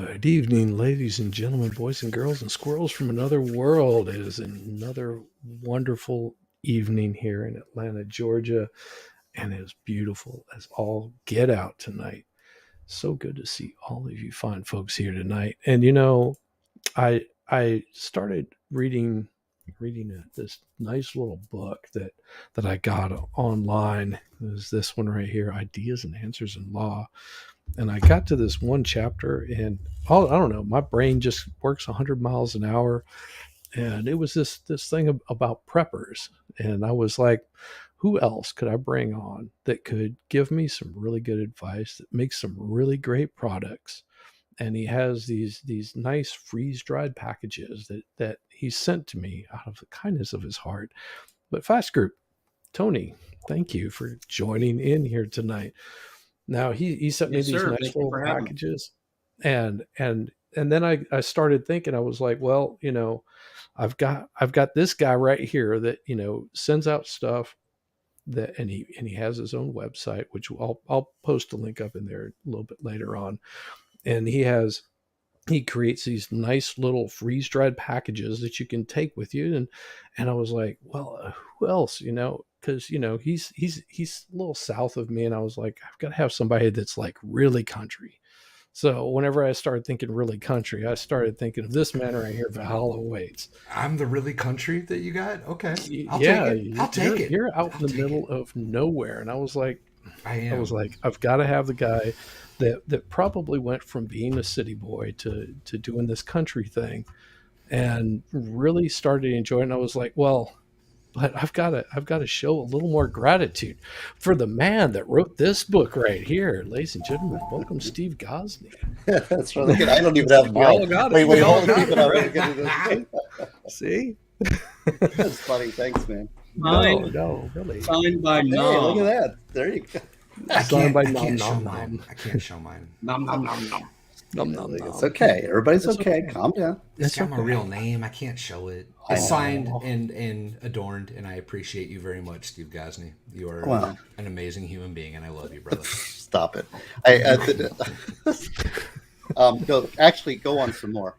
Good evening, ladies and gentlemen, boys and girls, and squirrels from another world. It is another wonderful evening here in Atlanta, Georgia, and it is beautiful as all get out tonight. So good to see all of you fine folks here tonight. And I started reading this nice little book that I got online. It was this one right here, Ideas and Answers in Law, and I got to this one chapter, and I don't know, my brain just works 100 miles an hour, and it was this thing about preppers, and I was like, who else could I bring on that could give me some really good advice that makes some really great products? And he has these nice freeze dried packages that he sent to me out of the kindness of his heart. But Fast Group, Tony, thank you for joining in here tonight. Now he sent me Yes, these sir. nice Thank you little for having me. packages, and then I started thinking. I was like, well, I've got this guy right here that sends out stuff that, and he has his own website, which I'll post a link up in there a little bit later on, and he creates these nice little freeze dried packages that you can take with you. And I was like, well, who else, because he's a little south of me, and I was like, I've got to have somebody that's like really country. So whenever I started thinking really country, I started thinking of this man right here, Valhalla Waits. I'm the really country that you got? Okay. I'll Yeah, take it. I'll take it. you're out I'll in the take middle it. of nowhere, and I was like, I am. I've got to have the guy that probably went from being a city boy to doing this country thing, and really started enjoying it. And I was like, well, but I've got to show a little more gratitude for the man that wrote this book right here, ladies and gentlemen. Welcome, Steve Gosney. That's really good. I don't even have We all mine. got it. Wait, We all hold got on. it, I'm right? gonna do this. See? That's funny. Thanks, man. No, really. Signed by Hey, Nom. look at that. There you go. Signed by I Nom can't show Nom mine. Nom. I can't show mine. Nom, nom, nom, nom. Nom nom It's nom. okay. Everybody's It's okay. okay. Calm down. It's got my okay. real name. I can't show it. I It's signed know. and adorned, and I appreciate you very much, Steve Gosney. You are Wow. an amazing human being, and I love you, brother. Stop it. No, actually, go on some more.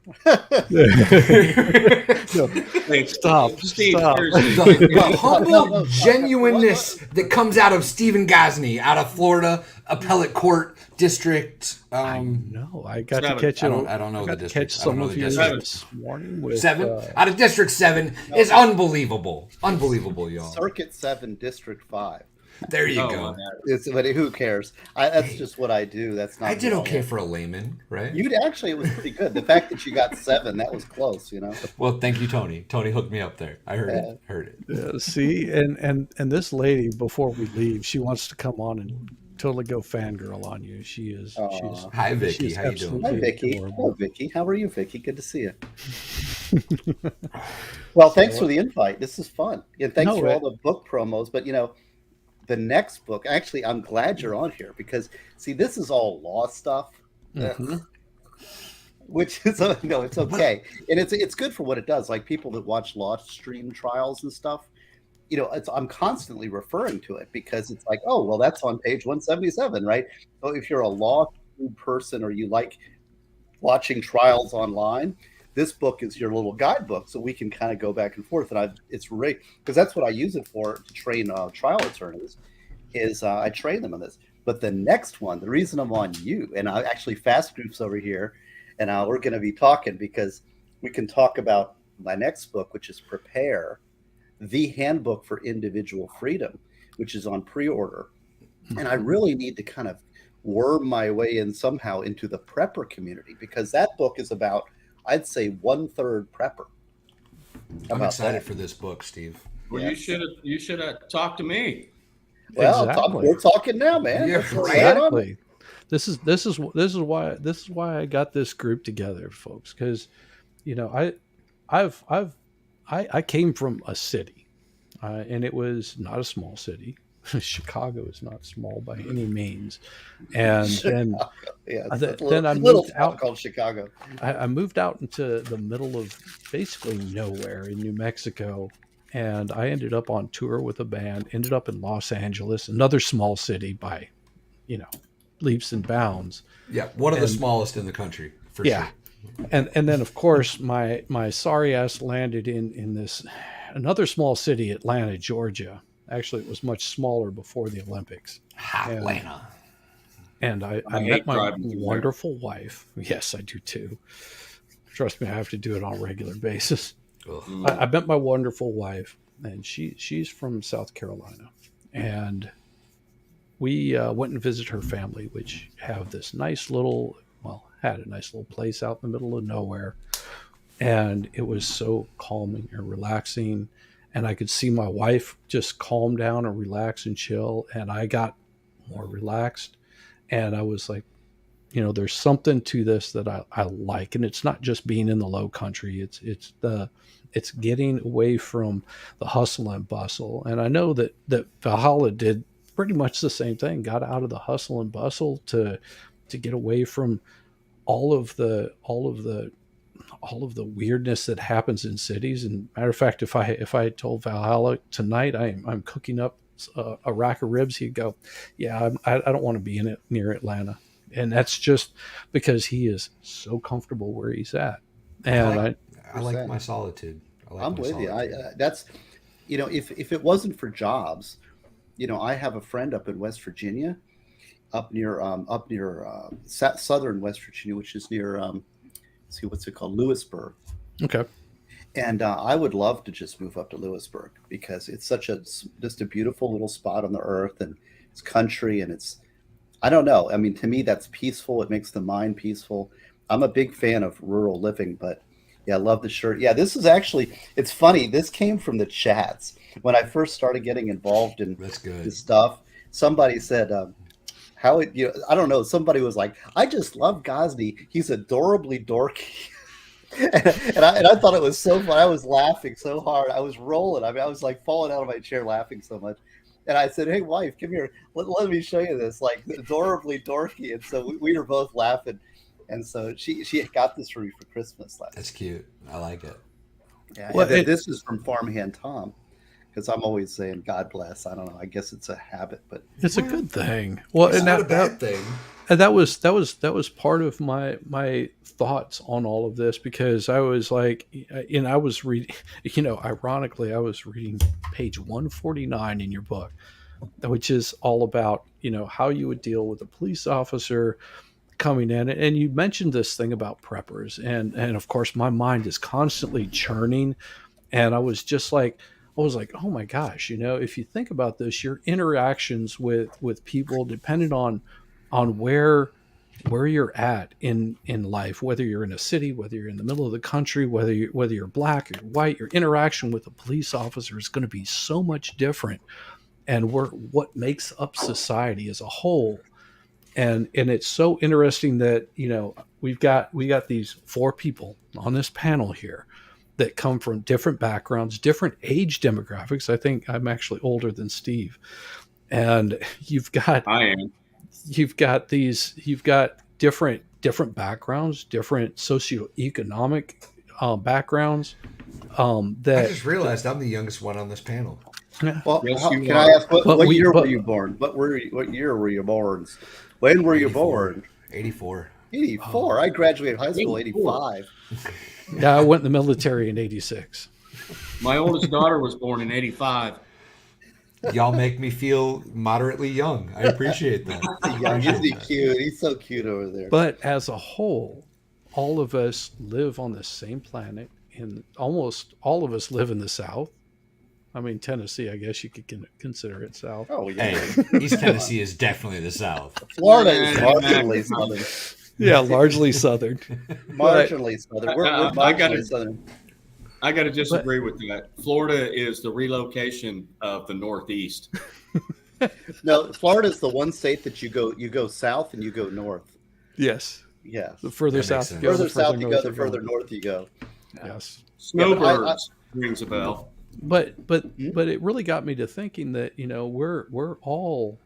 No, Wait, stop. Steve, Stop. seriously. The humble No, genuineness that comes out of Stephen Gosney, out of Florida Appellate Court District. No, I got to Seven. catch you. I don't know I the got to district. catch I don't some know of the you district. this morning with 7 out of District 7 is unbelievable. Unbelievable, y'all. Circuit 7, District 5. There you Oh, go. But who cares? That's just what I do. That's not. I did okay for a layman, right? You actually, it was pretty good. The fact that you got 7, that was close. Well, thank you, Tony. Tony hooked me up there. I heard it. Heard it. see, and this lady, before we leave, she wants to come on and totally go fangirl on you. She's Hi, Vicky. she's How you doing? Hi, absolutely Vicky. adorable. Hello, Vicky. How are you, Vicky? Good to see you. Well, thanks for the invite. This is fun. And thanks No, for all the book promos. But, the next book, actually, I'm glad you're on here because, see, this is all law stuff, Mhm. which is, no, it's okay. And it's good for what it does. Like people that watch law stream trials and stuff, I'm constantly referring to it because it's like, oh, well, that's on page 177, right? So if you're a law person or you like watching trials online, this book is your little guidebook, so we can kind of go back and forth. And it's great because that's what I use it for, to train trial attorneys. Is I train them on this. But the next one, the reason I'm on you, and I actually Fast Group's over here, and we're going to be talking because we can talk about my next book, which is Prepare, the Handbook for Individual Freedom, which is on pre-order. And I really need to kind of worm my way in somehow into the prepper community because that book is about, I'd say, 1/3 prepper. How I'm about excited that? for this book, Steve. Well, Yeah. you should have talked to me. Well, Exactly. we're talking now, man. Yeah, Let's right. lay it on. Exactly. This is why I got this group together, folks. Because I came from a city, and it was not a small city. Chicago is not small by any means, and then Yeah, Then it's a I little moved town out. called Chicago. I moved out into the middle of basically nowhere in New Mexico, and I ended up on tour with a band. Ended up in Los Angeles, another small city by leaps and bounds. Yeah, one of the And- smallest in the country. for Yeah. sure. And then of course my sorry ass landed in this another small city, Atlanta, Georgia. Actually, it was much smaller before the Olympics. Atlanta. And I I met hate my driving through there. wonderful wife. Yes, I do too. Trust me, I have to do it on a regular basis. Ugh. I met my wonderful wife, and she's from South Carolina, and we went and visited her family, which have this nice little, had a nice little place out in the middle of nowhere, and it was so calming and relaxing, and I could see my wife just calm down and relax and chill, and I got more relaxed, and I was like, there's something to this that I like, and it's not just being in the low country. It's getting away from the hustle and bustle. And I know that Valhalla did pretty much the same thing. Got out of the hustle and bustle to get away from all of the weirdness that happens in cities. And matter of fact, if I had told Valhalla tonight I'm cooking up a rack of ribs, he'd go, "Yeah, I don't want to be in it near Atlanta." And that's just because he is so comfortable where he's at. And I like my solitude. I'm with you. That's, if it wasn't for jobs, I have a friend up in West Virginia, up near southern West Virginia, which is near see what's it called, Lewisburg. okay. And I would love to just move up to Lewisburg because it's just a beautiful little spot on the earth, and it's country, and I don't know. I mean, to me, that's peaceful. It makes the mind peaceful. I'm a big fan of rural living, but yeah, I love the shirt. Yeah, this is actually, it's funny. This came from the chats. When I first started getting involved in this stuff, somebody said, I don't know. Somebody was like, "I just love Gosney. He's adorably dorky." and I thought it was so fun. I was laughing so hard. I was rolling. I mean, I was like falling out of my chair laughing so much. And I said, "Hey, wife, come here. Let me show you this. Like, adorably dorky." And so we were both laughing. And so she got this for me for Christmas last. That's cute. I like it. Yeah. Well, This is from Farmhand Tom, because I'm always saying God bless. I don't know. I guess it's a habit, but It's a good thing. Well, It's and not a bad thing. and that was part of my thoughts on all of this, because I was like, and I was reading, ironically, I was reading page 149 in your book, which is all about, how you would deal with a police officer coming in. And you mentioned this thing about preppers, and of course my mind is constantly churning, and I was like, oh my gosh, if you think about this, your interactions with people, depending on where you're at in life, whether you're in a city, whether you're in the middle of the country, whether you're black or white, your interaction with a police officer is going to be so much different, and what makes up society as a whole. And it's so interesting that we got these 4 people on this panel here that come from different backgrounds, different age demographics. I think I'm actually older than Steve, and I am. you've got different backgrounds, different socioeconomic backgrounds. I That just realized I'm the youngest one on this panel. well, Yes, can you I are. ask what But year were you born? What year were you born? When were you 84. born? 84. 84. I graduated high school 85. yeah, I went in the military in '86. My oldest daughter was born in '85. Y'all make me feel moderately young. I appreciate that. Yeah, isn't he cute? He's so cute over there. But as a whole, all of us live on the same planet, and almost all of us live in the South. I mean, Tennessee, I guess you could consider it South. Oh, yeah. Hey, East Tennessee is definitely the South. Florida is marginally southern. Yeah, largely Southern. Marginally southern. We're I marginally gotta- southern. I got to disagree with that. Florida is the relocation of the Northeast. No, Florida is the one state that you go south and you go north. Yes. Yeah. The further That south makes you go, Further the south you go, north the you're further going. north you go. Yes. Snowbirds rings a bell. But it really got me to thinking that, we're all,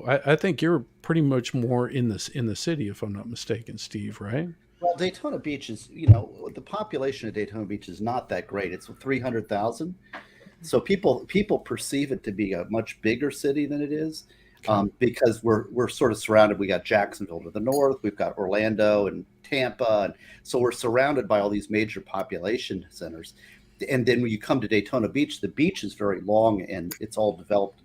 I think you're pretty much more in the city, if I'm not mistaken, Steve, right? Well, Daytona Beach is, the population of Daytona Beach is not that great. It's 300,000. So people perceive it to be a much bigger city than it is. because we're sort of surrounded. We got Jacksonville to the north, we've got Orlando and Tampa, and so we're surrounded by all these major population centers. And then when you come to Daytona Beach, the beach is very long and it's all developed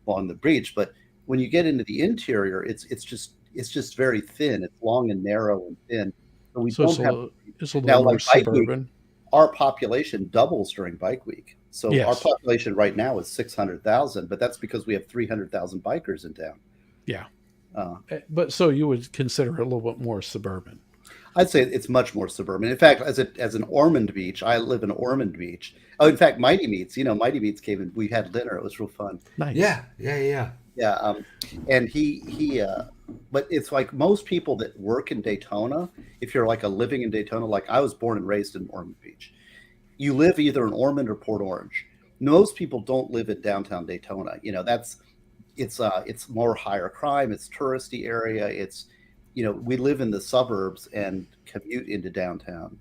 along the beach. But when you get into the interior, it's just very thin. It's long and narrow and thin. And we So don't have it's a little now more like Bike Week. suburban. Our population doubles during Bike Week. So our Yes. population right now is 600,000, but that's because we have 300,000 bikers in town. Yeah. Uh, But so you would consider it a little bit more suburban. I'd say it's much more suburban. In fact, as an Ormond Beach, I live in Ormond Beach. Oh, in fact, Mighty Meats, Mighty Meats came in. We had dinner. It was real fun. Nice. Yeah. Yeah. And but it's like most people that work in Daytona, if you're like a living in Daytona, like I was born and raised in Ormond Beach, you live either in Ormond or Port Orange. Most people don't live in downtown Daytona. It's more higher crime. It's touristy area. We live in the suburbs and commute into downtown.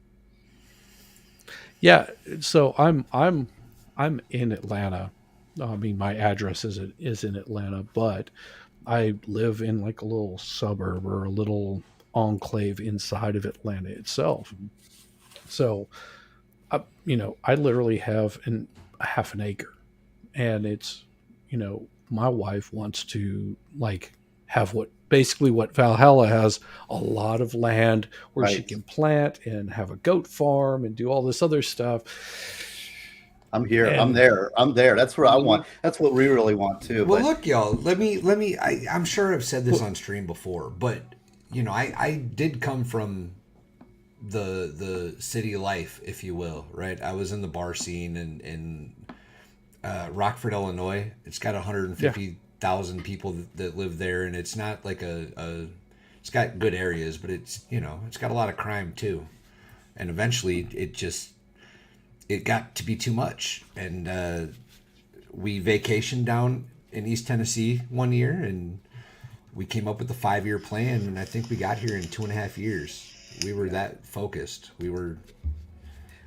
Yeah. So I'm in Atlanta. I mean, my address is in Atlanta, but I live in like a little suburb or a little enclave inside of Atlanta itself. So, I literally have a half an acre, and it's, my wife wants to like have basically what Valhalla has, a lot of land where she Right. can plant and have a goat farm and do all this other stuff. I'm here. I'm And there. I'm there. That's what I want. That's what we really want too. Well, But look, y'all. I'm sure I've said this on stream before, but I did come from the city life, if you will, right? I was in the bar scene in Rockford, Illinois. It's got 150,000 people that live there, and it's not like it's got good areas, but it's got a lot of crime too. And eventually, it got to be too much, and we vacationed down in East Tennessee one year, and we came up with a 5-year plan, and I think we got here in 2.5 years. We were that focused. We were.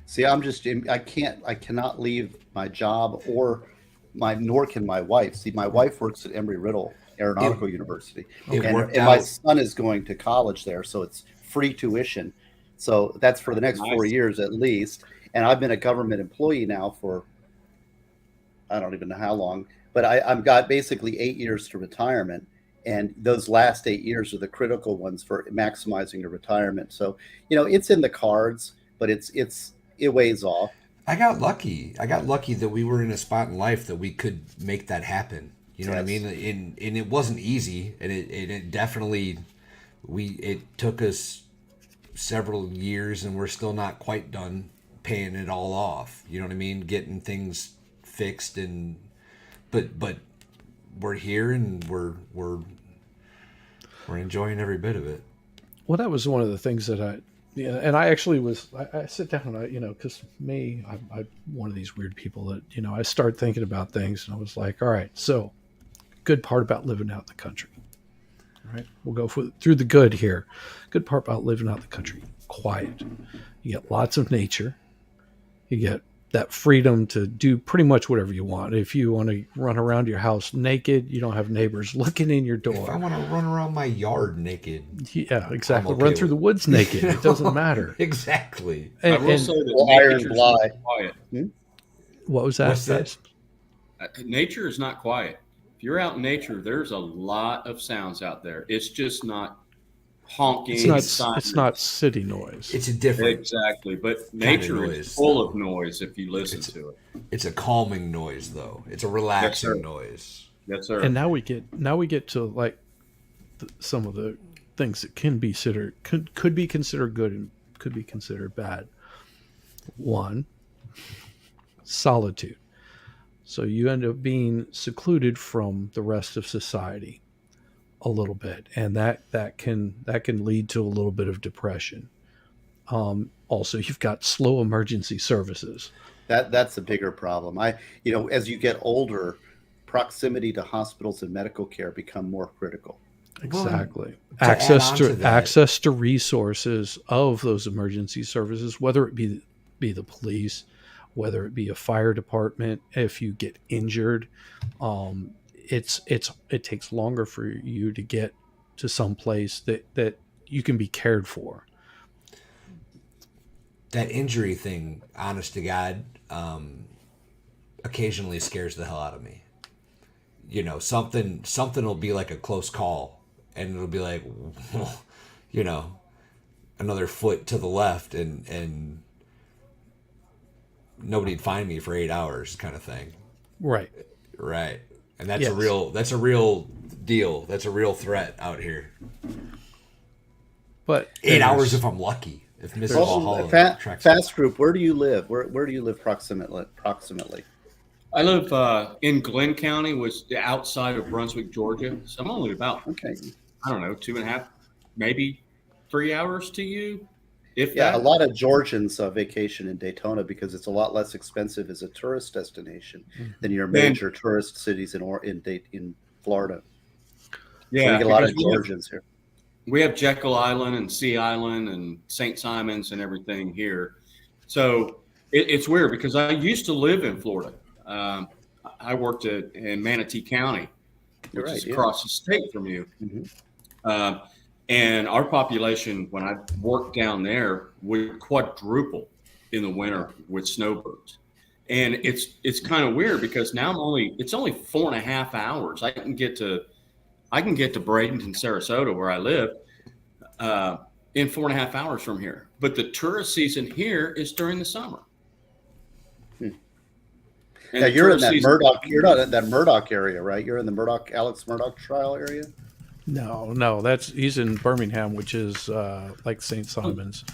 see, I cannot leave my job nor can my wife. See, my wife works at Embry-Riddle Aeronautical University, It and worked my out. son is going to college there, so it's free tuition. So that's for the next 4 Nice. years at least. And I've been a government employee now for I don't even know how long, but I've got basically 8 years to retirement. And those last 8 years are the critical ones for maximizing your retirement. So, it's in the cards, but it weighs off. I got lucky. I got lucky that we were in a spot in life that we could make that happen. You know what I Yes. mean? And it wasn't easy, and it definitely it took us several years, and we're still not quite done paying it all off. You know what I mean? Getting things fixed, but we're here, and we're enjoying every bit of it. well, that was one of the things that and I actually I sit down and because I'm one of these weird people that, I start thinking about things and I was like, all right, so good part about living out in the country. All right. We'll go through the good here. Good part about living out in the country. Quiet. You get lots of nature. You get that freedom to do pretty much whatever you want. If you want to run around your house naked, you don't have neighbors looking in your If I door. want to run around my yard naked, Yeah, exactly. okay Run through with the woods naked. It doesn't matter. exactly. I And, will and say that Well, iron nature's Bly. not quiet. what was that? What's that? guys? Nature is not quiet. If you're out in nature, there's a lot of sounds out there. It's just not honking. It's not city noise. It's a different. Exactly, but nature noise, is full though. of noise if you listen It's- to it. It's a calming noise, though. It's a relaxing sir. noise. Yes, sir. And now we get to like some of the things that could be considered good and could be considered bad. One, solitude. So you end up being secluded from the rest of society a little bit, and that can lead to a little bit of depression. Also, you've got slow emergency services. That's a bigger problem. As you get older, proximity to hospitals and medical care become more critical. Exactly. to add Access on to to that- access to resources of those emergency services, whether it be the police, whether it be a fire department, if you get injured, it takes longer for you to get to some place that you can be cared for. That injury thing, honest to God, occasionally scares the hell out of me. You know, something will be like a close call, and it'll be like, you know, another foot to the left, and nobody'd find me for 8 hours, kind of thing. Right. Right. And that's Yes. a real deal. That's a real threat out here. But 8 hours there's- if I'm lucky. If Mrs. Well, Valhalla tracks Fast Group, where do you live? Where do you live proximately? I live in Glenn County, which is outside of Brunswick, Georgia. So I'm only about, Okay. I don't know, 2.5, maybe 3 hours to you. If Yeah, that. a lot of Georgians vacation in Daytona because it's a lot less expensive as a tourist destination than your major tourist cities in Florida. Yeah, So you get a lot of because we have- Georgians here. We have Jekyll Island and Sea Island and St. Simons and everything here. So it's weird because I used to live in Florida. I worked in Manatee County, You're which right, is yeah. across the state from you. Mhm. And our population, when I worked down there, would quadruple in the winter with snowbirds. And it's kind of weird because now it's only 4.5 hours. I can get to Bradenton, Sarasota, where I live, in 4.5 hours from here. But the tourist season here is during the summer. Hmm. And Yeah, the you're in tourist that season- Murdoch. You're not in that Murdoch area, right? You're in the Alex Murdoch trial area. no, he's in Birmingham, which is like St. Simon's.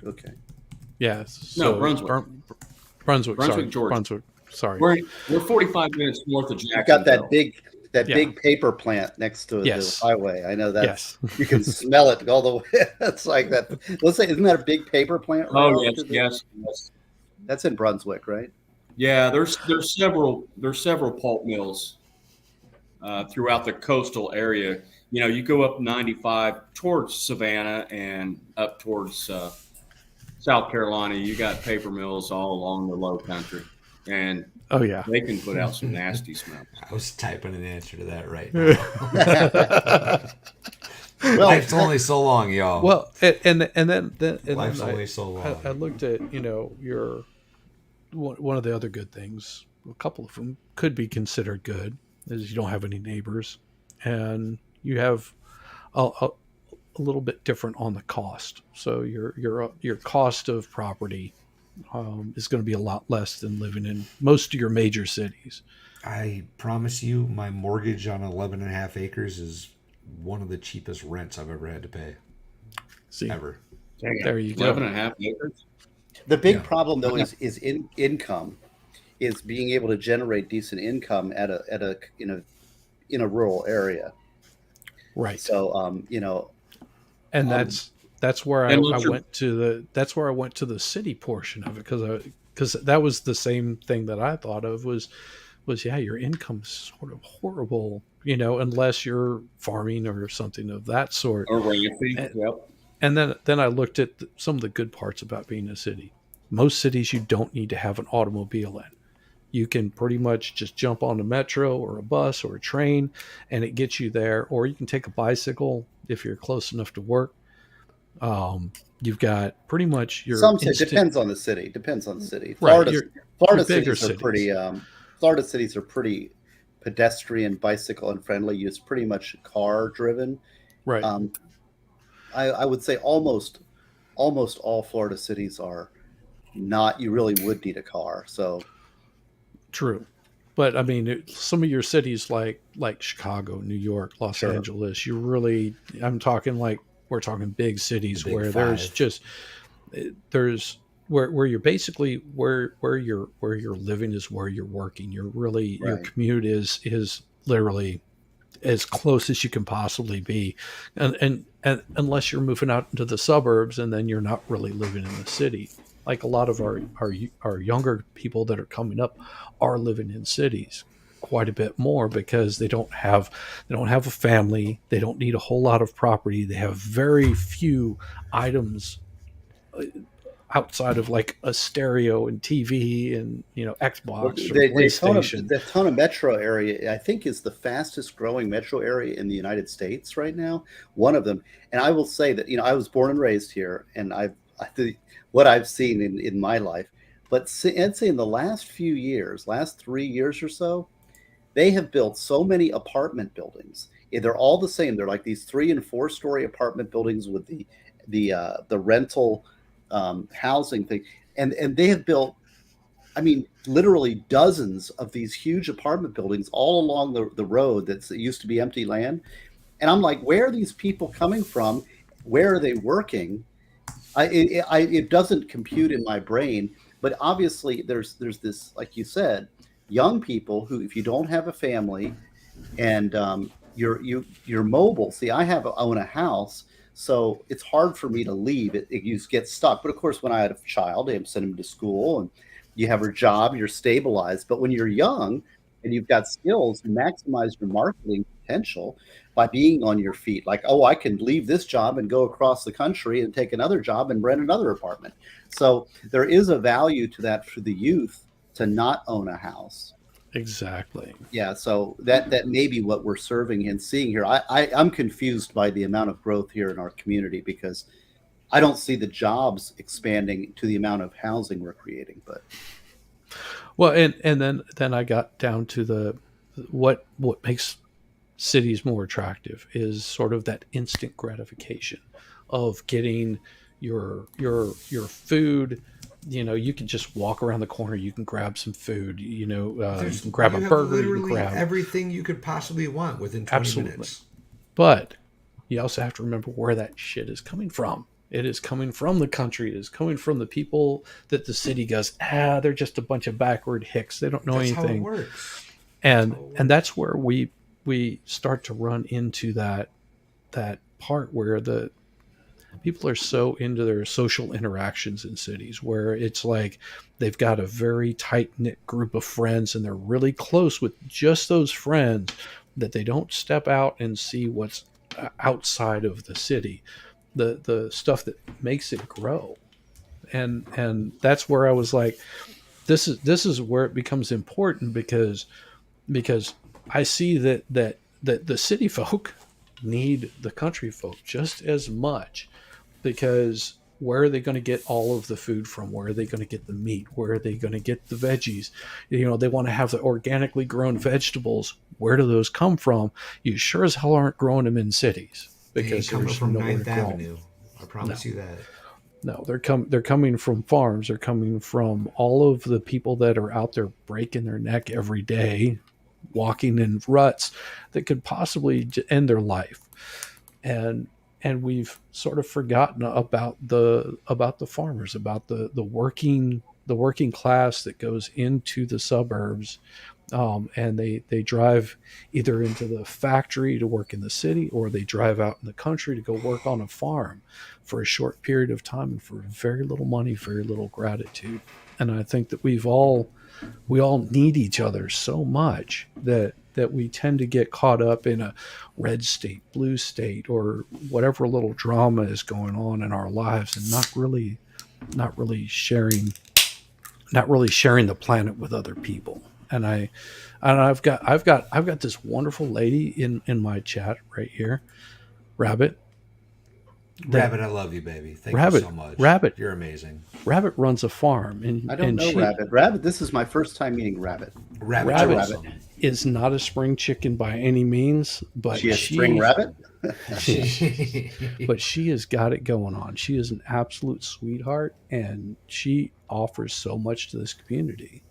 Okay. Yeah. No, Brunswick. Brunswick, Brunswick, sorry. Georgia. Brunswick, sorry. We're 45 minutes north of You've Jacksonville. got that Yeah. big paper plant next to Yes. the highway. I know that. Yes. You can smell it all the way. It's like that. Let's say, isn't that a big paper plant? right Oh off yes, to the- yes. That's in Brunswick, right? Yeah, there's several pulp mills throughout the coastal area. You know, you go up 95 towards Savannah and up towards South Carolina. You got paper mills all along the low country, and Oh yeah. they can put out some nasty smell. I was typing an answer to that right now. Well, Life's only so long, y'all. Well, and then Life's I, only so long. I looked at your one of the other good things. A couple of them could be considered good, is you don't have any neighbors, and you have a little bit different on the cost. So your cost of property is going to be a lot less than living in most of your major cities. I promise you, my mortgage on 11 and a half acres is one of the cheapest rents I've ever had to pay. See, Ever. there you go. 11 and a half acres. the big Yeah. problem though is income, is being able to generate decent income at a in a rural area. Right. So And that's where I and what's your- went to the city portion of it, because that was the same thing that I thought of was yeah, your income's sort of horrible, unless you're farming or something of that sort. Or Ramsey. And- Yep. And then I looked at some of the good parts about being a city. Most cities you don't need to have an automobile in. You can pretty much just jump on a metro or a bus or a train, and it gets you there. Or you can take a bicycle if you're close enough to work. You've got pretty much your depends on the city. Depends on the city. Right, Florida your bigger cities are pretty. Florida cities are pretty pedestrian, bicycle, and friendly. It's pretty much car driven. right. I would say almost all Florida cities are not. You really would need a car. So True. But I mean, some of your cities like Chicago, New York, Los Sure. Angeles, I'm talking we're talking big cities The big where there's five. just there's where you're basically where you're living is where you're working. Your Right. commute is literally as close as you can possibly be, and unless you're moving out into the suburbs, and then you're not really living in the city. Like a lot of our younger people that are coming up are living in cities quite a bit more because they don't have a family. They don't need a whole lot of property. They have very few items outside of like a stereo and TV and Xbox or The PlayStation. Daytona metro area, I think, is the fastest growing metro area in the United States right now. One of them, and I will say that I was born and raised here, and what I've seen in my life, but I'd say in the last few years, last 3 years or so, they have built so many apartment buildings. They're all the same. They're like these 3 and 4 story apartment buildings with the rental housing thing, and they have built, I mean, literally dozens of these huge apartment buildings all along the road that used to be empty land. And I'm like, where are these people coming from? Where are they working? It doesn't compute in my brain. But obviously, there's this, like you said, young people who, if you don't have a family and you're mobile. See, own a house, so it's hard for me to leave. You just get stuck. But of course, when I had a child, I sent him to school, and you have a job, you're stabilized. But when you're young and you've got skills, you maximize your marketing potential by being on your feet. Like, oh, I can leave this job and go across the country and take another job and rent another apartment. So there is a value to that for the youth to not own a house. Exactly. Yeah, so that may be what we're serving and seeing here. I'm confused by the amount of growth here in our community because I don't see the jobs expanding to the amount of housing we're creating. But well, and then I got down to what makes cities more attractive is sort of that instant gratification of getting your food. You can just walk around the corner. You can grab some food. You can grab a burger. You can grab everything you could possibly want within 20 minutes. But you also have to remember where that shit is coming from. It is coming from the country. It is coming from the people that the city goes, they're just a bunch of backward hicks. They don't know anything. How it works. And that's where we start to run into that part where the people are so into their social interactions in cities where it's like they've got a very tight-knit group of friends and they're really close with just those friends that they don't step out and see what's outside of the city, the stuff that makes it grow. And that's where I was like, this is where it becomes important because I see that the city folk need the country folk just as much, because where are they going to get all of the food from? Where are they going to get the meat? Where are they going to get the veggies? They want to have the organically grown vegetables. Where do those come from? You sure as hell aren't growing them in cities because coming there's from nowhere 9th to grow Avenue. them. I promise you that. No, they're coming from farms. They're coming from all of the people that are out there breaking their neck every day, walking in ruts that could possibly end their life. And we've sort of forgotten about the farmers, about the working class that goes into the suburbs, and they drive either into the factory to work in the city, or they drive out in the country to go work on a farm for a short period of time and for very little money, very little gratitude. And I think that we all need each other so much that we tend to get caught up in a red state, blue state, or whatever little drama is going on in our lives, and not really sharing the planet with other people. And I've got this wonderful lady in my chat right here, Rabbit. Rabbit, I love you, baby. Thank you so much. Rabbit, you're amazing. Rabbit runs a farm, and I don't know Rabbit. Rabbit, this is my first time meeting Rabbit. Rabbit is not a spring chicken by any means, but she is spring rabbit. But she has got it going on. She is an absolute sweetheart, and she offers so much to this community.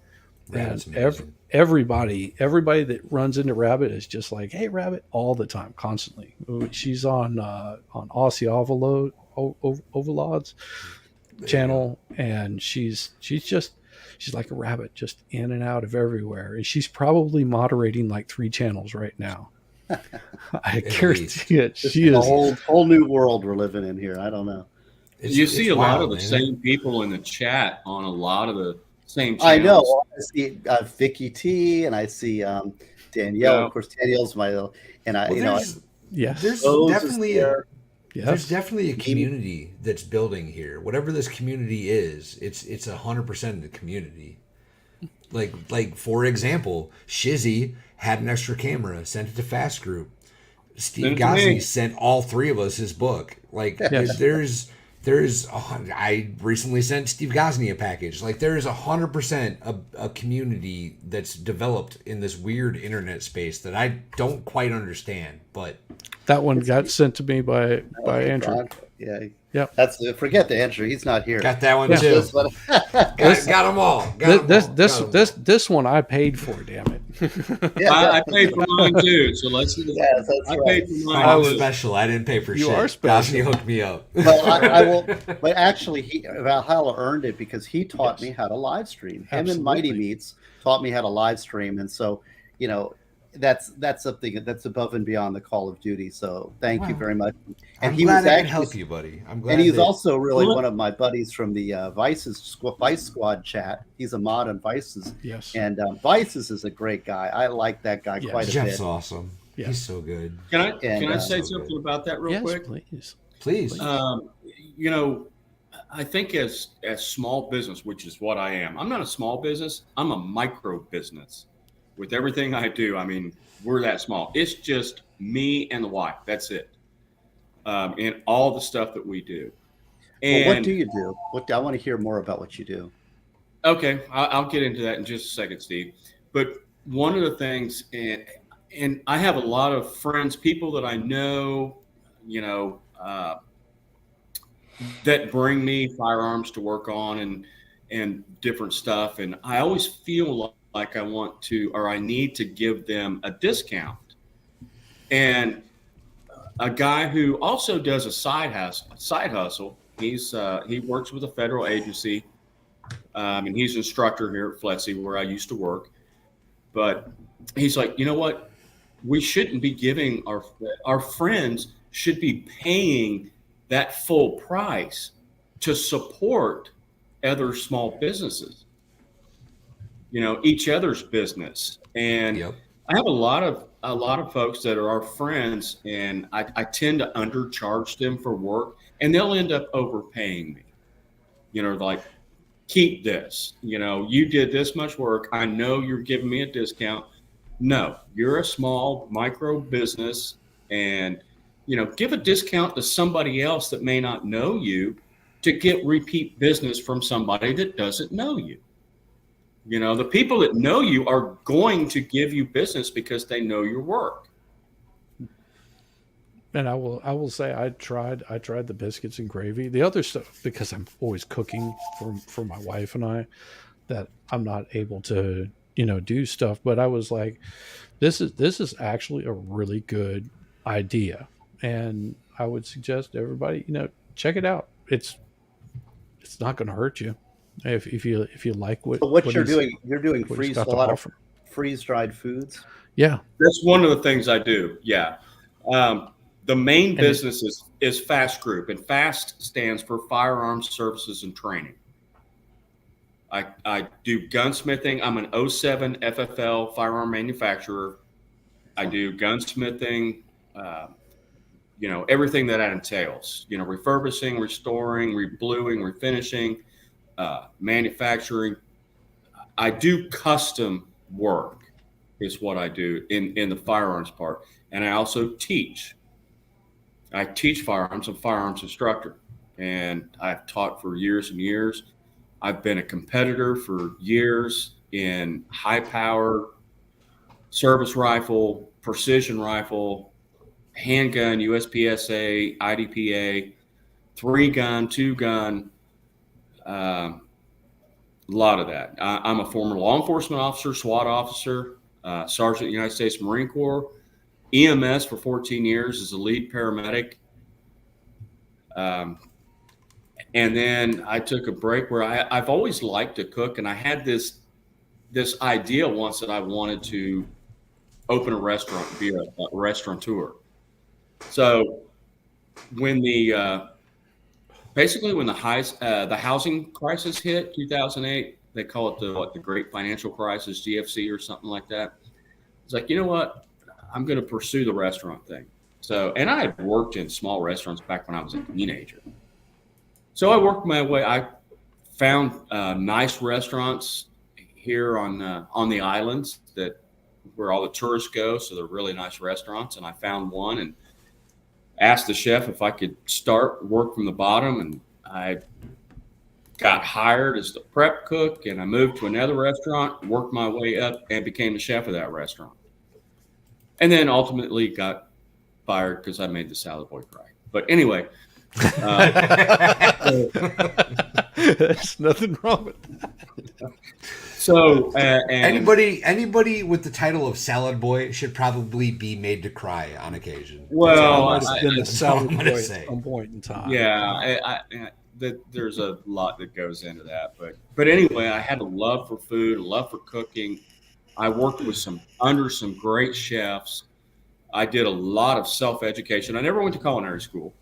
Rabbit's and everybody that runs into Rabbit is just like, "Hey, Rabbit," all the time, constantly. She's on Aussie Overlord's channel, and she's like a rabbit, just in and out of everywhere. And she's probably moderating like 3 channels right now. I guarantee it. She is a whole new world we're living in here. I don't know. You see a lot of the same people in the chat on a lot of the same channels. I know. I see Vicky T, and I see Danielle. Yeah. Of course, Danielle's my and I. Yes, there's definitely There's Yes. definitely a community that's building here. Whatever this community is, it's 100% the community. Like for example, Shizzy had an extra camera, sent it to Fast Group. Send Steve it to me. Gosney sent all three of us his book. Like Yes. there's I recently sent Steve Gosney a package. Like there is 100% a community that's developed in this weird internet space that I don't quite understand. But That one got sent to me by Andrew. Yeah. Yep. That's forget the Andrew. He's not here. got that one Yeah. too. This one- Got them all. Got 'em all. Got 'em all. This one I paid for. Damn it. yeah, I paid for mine too. So let's. Yes, that's I right. paid for mine. I'm too. special. I didn't pay for You shit. are special. Gosney hooked me up. Well, I will. But actually, Valhalla earned it because he taught Yes. me how to live stream. Him and Mighty Absolutely. Meats taught me how to live stream, and so that's something that's above and beyond the Call of Duty. So thank you Wow. very much. I'm And he glad was I could actually help you, buddy. I'm glad. And he's that- also really Well, one of my buddies from the Vice Squad chat. He's a mod on Vices, Yes. and Vices is a great guy. I like that guy Yes. quite a Jeff's bit. awesome. Yeah. He's so good. Can I And, say so something good. about that real Yes, quick? please. Please. You know, I think as small business, which is what I am. I'm not a small business. I'm a micro business. With everything I do, I mean, we're that small. It's just me and the wife. That's it. And all the stuff that we do. And Well, what do you do? I want to hear more about what you do. okay, I'll get into that in just a second, Steve. But one of the things, and I have a lot of friends, people that I know, that bring me firearms to work on and different stuff. And I always feel like I want to, or I need to give them a discount. And a guy who also does a side hustle. He works with a federal agency, and he's an instructor here at FLETC where I used to work. But he's like, you know what? We shouldn't be giving our friends should be paying that full price to support other small businesses. Each other's business. And Yep. I have a lot of folks that are our friends, and I tend to undercharge them for work, and they'll end up overpaying me. Like, keep this. You did this much work. I know you're giving me a discount. No, you're a small micro business, and give a discount to somebody else that may not know you to get repeat business from somebody that doesn't know you. The people that know you are going to give you business because they know your work. And I will say I tried the biscuits and gravy. The other stuff, because I'm always cooking for my wife and I, that I'm not able to do stuff. But I was like, this is actually a really good idea, and I would suggest everybody check it out. It's not going to hurt you if you like what. But what what you're he's- doing, you're doing what he's a got to lot of offer. freeze-dried foods. Yeah. That's one of the things I do. Yeah. The main And business is FAST Group, and FAST stands for Firearms Services and Training. I do gunsmithing. I'm an 07 FFL firearm manufacturer. I do gunsmithing, everything that entails, refurbishing, restoring, rebluing, refinishing, manufacturing. I do custom work is what I do in the firearms part. And I also teach. I teach firearms. I'm a firearms instructor, and I've taught for years and years. I've been a competitor for years in high power service rifle, precision rifle, handgun, USPSA, IDPA, 3-gun, 2-gun, a lot of that. I'm a former law enforcement officer, SWAT officer, Sergeant of the United States Marine Corps, EMS for 14 years as a lead paramedic. And then I took a break where I've always liked to cook, and I had this idea once that I wanted to open a restaurant, be a restaurateur. So when the housing crisis hit, 2008, they call it the Great Financial Crisis, GFC or something like that. It's like, you know what? I'm going to pursue the restaurant thing. So, and I had worked in small restaurants back when I was a teenager. So I worked my way. I found nice restaurants here on the islands that where all the tourists go. So they're really nice restaurants. And I found one and asked the chef if I could work from the bottom. And I got hired as the prep cook, and I moved to another restaurant, worked my way up, and became the chef of that restaurant. And then ultimately got fired because I made the salad boy cry. But anyway, there's nothing wrong with that. So and anybody with the title of salad boy should probably be made to cry on occasion. well, Might have been the that's all I'm salad gonna boy say. at some point in time. yeah, there's a lot that goes into that. But anyway, I had a love for food, a love for cooking. I worked with under some great chefs. I did a lot of self-education. I never went to culinary school,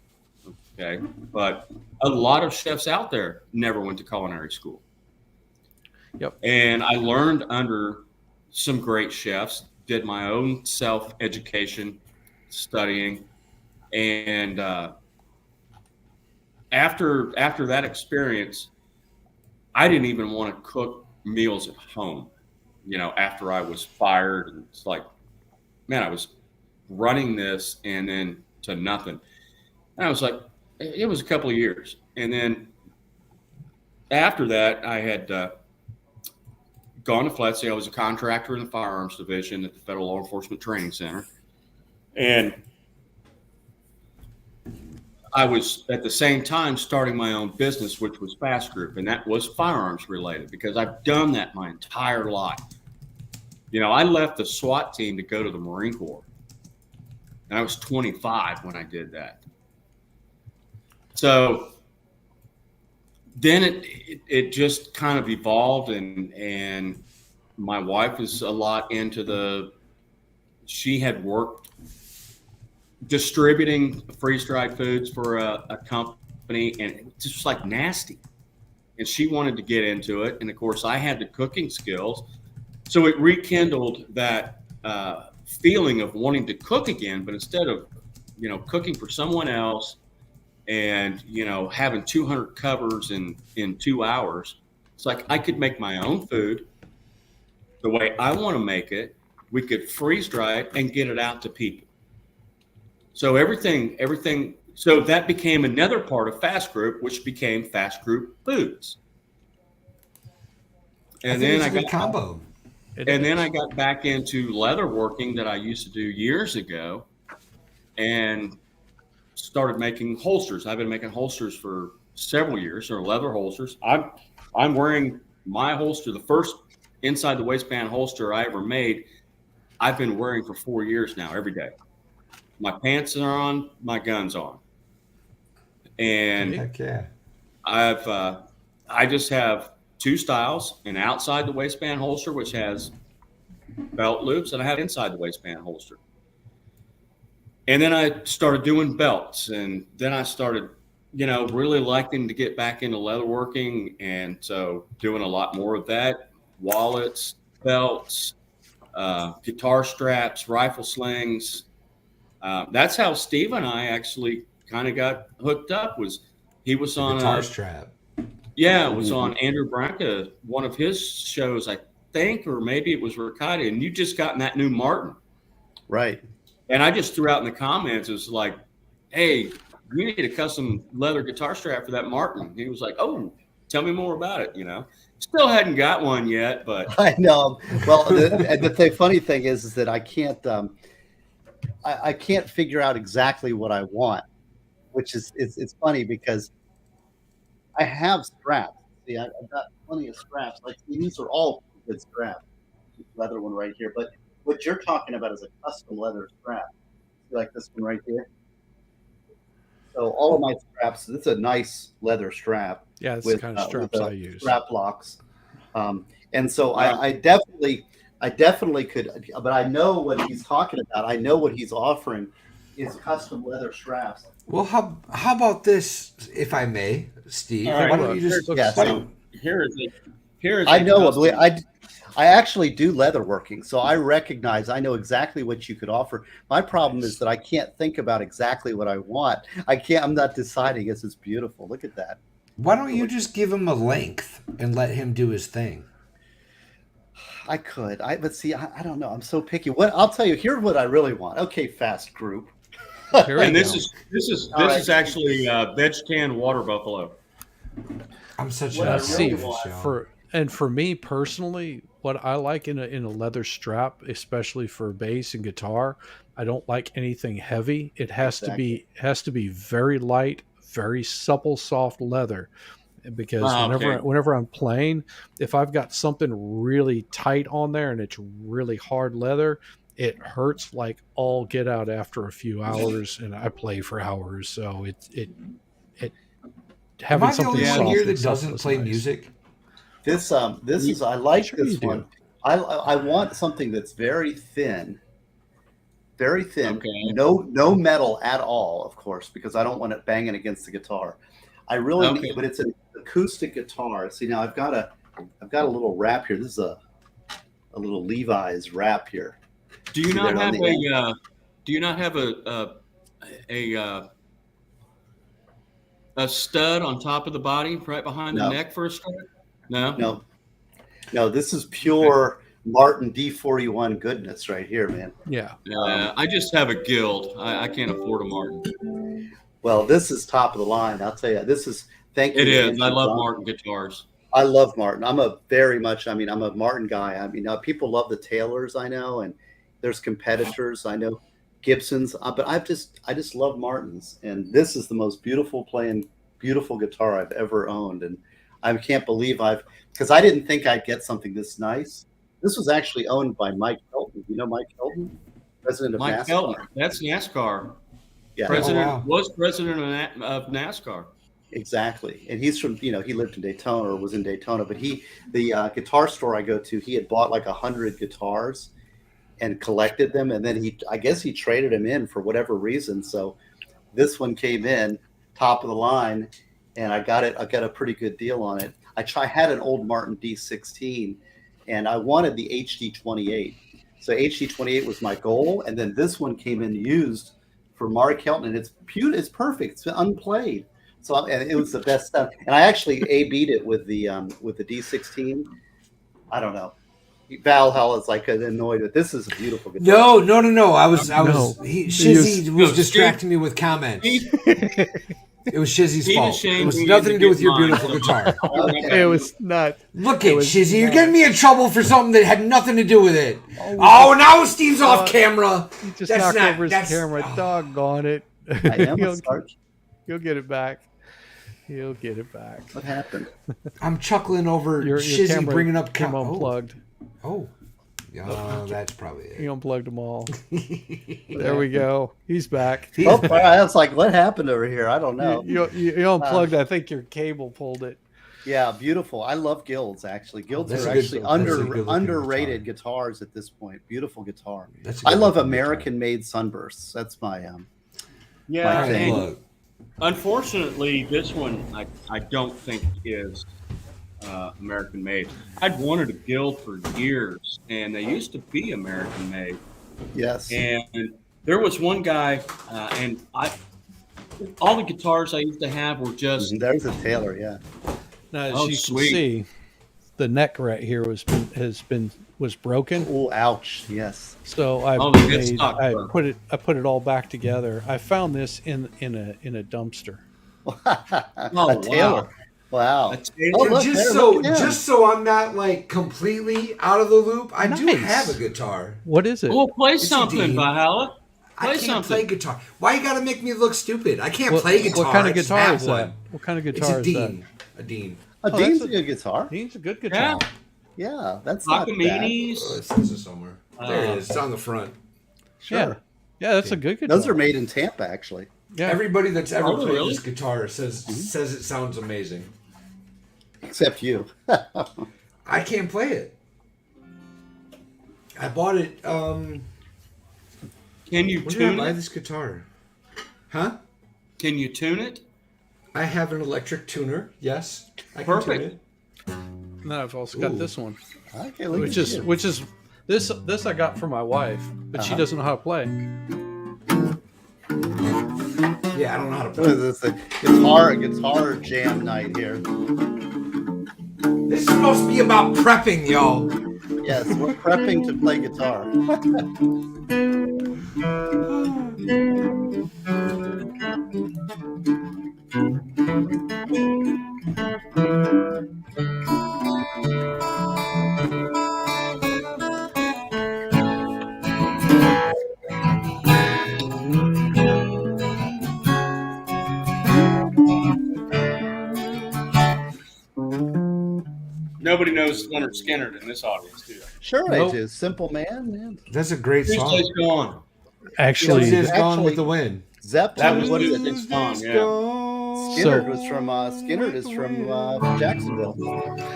okay, but a lot of chefs out there never went to culinary school. Yep. And I learned under some great chefs, did my own self-education, studying, and after that experience, I didn't even want to cook meals at home. After I was fired, and it's like, man, I was running this and then to nothing. And I was like, it was a couple of years. And then after that, I had gone to FLETC. I was a contractor in the firearms division at the Federal Law Enforcement Training Center. And I was at the same time starting my own business, which was Fast Group, and that was firearms related because I've done that my entire life. I left the SWAT team to go to the Marine Corps, and I was 25 when I did that. So then it just kind of evolved, and my wife is a lot into she had worked distributing freeze-dried foods for a company, and it was just like nasty. And she wanted to get into it. And of course, I had the cooking skills. So it rekindled that feeling of wanting to cook again, but instead of, cooking for someone else and, having 200 covers in 2 hours, it's like I could make my own food the way I want to make it. We could freeze dry it and get it out to people. So everything. So that became another part of Fast Group, which became Fast Group Foods. And then I got combo. And then I got back into leather working that I used to do years ago, and started making holsters. I've been making holsters for several years, or leather holsters. I'm wearing my holster, the first inside the waistband holster I ever made. I've been wearing for 4 years now, every day. My pants are on, my gun's on. And Heck yeah. I just have 2 styles: an outside the waistband holster, which has belt loops, and I have inside the waistband holster. And then I started doing belts, and then I started, really liking to get back into leatherworking, and so doing a lot more of that: wallets, belts, guitar straps, rifle slings. That's how Steve and I actually kind of got hooked up. He was on guitar strap. Yeah, it was on Andrew Branca, one of his shows, I think, or maybe it was Riccati, and you just gotten that new Martin. Right. And I just threw out in the comments, it was like, hey, we need a custom leather guitar strap for that Martin. And he was like, oh, tell me more about it, Still hadn't got one yet, but. I know. Well, the funny thing is that I can't figure out exactly what I want, which is it's funny because I have straps. See, I've got plenty of straps. Like these are all good straps. Leather one right here, but what you're talking about is a custom leather strap. See, like this one right here. So all of my straps. This is a nice leather strap. Yeah, it's the kind of straps I use. Strap locks. And so I definitely could, but I know what he's talking about. I know what he's offering is custom leather straps. Well, how about this, if I may, Steve? All right. Why don't you just Yeah, so Here is I know. I actually do leatherworking, so I recognize, I know exactly what you could offer. My problem is that I can't think about exactly what I want. I'm not deciding. This is beautiful. Look at that. Why don't you just give him a length and let him do his thing? I could. But see, I don't know. I'm so picky. I'll tell you, here's what I really want. Okay, fast group. Here we And go. this right. is actually veg tan water buffalo. I'm such What a I See, really want for me personally, what I like in a leather strap, especially for bass and guitar, I don't like anything heavy. It has to be very light, very supple, soft leather. Because Okay. whenever I'm playing, if I've got something really tight on there and it's really hard leather, it hurts like all get out after a few hours, and I play for hours. So it Am having I the something only one soft here and that supple doesn't is play nice. music? this. This is. I like Sure you this do. one. I want something that's very thin. Very thin. Okay. No metal at all, of course, because I don't want it banging against the guitar. I really Okay. need, but it's an acoustic guitar. See, now I've got a little wrap here. This is a little Levi's wrap here. Do you See not there on have the end? do you not have a stud on top of the body right behind the No. neck for a stud? No. No. This is pure Martin D41 goodness right here, man. Yeah. I just have a guild. I can't afford a Martin. Well, this is top of the line. I'll tell you. This is thank you. It to is. Andrew I love John- Martin guitars. I love Martin. I'm a Martin guy. I mean, people love the Taylors, I know, and there's competitors, I know, Gibsons, but I just love Martins, and this is the most beautiful guitar I've ever owned, and I can't believe because I didn't think I'd get something this nice. This was actually owned by Mike Hilton. You know Mike Hilton, president of Mike NASCAR. Keltner. That's NASCAR. Yeah, President wow. was president of NASCAR. exactly. And he's from, he lived in Daytona or was in Daytona, but the guitar store I go to, he had bought like 100 guitars and collected them. And then I guess he traded them in for whatever reason. So this one came in top of the line and I got a pretty good deal on it. I had an old Martin D16 and I wanted the HD28. So HD28 was my goal. And then this one came in used for Mark Helton, and it's perfect. It's unplayed, so and it was the best stuff. And I actually A/B'd it with the D16. I don't know. Valhalla is like annoyed with this. Is a beautiful guitar. No. I was No. Shizzy was No, distracting me with comments. It was Shizzy's Steve fault. is saying It was we nothing need to do with get your mine. beautiful guitar. Okay. It was not. Look It at was Shizzy. You're not- getting me in trouble for something that had nothing to do with it. Oh, now Steve's off camera. He just That's knocked not- over his that's- camera. oh. Doggone it. I am a he'll, Sarge. he'll get it back. He'll get it back. What happened? I'm chuckling over Your Shizzy camera bringing up came unplugged. Oh, that's probably He it. unplugged them all. There we go. He's back. Oh, I was like, what happened over here? I don't know. You unplugged. I think your cable pulled it. Yeah, beautiful. I love Guilds. Actually, Guilds That's are a good- actually that's a good-looking underrated guitars at this point. Beautiful guitar. That's a I good love looking American-made sunbursts. That's my Yeah, All right, thing. and look. unfortunately, this one I don't think is American made. I'd wanted a guild for years, and they used to be American made. yes. And there was one guy, and all the guitars I used to have were just There's a Taylor. Yeah. Now, as Oh, you sweet. can see, the neck right here was broken. Oh, ouch. Yes. So Oh, the headstock I broke. put it all back together. I found this in a dumpster. A Taylor. Wow. a Taylor. Oh, look, just there, so look at him. just so I'm not like completely out of the loop, I do Nice. have a guitar. What is it? Well, play It's a something, D. Valhalla. I Play can't something. play guitar. Why you gotta make me look stupid? I can't What- play guitar. What kind I of just guitar have is that? one. What kind of It's guitar a is that? Dean. A Dean. A Oh, Dean's that's a good guitar. Dean's a good Yeah, guitar. Yeah, that's not bad. Acaminis. Oh, it says it somewhere. There it is. It's on the front. Yeah, yeah, that's a good guitar. Those are made in Tampa, actually. Yeah. Everybody that's ever Oh, played really? this guitar says it sounds amazing. Except you. I can't play it. I bought it. Can you When did I tune buy it? this guitar? Huh? Can you tune it? I have an electric tuner. Yes, I can Perfect. tune it. And then I've also got Ooh. this one, Okay, look which at is you. this I got for my wife, but she doesn't know how to play. Yeah, I don't know how to What play. is this? A guitar jam night here. This is supposed to be about prepping, y'all. Yes, we're prepping to play guitar. Nobody knows Leonard Skinner in this audience, do they? Sure, Nope. I do. Simple Man, man. That's a great Tuesday's song. gone. Actually, Yeah, Tuesday's gone actually- with the wind. Zeppelin. That was what is Tuesday's it? gone, yeah. Skinner was from Jacksonville.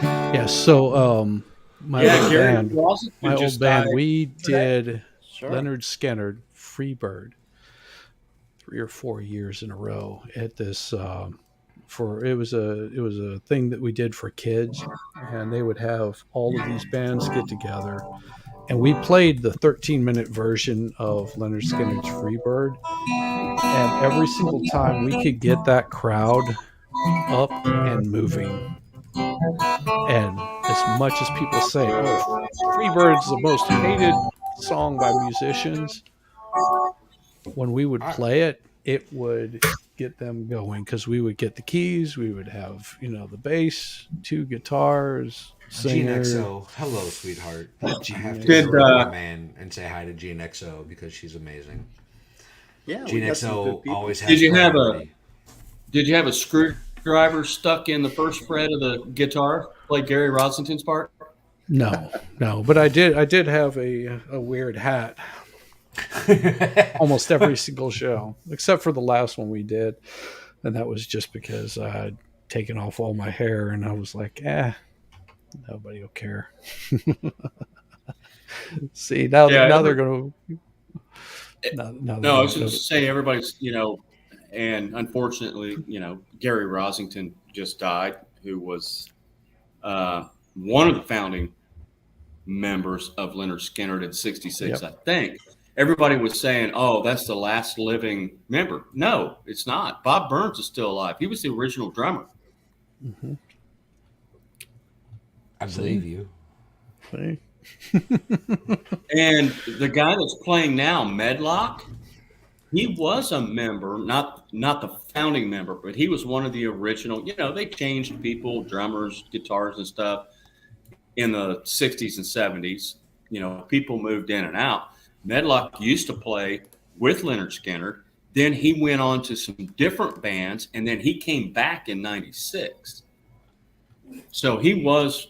yeah. So my Yeah, old Gary band, Rossington my just old band, died. we did Sure. Leonard Skinner, Freebird, 3 or 4 years in a row at this. It was a thing that we did for kids, and they would have all of these bands get together, and we played the 13-minute version of Leonard Skinner's Freebird, and every single time we could get that crowd up and moving. And as much as people say, "Oh, Freebird's the most hated song by musicians," when we would play it, it would get them going because we would get the keys, we would have the bass, 2 guitars, singer. GNXO, hello, sweetheart. I have to Did, go to my man and say hi to GNXO because she's amazing. Yeah, we got some good GNXO people. always has. Did you have priority. Did you have a screwdriver stuck in the first fret of the guitar? Play Gary Rossington's part? No, but I did have a weird hat almost every single show, except for the last one we did, and that was just because I'd taken off all my hair, and I was like, nobody will care. See, now they're going to. No, I was just to say everybody's, and unfortunately, Gary Rossington just died, who was one of the founding members of Leonard Skinner in '66, Yep. I think. Everybody was saying, "Oh, that's the last living member." No, it's not. Bob Burns is still alive. He was the original drummer. Mm-hmm. I believe you. See? And the guy that's playing now, Medlock, he was a member, not the founding member, but he was one of the original. They changed people, drummers, guitars, and stuff in the '60s and '70s. People moved in and out. Medlock used to play with Leonard Skinner. Then he went on to some different bands, and then he came back in '96. So he was.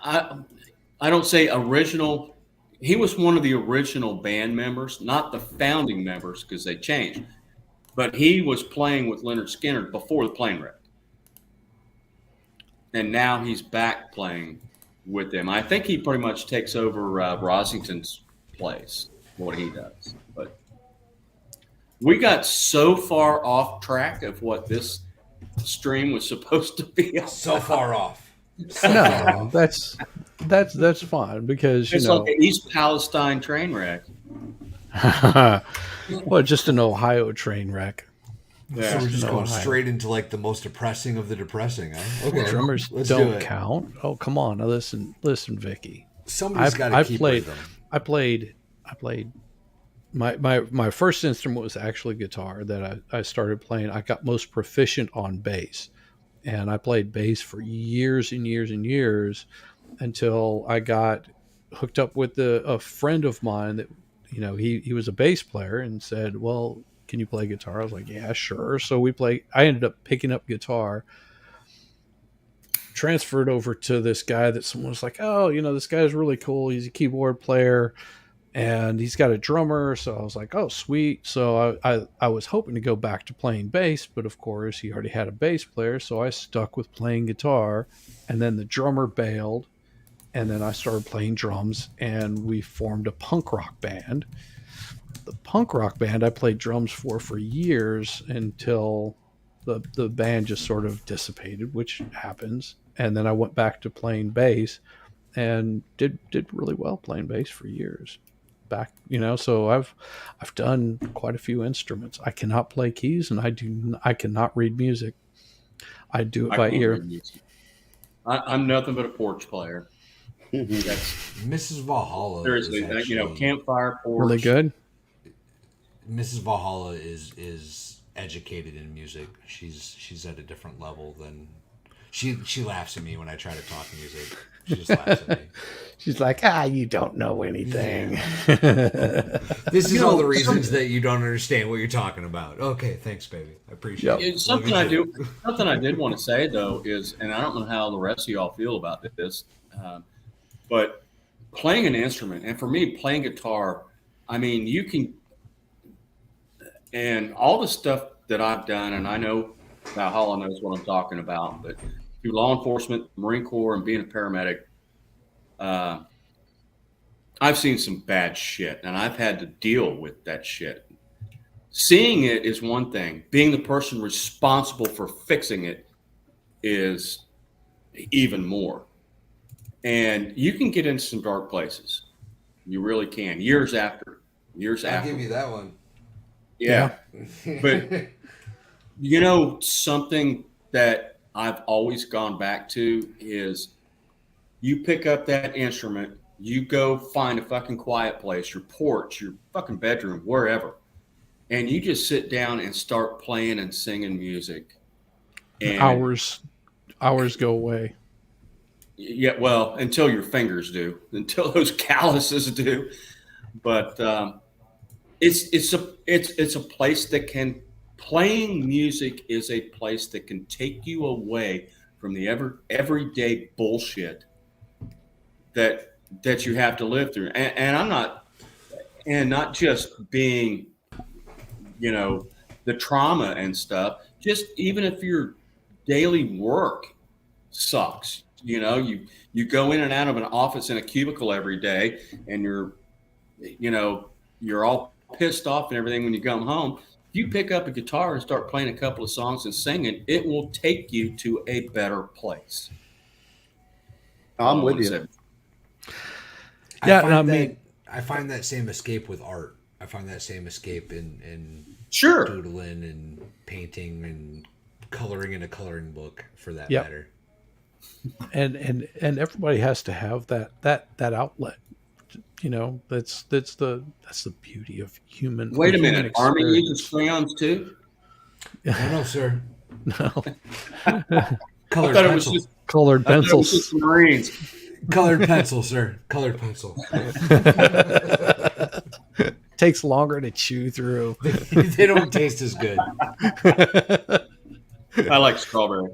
I don't say original. He was one of the original band members, not the founding members because they changed. But he was playing with Leonard Skinner before the plane wreck. And now he's back playing with them. I think he pretty much takes over Rossington's place, what he does. But we got so far off track of what this stream was supposed to be. So far off. No, that's fine because It's like an East Palestine train wreck. well, just an Ohio train wreck. So we're just No, going I- straight into like the most depressing of the depressing, huh? Okay, Drummers let's do don't it. count. Oh, come on, now listen, Vicky. Somebody's got to I've keep played. rhythm. I played. My first instrument was actually guitar that I started playing. I got most proficient on bass, and I played bass for years and years and years until I got hooked up with a friend of mine that he was a bass player and said, "Well, can you play guitar?" I was like, "Yeah, sure." So I ended up picking up guitar, transferred over to this guy that someone was like, "Oh, this guy's really cool. He's a keyboard player and he's got a drummer." So I was like, "Oh, sweet." So I was hoping to go back to playing bass, but of course he already had a bass player. So I stuck with playing guitar, and then the drummer bailed, and then I started playing drums, and we formed a punk rock band. The punk rock band I played drums for years until the band just sort of dissipated, which happens. And then I went back to playing bass and did really well playing bass for years. Back, so I've done quite a few instruments. I cannot play keys, and I cannot read music. I do it I by can't ear. read music. I'm nothing but a porch player. That's Mrs. Valhalla. seriously, is actually, campfire porch. Really good. Mrs. Valhalla is educated in music. She's at a different level than she laughs at me when I try to talk music. She just laughs at me. She's like, you don't know anything. This is all the reasons that you don't understand what you're talking about. Okay, thanks, baby. I appreciate it. It's Love something you I too. do. Something I did want to say though is, and I don't know how the rest of y'all feel about this, but playing an instrument, and for me, playing guitar, I mean, you can, and all the stuff that I've done, and I know Valhalla knows what I'm talking about, but through law enforcement, Marine Corps, and being a paramedic, I've seen some bad shit, and I've had to deal with that shit. Seeing it is one thing. Being the person responsible for fixing it is even more. And you can get into some dark places. You really can. Years after. I'll give you that one. Yeah. But something that I've always gone back to is you pick up that instrument, you go find a fucking quiet place, your porch, your fucking bedroom, wherever, and you just sit down and start playing and singing music. And Hours go away. yeah, well, until your fingers do, until those calluses do. But it's a place that can, playing music is a place that can take you away from the everyday bullshit that you have to live through. And I'm not, and not just being, the trauma and stuff, just even if your daily work sucks, you go in and out of an office in a cubicle every day, and you're all pissed off and everything when you come home. If you pick up a guitar and start playing a couple of songs and singing, it will take you to a better place. I'm with you. I find that same escape with art. I find that same escape in Sure. doodling and painting and coloring in a coloring book, for that Yep. matter. And everybody has to have that outlet. That's the beauty of human. Wait a human minute. Army experience. uses crayons too? No, sir. No. Colored thought it was pencil. just Colored I thought it was pencils. just the Marines. Colored pencil, sir. Colored pencil. Takes longer to chew through. They don't taste as good. I like strawberry.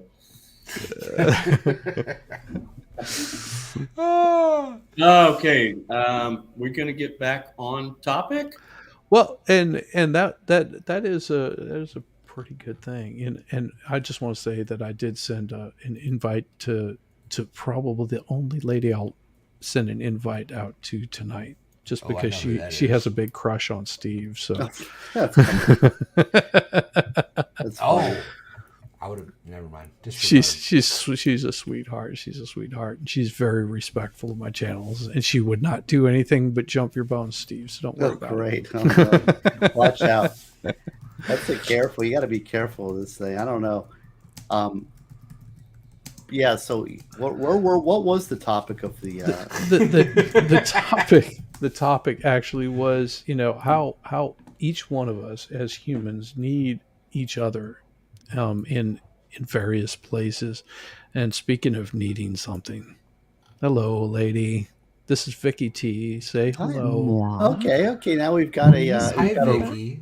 Okay. We're gonna get back on topic. Well, and that is a pretty good thing. And I just want to say that I did send an invite to probably the only lady I'll send an invite out to tonight, just Oh, I because know who that she is. has a big crush on Steve. So That's funny. That's funny. Oh, I would have. Never mind. Disregard. she's a sweetheart. She's a sweetheart, and she's very respectful of my channels. And she would not do anything but jump your bones, Steve. So don't worry Oh, about great. Oh, no. Watch out. That's careful. You got to be careful of this thing. I don't know. Yeah. So, what was the topic of the? The topic actually was, how each one of us as humans need each other in various places. And speaking of needing something, hello, lady. This is Vicky T. Say hello. Okay. Now we've got a. Hi, we've got a- Vicky.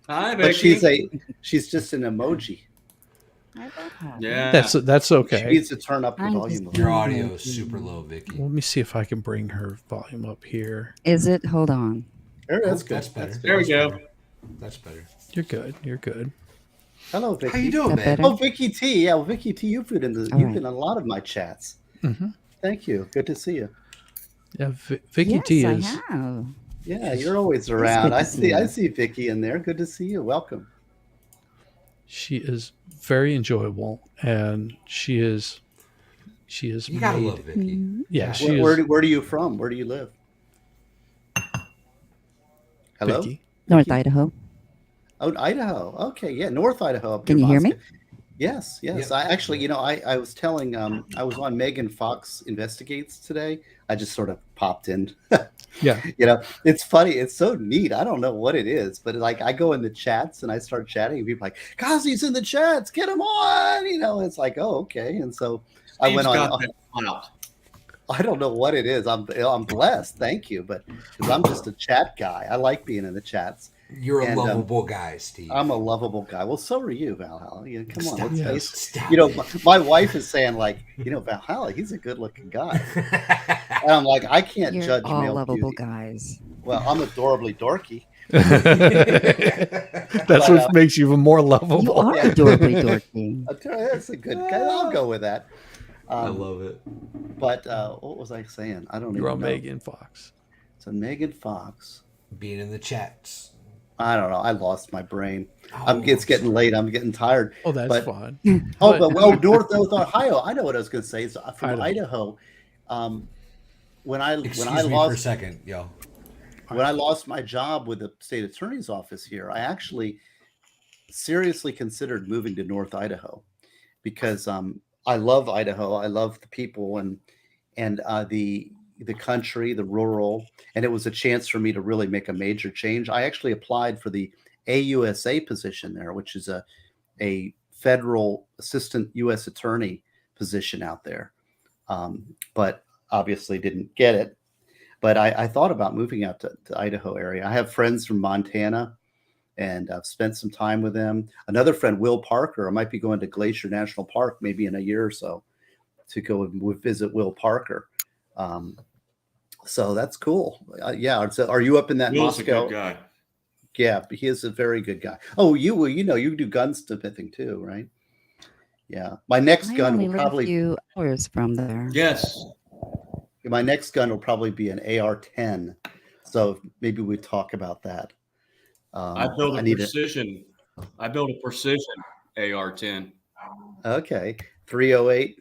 Hi, but Becky. she's just an emoji. Yeah. That's She okay. needs to turn up the I'm volume. just- Your audio is super low, Vicky. Let me see if I can bring her volume up here. Is it? Hold on. There, that's good. That's better. There we go. That's better. You're good. You're good. Hello, Vicky. How you doing, Is that man? better? Oh, Vicky T. Yeah, well, Vicky T. You've been in All right. a lot of my chats. hmm Thank you. Good to see you. Yeah, Vicky Yes, T I is. have. Yeah, you're always good around. to I see you. see Vicky in there. Good to see you. Welcome. She is very enjoyable, and she is You gotta love Vicky. Yeah, she Where, is where are you from? Where do you live? Hello? Vicky. North Vicky? Idaho. Oh, Idaho. Okay, yeah, North Idaho up Can near you hear me? Moscow. Yes, yes. Yep. I actually, I was telling, I was on Megan Fox Investigates today. I just sort of popped in. Yeah. It's funny. It's so neat. I don't know what it is, but like I go in the chats and I start chatting, and people are like, Kazi's in the chats, get him on. It's like, oh, okay. And so I Steve's went on. got that clout. I don't know what it is. I'm blessed, thank you, but because I'm just a chat guy, I like being in the chats. You're a And, lovable guy, Steve. I'm a lovable guy. Well, so are you, Valhalla. Come on, Stop. let's Yes. face it. Stop. My wife is saying like, Valhalla, he's a good-looking guy, and I'm like, I can't You're judge all male lovable beauty. guys. Well, I'm adorably dorky. That's But, what makes you even more You lovable. are Yeah. adorably dorky. That's a good guy. I'll go with that. I love it. But what was I saying? I don't You're even on know. Megan Fox. So Megan Fox. Being in the chats. I don't know. I lost my brain. Oh, It's getting late. I'm getting tired. Oh, that's But- fun. North Ohio. I know what I was going to say. So from Idaho. Idaho, when I Excuse when I me for a lost second, yo. when I lost my job with the state attorney's office here, I actually seriously considered moving to North Idaho because I love Idaho. I love the people and the country, the rural, and it was a chance for me to really make a major change. I actually applied for the AUSA position there, which is a federal assistant U.S. attorney position out there, but obviously didn't get it. But I thought about moving out to Idaho area. I have friends from Montana, and I've spent some time with them. Another friend, Will Parker, I might be going to Glacier National Park maybe in a year or so to go and visit Will Parker. So that's cool. Yeah. So are you up in that Will's a Moscow? good guy. Yeah, he is a very good guy. Oh, you do gun smithing too, right? Yeah. My next I gun only will live probably a few hours from there. Yes. be an AR-10. So maybe we talk about that. I built I a need precision. I built a precision AR-10. Okay. 308.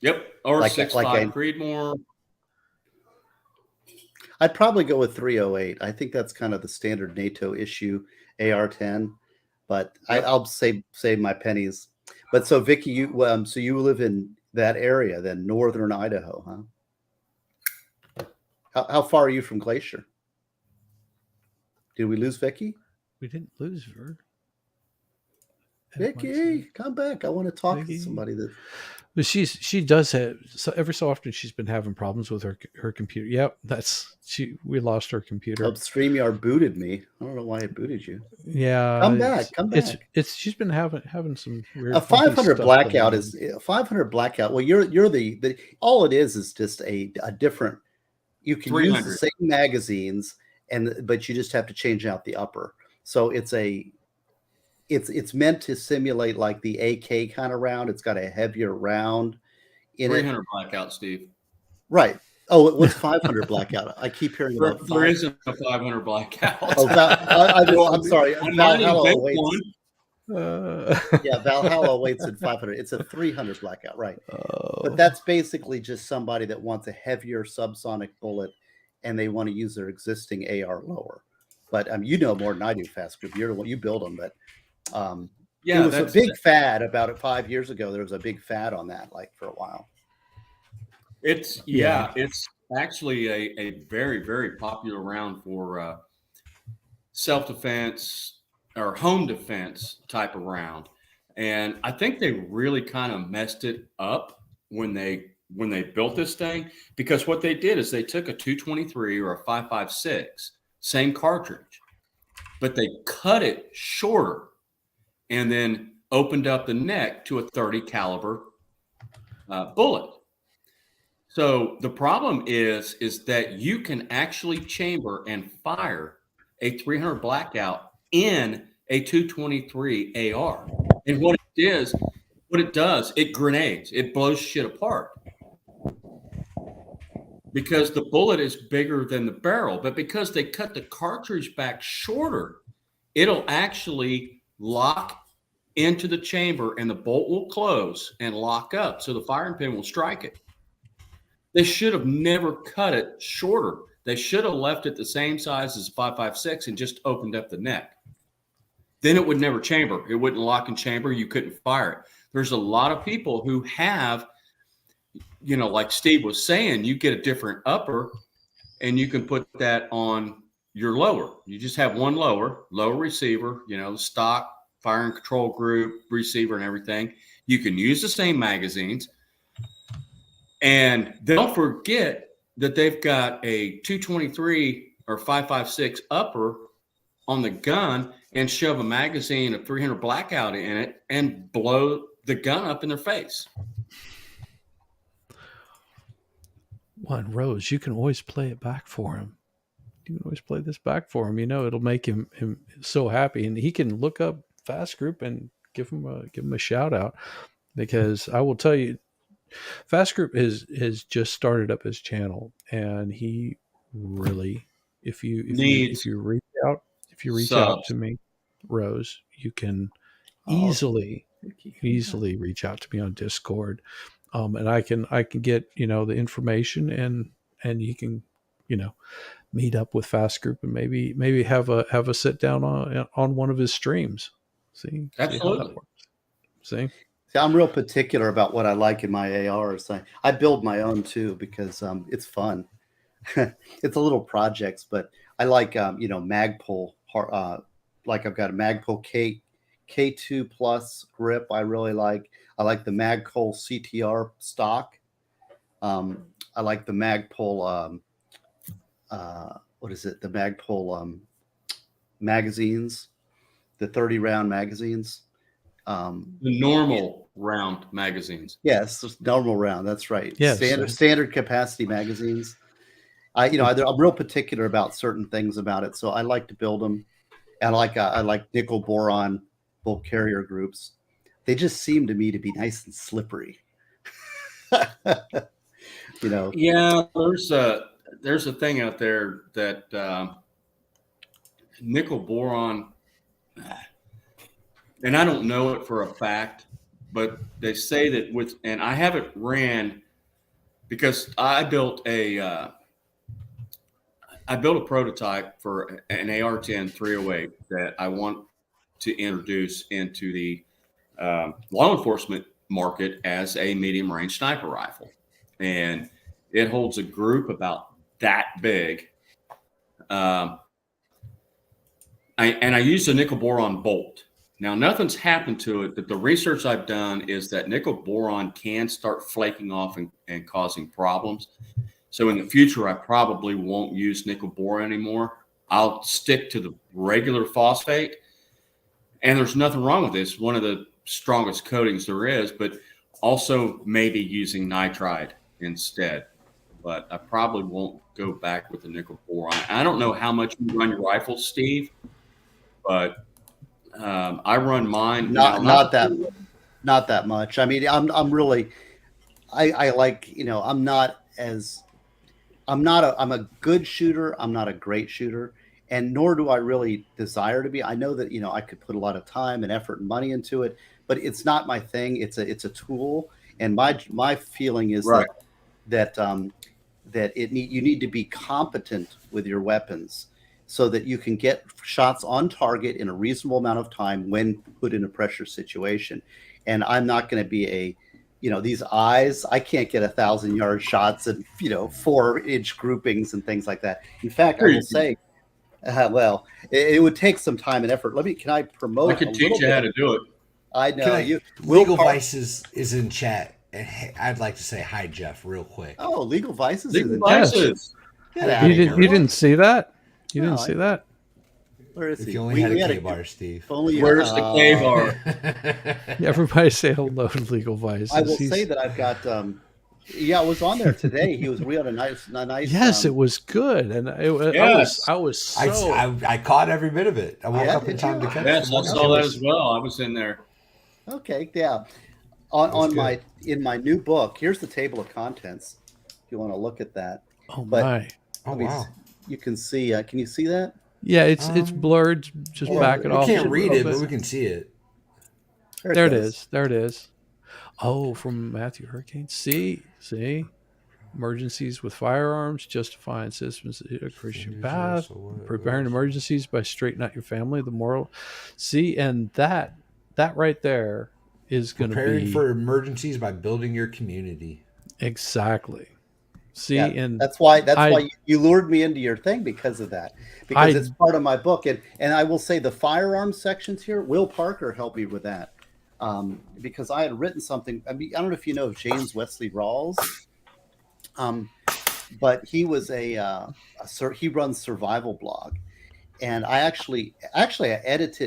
Yep. Or Like- 6.5 like a- Creedmoor. I'd probably go with 308. I think that's kind of the standard NATO issue AR-10, but Yep. I'll save my pennies. But so Vicky, you live in that area, then northern Idaho, huh? How far are you from Glacier? Did we lose Vicky? We didn't lose her. Vicky, come back. I want to talk Vicky. to somebody that. But she does have every so often she's been having problems with her computer. Yep, we lost her computer. StreamYard booted me. I don't know why it booted you. Yeah, Come back. It's she's been having some weird. A funky 500 stuff blackout going is a 500 blackout. Well, you're the all it is just a different. You can use the 300. same magazines, but you just have to change out the upper. So it's meant to simulate like the AK kind of round. It's got a heavier round in 300 it. blackout, Steve. Right. Oh, it was 500 blackout. I keep hearing There, about there isn't a 500 blackout. Oh, I'm sorry. I'm not Valhalla invent awaits. one. Yeah, Valhalla waits at 500. It's a 300 blackout, right? Oh. But that's basically just somebody that wants a heavier subsonic bullet, and they want to use their existing AR lower. But you know more than I do, Fast Group. You're the one you build them, but Yeah, it was a that's big fad about it 5 years ago. There was a big fad on that, like for a while. it's actually a very, very popular round for self-defense or home defense type of round. And I think they really kind of messed it up when they built this thing, because what they did is they took a 223 or a 5.56, same cartridge, but they cut it shorter and then opened up the neck to a 30 caliber bullet. So the problem is that you can actually chamber and fire a 300 blackout in a 223 AR. And what it does, it grenades, it blows shit apart. Because the bullet is bigger than the barrel, but because they cut the cartridge back shorter, it'll actually lock into the chamber, and the bolt will close and lock up, so the firing pin will strike it. They should have never cut it shorter. They should have left it the same size as 5.56 and just opened up the neck. Then it would never chamber. It wouldn't lock and chamber. You couldn't fire it. There's a lot of people who have, like Steve was saying, you get a different upper and you can put that on your lower. You just have one lower receiver, stock, fire and control group, receiver and everything. You can use the same magazines. And don't forget that they've got a 223 or 5.56 upper on the gun and shove a magazine of 300 blackout in it and blow the gun up in their face. One Rose, you can always play it back for him. You can always play this back for him. It'll make him so happy, and he can look up Fast Group and give him a shout out, because I will tell you, Fast Group has just started up his channel, and he really, if you reach out to me, Rose, you can easily reach out to me on Discord, and I can get the information, and you can meet up with Fast Group and maybe have a sit down on one of his streams. See how that works. See, I'm real particular about what I like in my ARs. I build my own too, because it's fun. It's a little projects, but I like Magpul. Like I've got a Magpul K2 Plus grip. I really like. I like the Magpul CTR stock. I like the Magpul. What is it? The Magpul magazines, the 30 round magazines. The normal round magazines. Yes, normal round. That's right. Yes. Standard capacity magazines. I'm real particular about certain things about it, so I like to build them. And I like nickel boron bolt carrier groups. They just seem to me to be nice and slippery. Yeah, there's a thing out there that nickel boron, and I don't know it for a fact, but they say that and I haven't ran, because I built a prototype for an AR-10 308 that I want to introduce into the law enforcement market as a medium range sniper rifle. And it holds a group about that big. I used a nickel boron bolt. Now, nothing's happened to it, but the research I've done is that nickel boron can start flaking off and causing problems. So in the future, I probably won't use nickel boron anymore. I'll stick to the regular phosphate. And there's nothing wrong with this. One of the strongest coatings there is, but also maybe using nitride instead. But I probably won't go back with the nickel boron. I don't know how much you run your rifles, Steve, but I run mine. Not that much. I mean, I'm really, I like, I'm a good shooter. I'm not a great shooter, and nor do I really desire to be. I know that, I could put a lot of time and effort and money into it, but it's not my thing. It's a tool. And my feeling is right. that you need to be competent with your weapons so that you can get shots on target in a reasonable amount of time when put in a pressure situation. And I'm not going to be these eyes, I can't get 1,000-yard shots and 4-inch groupings and things like that. In fact, I will say, it would take some time and effort. Can I promote? I can teach you how to do it. I know Legal Vices is in chat. I'd like to say hi, Jeff, real quick. Oh, Legal Vices. Legal Vices. Get out of here. You didn't see that? You didn't see that? Where is he? If you only had a K-bar, Steve. Where's the K-bar? Everybody say hello to Legal Vices. I will say that I've got. I was on there today. We had a nice. Yes, it was good, and I was so. I caught every bit of it. I woke up in time to catch it. Yes, I saw that as well. I was in there. Okay, yeah. In my new book, here's the table of contents. If you want to look at that. Oh my! Oh wow! You can see. Can you see that? Yeah, it's Um, blurred. Just Well, back it we off. can't just a read little it, but bit. we can see it. There it is. There it is. Oh, from Matthew Hurricane. See, emergencies with firearms, justifying systems, a Christian path, preparing emergencies by straightening out your family, the moral. See, and that right there is going to Preparing be for emergencies by building your community. exactly. See, Yeah, and that's I why you lured me into your thing because of that. Because I it's part of my book, and I will say the firearms sections here. Will Parker helped me with that because I had written something. I mean, I don't know if you know James Wesley Rawls, but he was he runs Survival Blog, and I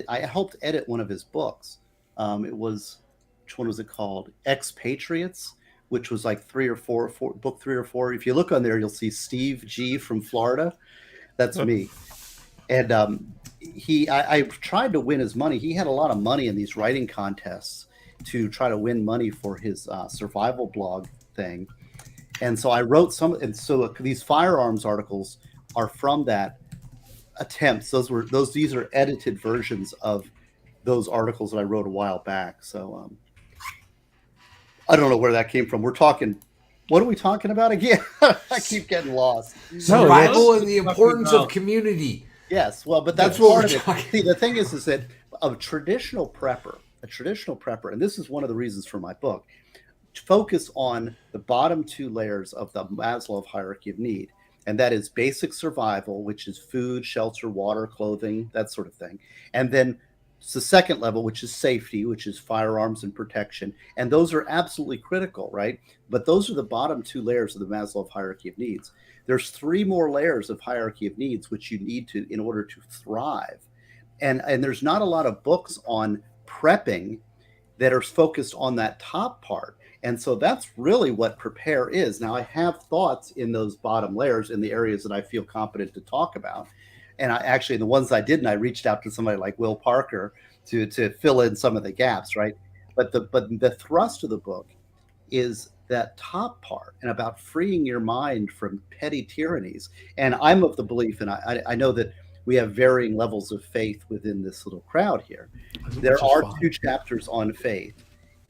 I helped edit one of his books. It was which one was it called? Expatriates, which was like book 3 or 4. If you look on there, you'll see Steve G from Florida. That's me. And I tried to win his money. He had a lot of money in these writing contests to try to win money for his survival blog thing. And so I wrote some, and so these firearms articles are from that attempts. These are edited versions of those articles that I wrote a while back. So I don't know where that came from. We're talking. What are we talking about again? I keep getting lost. Survival that's- and the importance of community. Yes, well, but That's that's what part we're of it. talking- See, the thing is that a traditional prepper, and this is one of the reasons for my book, to focus on the bottom 2 layers of the Maslow hierarchy of need, and that is basic survival, which is food, shelter, water, clothing, that sort of thing, and then it's the second level, which is safety, which is firearms and protection, and those are absolutely critical, right? But those are the bottom 2 layers of the Maslow hierarchy of needs. There's 3 more layers of hierarchy of needs which you need to in order to thrive, and there's not a lot of books on prepping that are focused on that top part. And so that's really what prepare is. Now I have thoughts in those bottom layers in the areas that I feel competent to talk about. And I actually, the ones I didn't, I reached out to somebody like Will Parker to fill in some of the gaps, right? But the thrust of the book is that top part and about freeing your mind from petty tyrannies. And I'm of the belief, and I know that we have varying levels of faith within this little crowd here. There are 2 chapters on faith.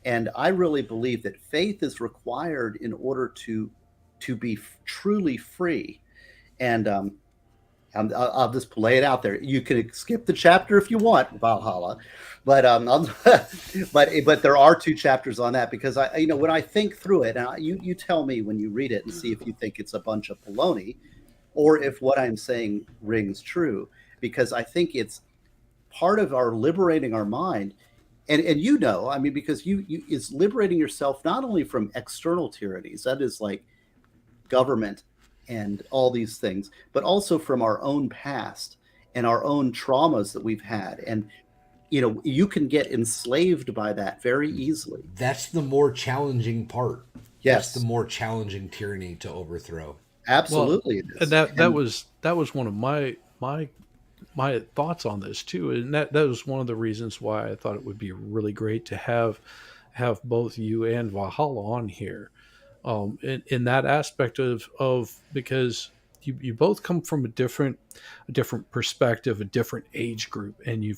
And I really believe that faith is required in order to be truly free. And I'll just lay it out there. You can skip the chapter if you want, Valhalla, but but there are 2 chapters on that because when I think through it, and you tell me when you read it and see if you think it's a bunch of baloney, or if what I'm saying rings true, because I think it's part of our liberating our mind. And I mean, because you is liberating yourself not only from external tyrannies, that is like government and all these things, but also from our own past and our own traumas that we've had. And you can get enslaved by that very easily. That's the more challenging part. Yes, That's the more challenging tyranny to overthrow. absolutely. Well, and that was one of my thoughts on this too, and that was one of the reasons why I thought it would be really great to have both you and Valhalla on here, in that aspect of because you both come from a different perspective, a different age group, and you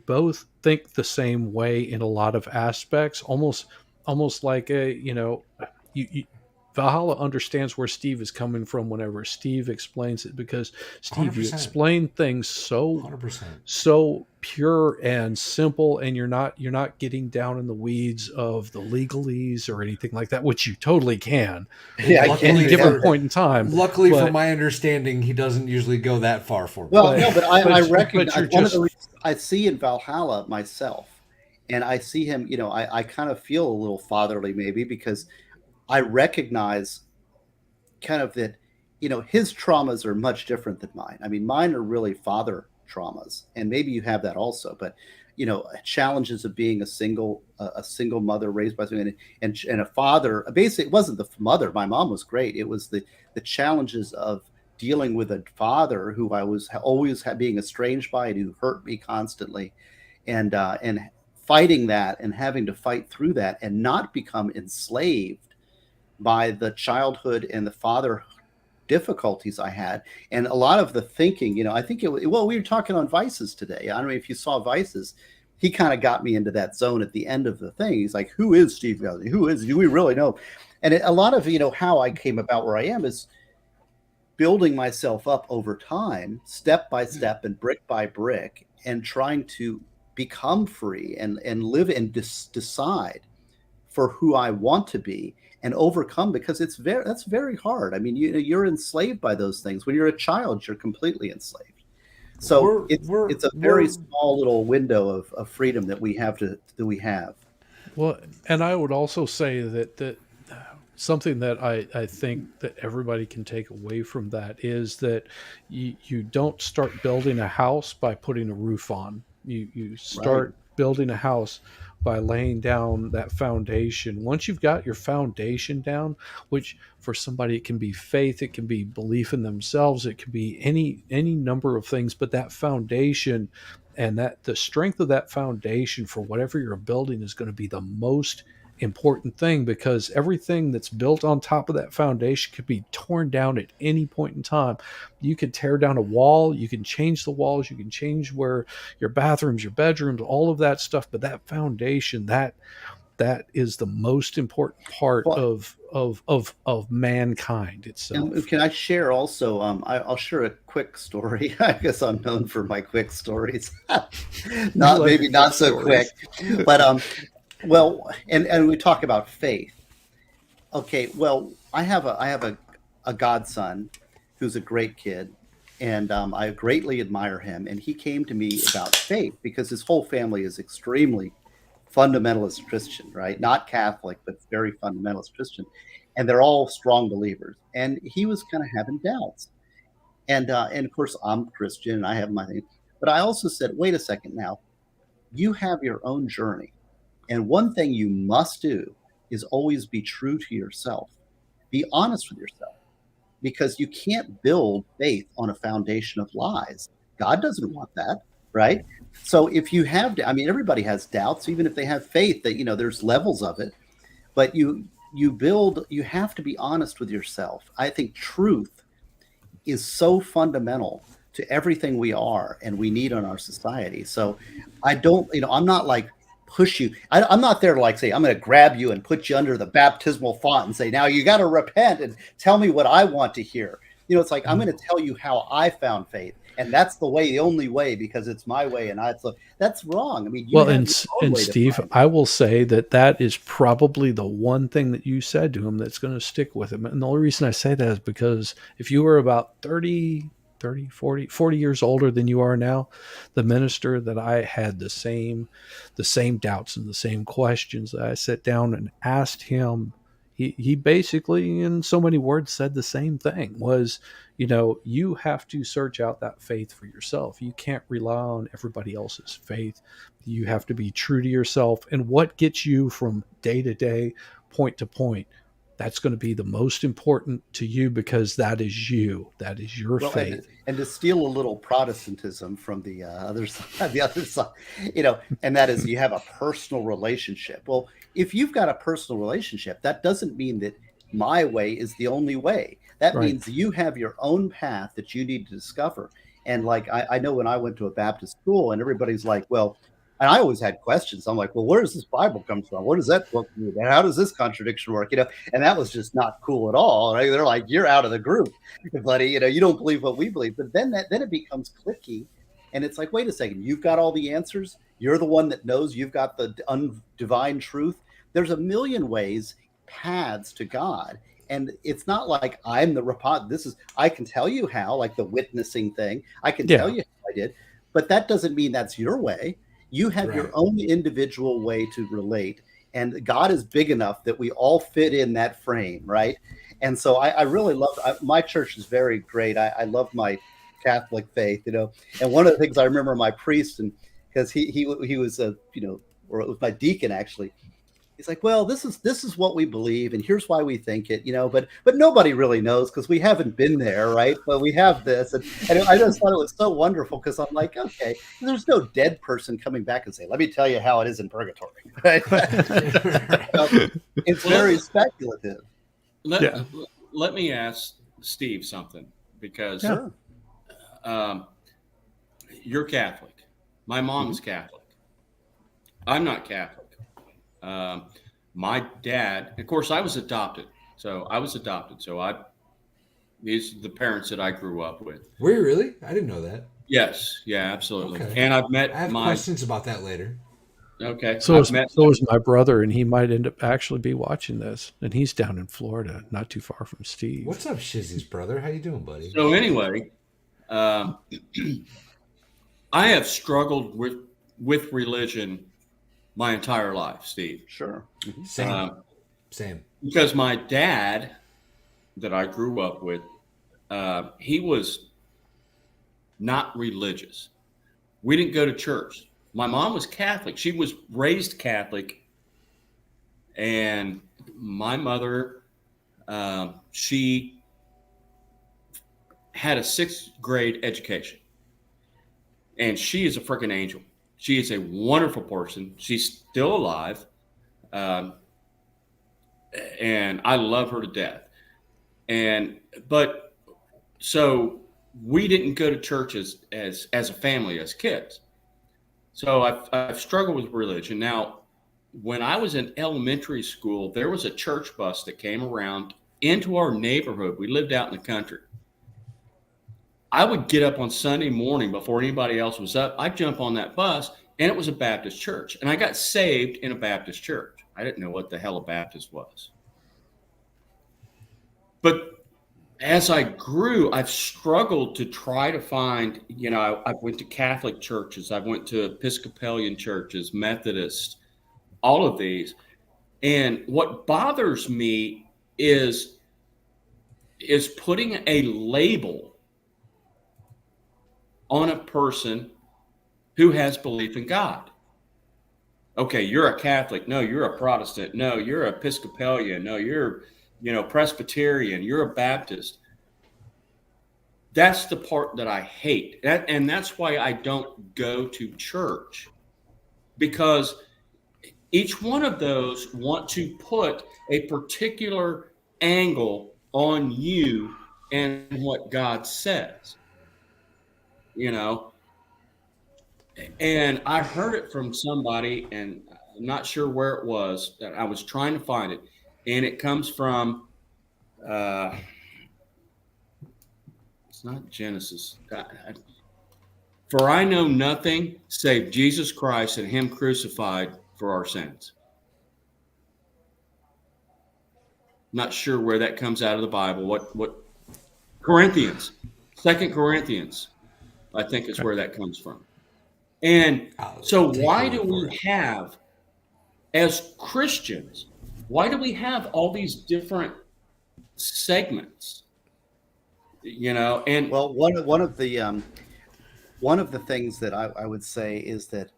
both think the same way in a lot of aspects, almost like you Valhalla understands where Steve is coming from whenever Steve explains it, because Steve, you 100%. explain things so 100%. so pure and simple, and you're not getting down in the weeds of the legalese or anything like that, which you totally can Yeah, I at Luckily any can't. given for- point in time. Luckily, But- from my understanding, he doesn't usually go that far for me. Well, But- no, but I but recognize you're one of just- the reasons I see in Valhalla myself, and I see him. I kind of feel a little fatherly, maybe because I recognize kind of that. His traumas are much different than mine. I mean, mine are really father traumas, and maybe you have that also. But challenges of being a single mother raised by someone, and a father. Basically, it wasn't the mother. My mom was great. It was the challenges of dealing with a father who I was always being estranged by and who hurt me constantly, and fighting that and having to fight through that and not become enslaved by the childhood and the father difficulties I had, and a lot of the thinking, I think well, we were talking on Vices today. I don't know if you saw Vices. He kind of got me into that zone at the end of the thing. He's like, who is Steve Guzzi? Do we really know? And a lot of, how I came about where I am is building myself up over time, step by step and brick by brick, and trying to become free and live and decide for who I want to be and overcome, because that's very hard. I mean, you're enslaved by those things. When you're a child, you're completely enslaved. So it's a very small little window of freedom that we have. Well, and I would also say that something that I think that everybody can take away from that is that you don't start building a house by putting a roof on. You start building a house by laying down that foundation. Once you've got your foundation down, which for somebody it can be faith, it can be belief in themselves, it can be any number of things, but that foundation and that the strength of that foundation for whatever you're building is going to be the most important thing, because everything that's built on top of that foundation could be torn down at any point in time. You could tear down a wall, you can change the walls, you can change where your bathrooms, your bedrooms, all of that stuff, but that foundation, that is the most important part of mankind itself. And can I share also? I'll share a quick story. I guess I'm known for my quick stories. not so quick, but well, and we talk about faith. Okay, well, I have a godson who's a great kid, and I greatly admire him. And he came to me about faith because his whole family is extremely fundamentalist Christian, right? Not Catholic, but very fundamentalist Christian, and they're all strong believers. And he was kind of having doubts, and of course I'm Christian and I have my thing, but I also said, wait a second, now you have your own journey. And one thing you must do is always be true to yourself. Be honest with yourself, because you can't build faith on a foundation of lies. God doesn't want that, right? So if you have, everybody has doubts, even if they have faith that, there's levels of it, but you have to be honest with yourself. I think truth is so fundamental to everything we are and we need in our society. So I'm not like, push you. I'm not there to like say, I'm going to grab you and put you under the baptismal font and say, now you got to repent and tell me what I want to hear. It's like, I'm going to tell you how I found faith. And that's the only way, because it's my way. And that's wrong. I mean, and Steve, I will say that is probably the one thing that you said to him that's going to stick with him. And the only reason I say that is because if you were about 40 years older than you are now, the minister that I had the same doubts and the same questions, I sat down and asked him, he basically in so many words said the same thing, was, you have to search out that faith for yourself. You can't rely on everybody else's faith. You have to be true to yourself, and what gets you from day to day, point to point, that's going to be the most important to you, because that is you. That is your faith. And to steal a little Protestantism from the other side, and that is, you have a personal relationship. Well, if you've got a personal relationship, that doesn't mean that my way is the only way. That means you have your own path that you need to discover. And like, I know when I went to a Baptist school and everybody's like, well, and I always had questions. I'm like, well, where does this Bible come from? What does that book mean? How does this contradiction work? And that was just not cool at all. Right? They're like, you're out of the group, buddy. You don't believe what we believe. But then it becomes cliquey, and it's like, wait a second, you've got all the answers. You're the one that knows. You've got the divine truth. There's a million ways, paths to God. And it's not like I'm the I can tell you how, like the witnessing thing. I can tell you how I did, but that doesn't mean that's your way. You have your own individual way to relate, and God is big enough that we all fit in that frame, right? And so I really love my church is very great. I love my Catholic faith, And one of the things I remember my priest, and because he was or it was my deacon actually. He's like, well, this is what we believe, and here's why we think it, but nobody really knows because we haven't been there, right? But we have this, and I just thought it was so wonderful, because I'm like, okay, there's no dead person coming back and say, let me tell you how it is in purgatory, right? It's very speculative. Let me ask Steve something because Sure. um, you're Catholic. My mom's Catholic. I'm not Catholic. Um, my dad, of course, I was adopted. So these are the parents that I grew up with. Were you really? I didn't know that. Yes, yeah, absolutely. Okay. And I've I met have questions about that later. okay. So I've met is my brother, and he might end up actually be watching this. And he's down in Florida, not too far from Steve. What's up, Shizzy's brother? How you doing, buddy? So anyway, um, I have struggled with religion my entire life, Steve. Sure. Same. Same. Because my dad, that I grew up with, he was not religious. We didn't go to church. My mom was Catholic. She was raised Catholic, and my mother, she had a 6th grade education, and she is a freaking angel. She is a wonderful person. She's still alive, and I love her to death. But so we didn't go to church as a family, as kids. So I've struggled with religion. Now, when I was in elementary school, there was a church bus that came around into our neighborhood. We lived out in the country. I would get up on Sunday morning before anybody else was up. I'd jump on that bus, and it was a Baptist church. And I got saved in a Baptist church. I didn't know what the hell a Baptist was. But as I grew, I've struggled to try to find, I went to Catholic churches, I went to Episcopalian churches, Methodist, all of these. And what bothers me is putting a label on a person who has belief in God. Okay, you're a Catholic. No, you're a Protestant. No, you're Episcopalian. No, you're Presbyterian, you're a Baptist. That's the part that I hate. And that's why I don't go to church, because each one of those want to put a particular angle on you and what God says, and I heard it from somebody, and I'm not sure where it was, that I was trying to find it. And it comes from, it's not Genesis. For I know nothing save Jesus Christ and him crucified for our sins. Not sure where that comes out of the Bible. What Corinthians, 2 Corinthians, I think is where that comes from. And so why do we have, as Christians, why do we have all these different segments? And Well, one of the things that I would say is that,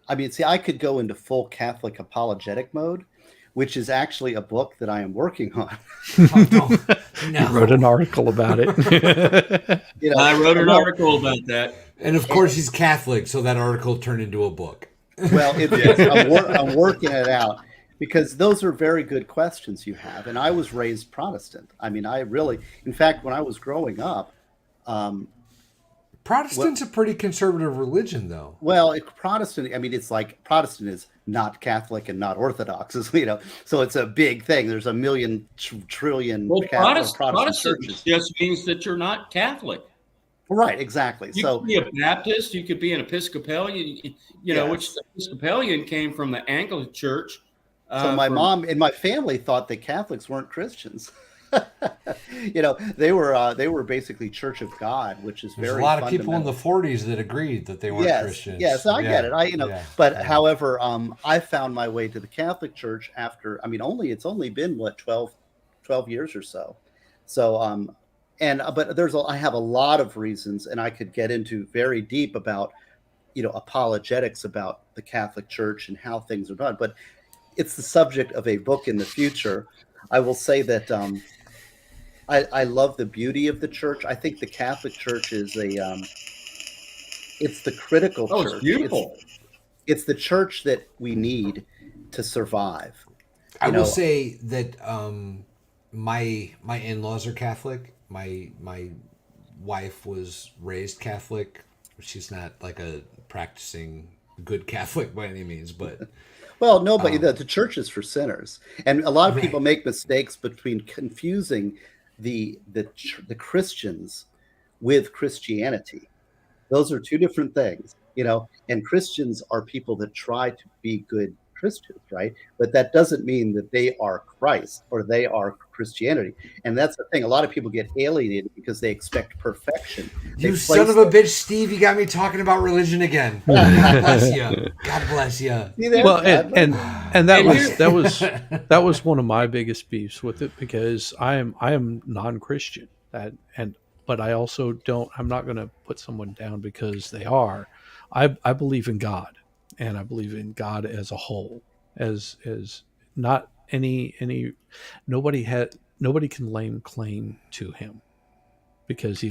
I could go into full Catholic apologetic mode, which is actually a book that I am working on. No. You wrote an article about it. I wrote an article about that. And of course, he's Catholic, so that article turned into a book. Well, I'm working it out, because those are very good questions you have. And I was raised Protestant. In fact, when I was growing up, Protestant's a pretty conservative religion, though. well, Protestant, it's like Protestant is not Catholic and not Orthodox, so it's a big thing. There's a million trillion Protestant churches. Just means that you're not Catholic. Right, exactly. You could be a Baptist, you could be an Episcopalian, Yes. which the Episcopalian came from the Anglican Church. So my mom and my family thought that Catholics weren't Christians. They were basically Church of God, which is There's very a lot of people in fundamental. the 40s that agreed that they weren't Christians. Yes, I get it. Yeah. But however, I found my way to the Catholic Church after, it's only been 12 years or so. So, but I have a lot of reasons, and I could get into very deep about, apologetics about the Catholic Church and how things are done. But it's the subject of a book in the future. I will say that I love the beauty of the church. I think the Catholic Church is it's the critical church. It's beautiful. It's the church that we need to survive. I will say that my in-laws are Catholic. my wife was raised Catholic. She's not like a practicing good Catholic by any means, but Well, no, but the church is for sinners, and a lot of people Right. make mistakes between confusing the Christians with Christianity. Those are two different things, you know. And Christians are people that try to be good Christians, right? But that doesn't mean that they are Christ or they are Christianity. And that's the thing. A lot of people get alienated because they expect perfection. They you son of place a bitch, Steve, you got me talking about religion again. God bless you. God bless you. See there? Well, and that And was here- that was one of my biggest beefs with it, because I am non-Christian, but I also don't, I'm not going to put someone down because they are. I believe in God, and I believe in God as a whole, as not any nobody can lay claim to him, because he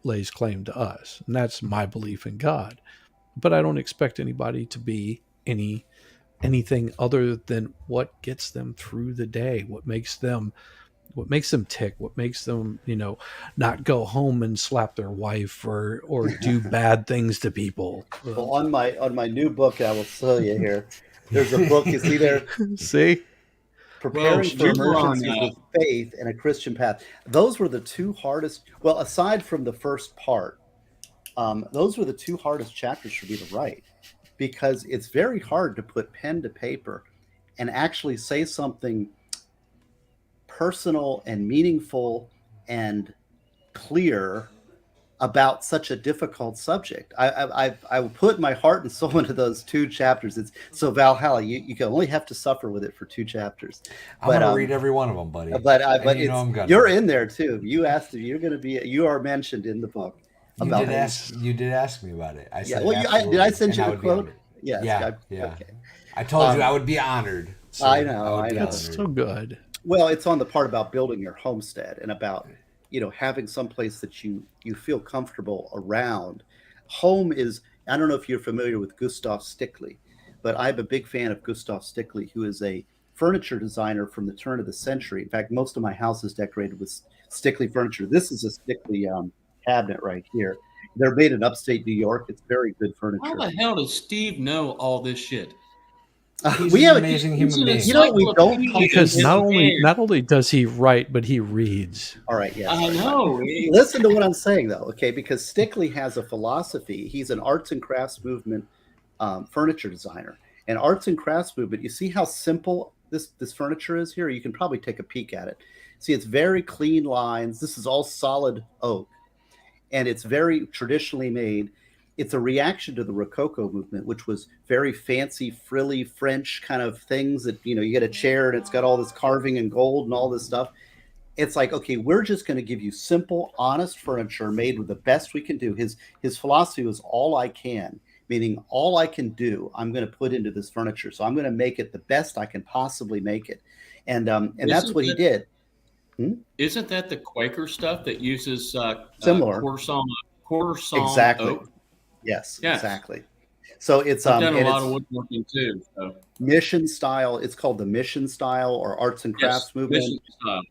lays claim to us, and that's my belief in God. But I don't expect anybody to be anything other than what gets them through the day, what makes them tick, what makes them, not go home and slap their wife or do bad things to people. Well, on my new book, I will show you here. There's a book. You see there, See? Preparing for you were on, Emergencies with Faith and a Christian Path. Those were the two hardest. Well, aside from the first part, those were the two hardest chapters for me to write, because it's very hard to put pen to paper and actually say something personal and meaningful and clear about such a difficult subject. I put my heart and soul into those two chapters. It's so Valhalla. You can only have to suffer with it for two chapters. I'm gonna read every one of them, buddy. But And you know I'm it's, gonna. you're in there too. You asked if you're going to be. You are mentioned in the book. You about did it. ask. You did ask me about it. I Yeah. said, Well, did I absolutely, send and you the would be quote? honored. Yes. Yeah. Okay. I told you Um, I would be honored. sir. I know, would I be know. That's honored. so good. Well, it's on the part about building your homestead and about, having some place that you feel comfortable around. Home is, I don't know if you're familiar with Gustav Stickley, but I'm a big fan of Gustav Stickley, who is a furniture designer from the turn of the century. In fact, most of my house is decorated with Stickley furniture. This is a Stickley cabinet right here. They're made in upstate New York. It's very good furniture. How the hell does Steve know all this shit? He's we an have amazing he's human an being. You know what we don't talk Because about? not only does he write, but he reads. All right, yes. I know. Listen to what I'm saying, though, okay? Because Stickley has a philosophy. He's an arts and crafts movement furniture designer. And arts and crafts movement, you see how simple this furniture is here? You can probably take a peek at it. See, it's very clean lines. This is all solid oak, and it's very traditionally made. It's a reaction to the Rococo movement, which was very fancy, frilly French kind of things that, you get a chair and it's got all this carving and gold and all this stuff. It's like, okay, we're just going to give you simple, honest furniture made with the best we can do. His philosophy was all I can, meaning all I can do, I'm going to put into this furniture. So I'm going to make it the best I can possibly make it. And that's what he did. Isn't that the Quaker stuff that uses Similar. quarter sawn Exactly. oak? Yes, Yes. exactly. So it's I've done a and lot it's of woodworking too. So. mission style. It's called the mission style or arts and crafts movement. mission style.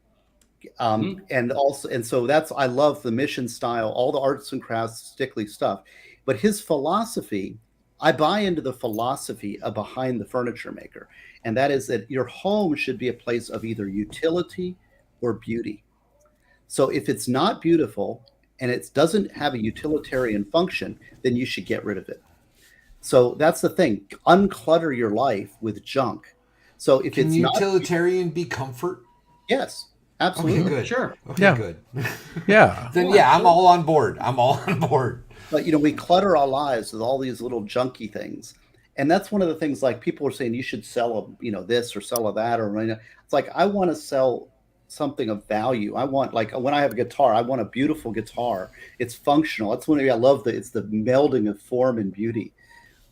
And so that's, I love the mission style, all the arts and crafts, Stickley stuff. But his philosophy, I buy into the philosophy behind the furniture maker, and that is that your home should be a place of either utility or beauty. So if it's not beautiful and it doesn't have a utilitarian function, then you should get rid of it. So that's the thing. Unclutter your life with junk. So if Can it's not, utilitarian be comfort? yes, absolutely. Okay, good. Sure. Okay, Yeah. good. Yeah. Then yeah, I'm all on board. I'm all on board. But we clutter our lives with all these little junky things, and that's one of the things. Like people are saying, you should sell this or sell that, or it's like I want to sell something of value. I want, like, when I have a guitar, I want a beautiful guitar. It's functional. That's when I love it's the melding of form and beauty.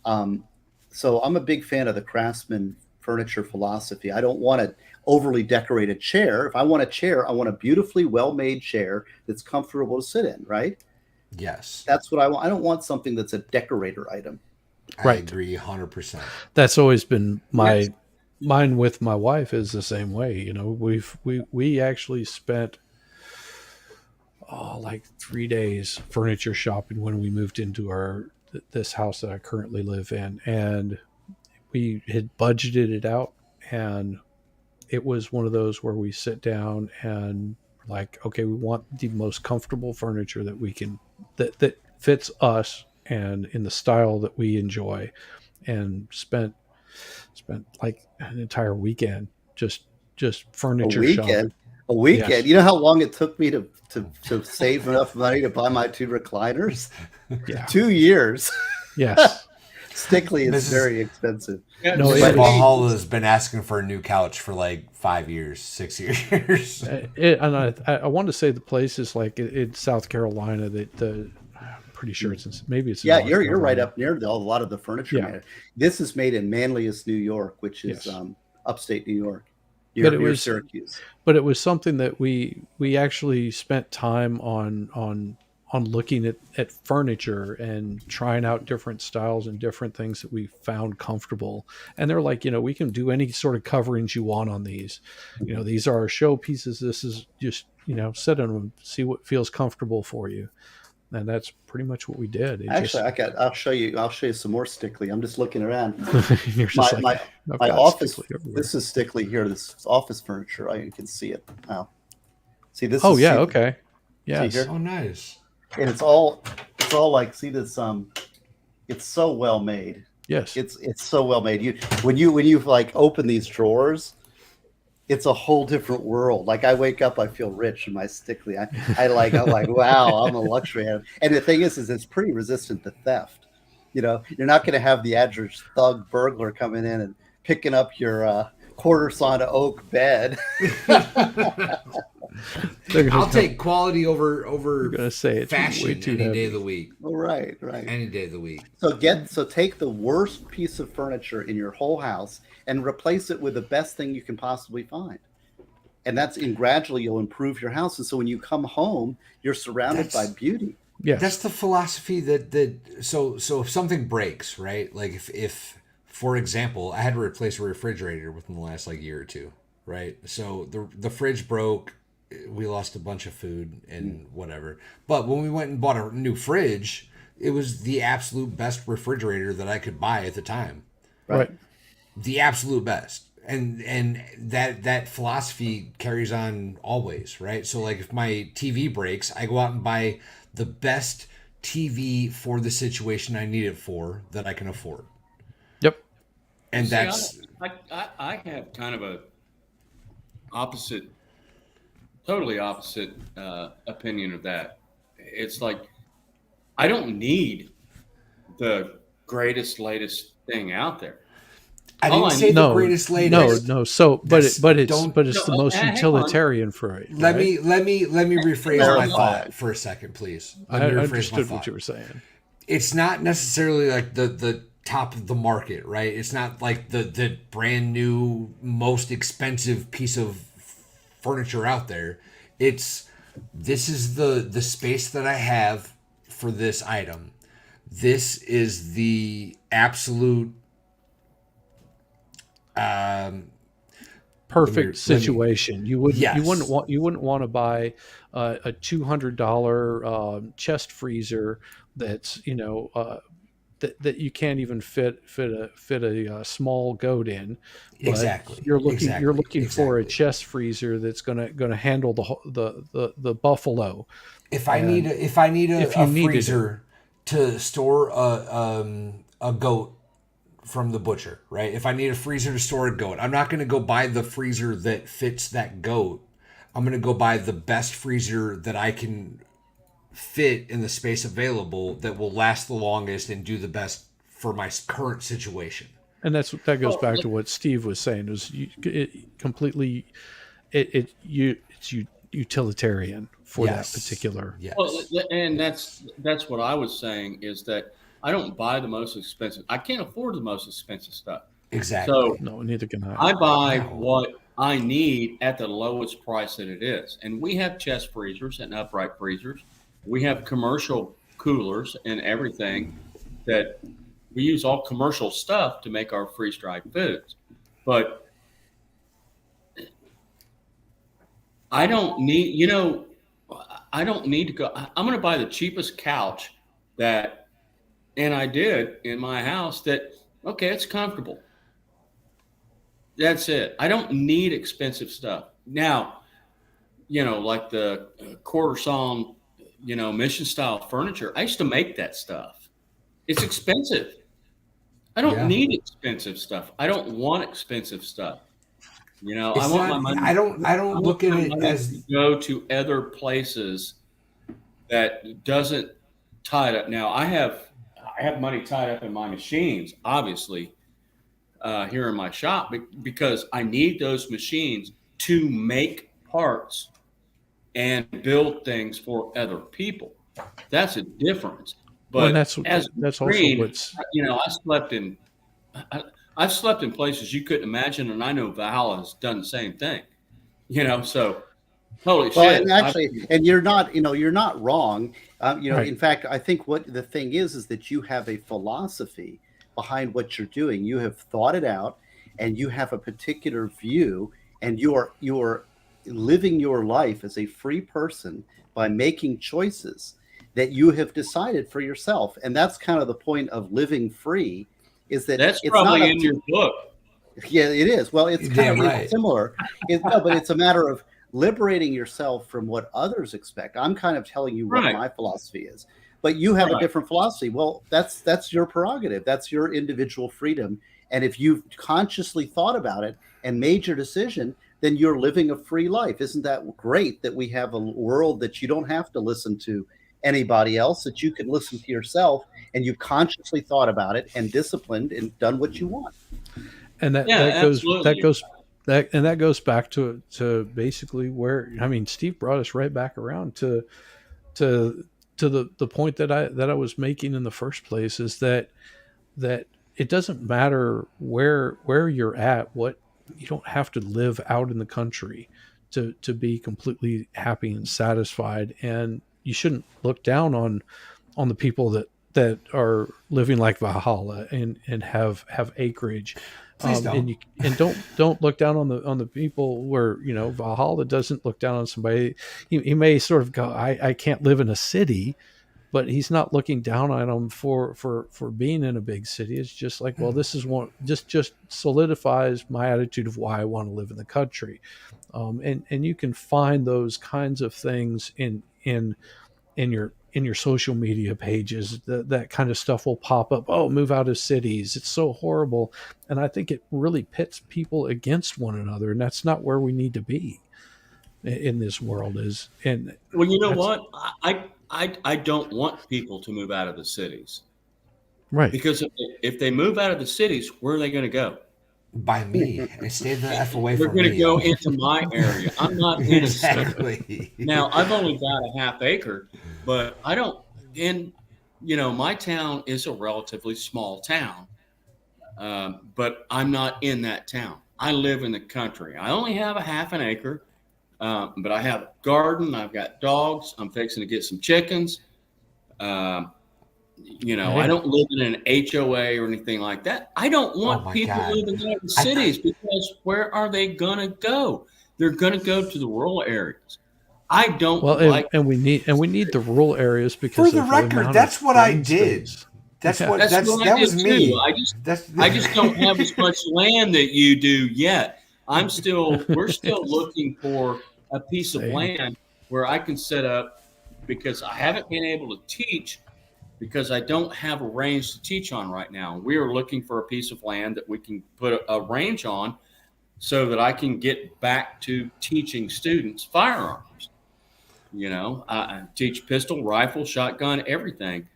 So I'm a big fan of the Craftsman furniture philosophy. I don't want an overly decorated chair. If I want a chair, I want a beautifully well-made chair that's comfortable to sit in, right? Yes. That's what I want. I don't want something that's a decorator item. I Right. agree 100%. That's always been mine with my wife is the same way. We actually spent like 3 days furniture shopping when we moved into this house that I currently live in, and we had budgeted it out, and it was one of those where we sit down and like, okay, we want the most comfortable furniture that we can, that fits us and in the style that we enjoy, and spent like an entire weekend just A furniture shopping. weekend. A weekend. Yes. You know how long it took me to save enough money to buy my 2 recliners? Yeah. 2 years. Yes. Stickley is This is- very expensive. Yeah, No, so it But is. Valhalla has been asking for a new couch for like 5 years, 6 years. And I want to say the place is like in South Carolina. I'm pretty sure it's maybe it's in Yeah, North you're right Carolina. up near a lot of the furniture. Yeah. This is made in Manlius, New York, which is Yes. upstate New York. But it Near was- Syracuse. But it was something that we actually spent time on looking at furniture and trying out different styles and different things that we found comfortable. And they're like, we can do any sort of coverings you want on these. These are our show pieces. This is just, sit on them, see what feels comfortable for you. And that's pretty much what we did. It Actually, I'll show you some more Stickley. I'm just looking around. you're just my "I've my got office. Stickley everywhere." This is Stickley here. This is office furniture. You can see it now. See this? Oh is, yeah, see- okay. Yes. here? Oh, nice. And it's all like, see this. It's so well made. Yes. It's so well made. When you like open these drawers, it's a whole different world. Like I wake up, I feel rich in my Stickley. I'm like, wow, I'm a luxury. And the thing is it's pretty resistant to theft. You're not going to have the average thug burglar coming in and picking up your quarter sawn oak bed. They're gonna I'll come- take quality over I'm gonna say it's way fashion too any heavy. day of the week. Oh, right. Any day of the week. So take the worst piece of furniture in your whole house and replace it with the best thing you can possibly find. And gradually you'll improve your house. And so when you come home, you're surrounded by beauty. Yes. That's the philosophy so if something breaks, right? Like if for example, I had to replace a refrigerator within the last year or two, right? So the fridge broke, we lost a bunch of food and whatever. But when we went and bought a new fridge, it was the absolute best refrigerator that I could buy at the time. right. The absolute best. And that philosophy carries on always, right? So if my TV breaks, I go out and buy the best TV for the situation I need it for that I can afford. Yep. And See, that's I have kind of a totally opposite opinion of that. It's like I don't need the greatest, latest thing out there. I Oh, didn't say No, the greatest latest. No. So, but it's Don't- the No, most hang on. utilitarian for it. Let right? me rephrase my Clarify. thought for a second, please. I Let me rephrase my understood thought. what you were saying. It's not necessarily like the top of the market, right? It's not like the brand new most expensive piece of furniture out there. This is the space that I have for this item. This is the absolute Perfect let me- situation. You wouldn't Yes. you wouldn't want to buy a $200 chest freezer that's that you can't even fit a small goat in. But Exactly. You're looking for a Exactly. chest freezer that's gonna handle the buffalo. If I need a If you needed freezer to store a goat from the butcher, right? If I need a freezer to store a goat, I'm not going to go buy the freezer that fits that goat. I'm going to go buy the best freezer that I can fit in the space available that will last the longest and do the best for my current situation. And that goes back to what Steve was saying. It's utilitarian for Yes. that particular. Yes. Well, and that's what I was saying is that I don't buy the most expensive. I can't afford the most expensive stuff. Exactly. So No, neither can I. I buy Wow. what I need at the lowest price that it is. And we have chest freezers and upright freezers. We have commercial coolers and everything that we use all commercial stuff to make our freeze dried foods. But I don't need, I don't need to go. I'm going to buy the cheapest couch and I did in my house that, okay, it's comfortable. That's it. I don't need expensive stuff. Now, like the quarter saw, mission style furniture. I used to make that stuff. It's expensive. I don't need expensive stuff. I don't want expensive stuff. I want my money. I don't look at it as to go to other places that doesn't tie it up. Now I have money tied up in my machines, obviously, here in my shop because I need those machines to make parts and build things for other people. That's a difference. But that's also what's I've slept in places you couldn't imagine, and I know Valhalla has done the same thing. So holy shit! And actually, and you're not wrong. Right. In fact, I think what the thing is that you have a philosophy behind what you're doing. You have thought it out, and you have a particular view, and you are living your life as a free person by making choices that you have decided for yourself. And that's kind of the point of living free, is that that's it's probably not in your book. Yeah, it is. Well, it's kind of right. similar. But it's a matter of liberating yourself from what others expect. I'm kind of telling you what my philosophy is, but you have a different philosophy. Well, that's your prerogative. That's your individual freedom. And if you've consciously thought about it and made your decision, then you're living a free life. Isn't that great that we have a world that you don't have to listen to anybody else, that you can listen to yourself, and you consciously thought about it and disciplined and done what you want. And that goes back to basically where, Steve brought us right back around to the point that I was making in the first place, is that it doesn't matter where you're at. You don't have to live out in the country to be completely happy and satisfied. And you shouldn't look down on the people that are living like Valhalla and have acreage. And don't look down on the people where, Valhalla doesn't look down on somebody. He may sort of go, I can't live in a city, but he's not looking down on them for being in a big city. It's just like, well, this is one just solidifies my attitude of why I want to live in the country. And you can find those kinds of things in your social media pages. That kind of stuff will pop up. Oh, move out of cities. It's so horrible. And I think it really pits people against one another. And that's not where we need to be in this world. Well, you know what? I don't want people to move out of the cities. Right. Because if they move out of the cities, where are they going to go? By me. I stay the F away from me. They're going to go into my area. I'm not in a city. Exactly. Now, I've only got a half acre, but I don't, my town is a relatively small town, but I'm not in that town. I live in the country. I only have a half an acre, but I have a garden. I've got dogs. I'm fixing to get some chickens. I don't live in an HOA or anything like that. I don't want people living in the cities because where are they going to go? They're going to go to the rural areas. I don't and we need the rural areas because for the record, that's what I did. That was me. I just don't have as much land that you do yet. We're still looking for a piece of land where I can set up, because I haven't been able to teach because I don't have a range to teach on right now. We are looking for a piece of land that we can put a range on so that I can get back to teaching students firearms. I teach pistol, rifle, shotgun, everything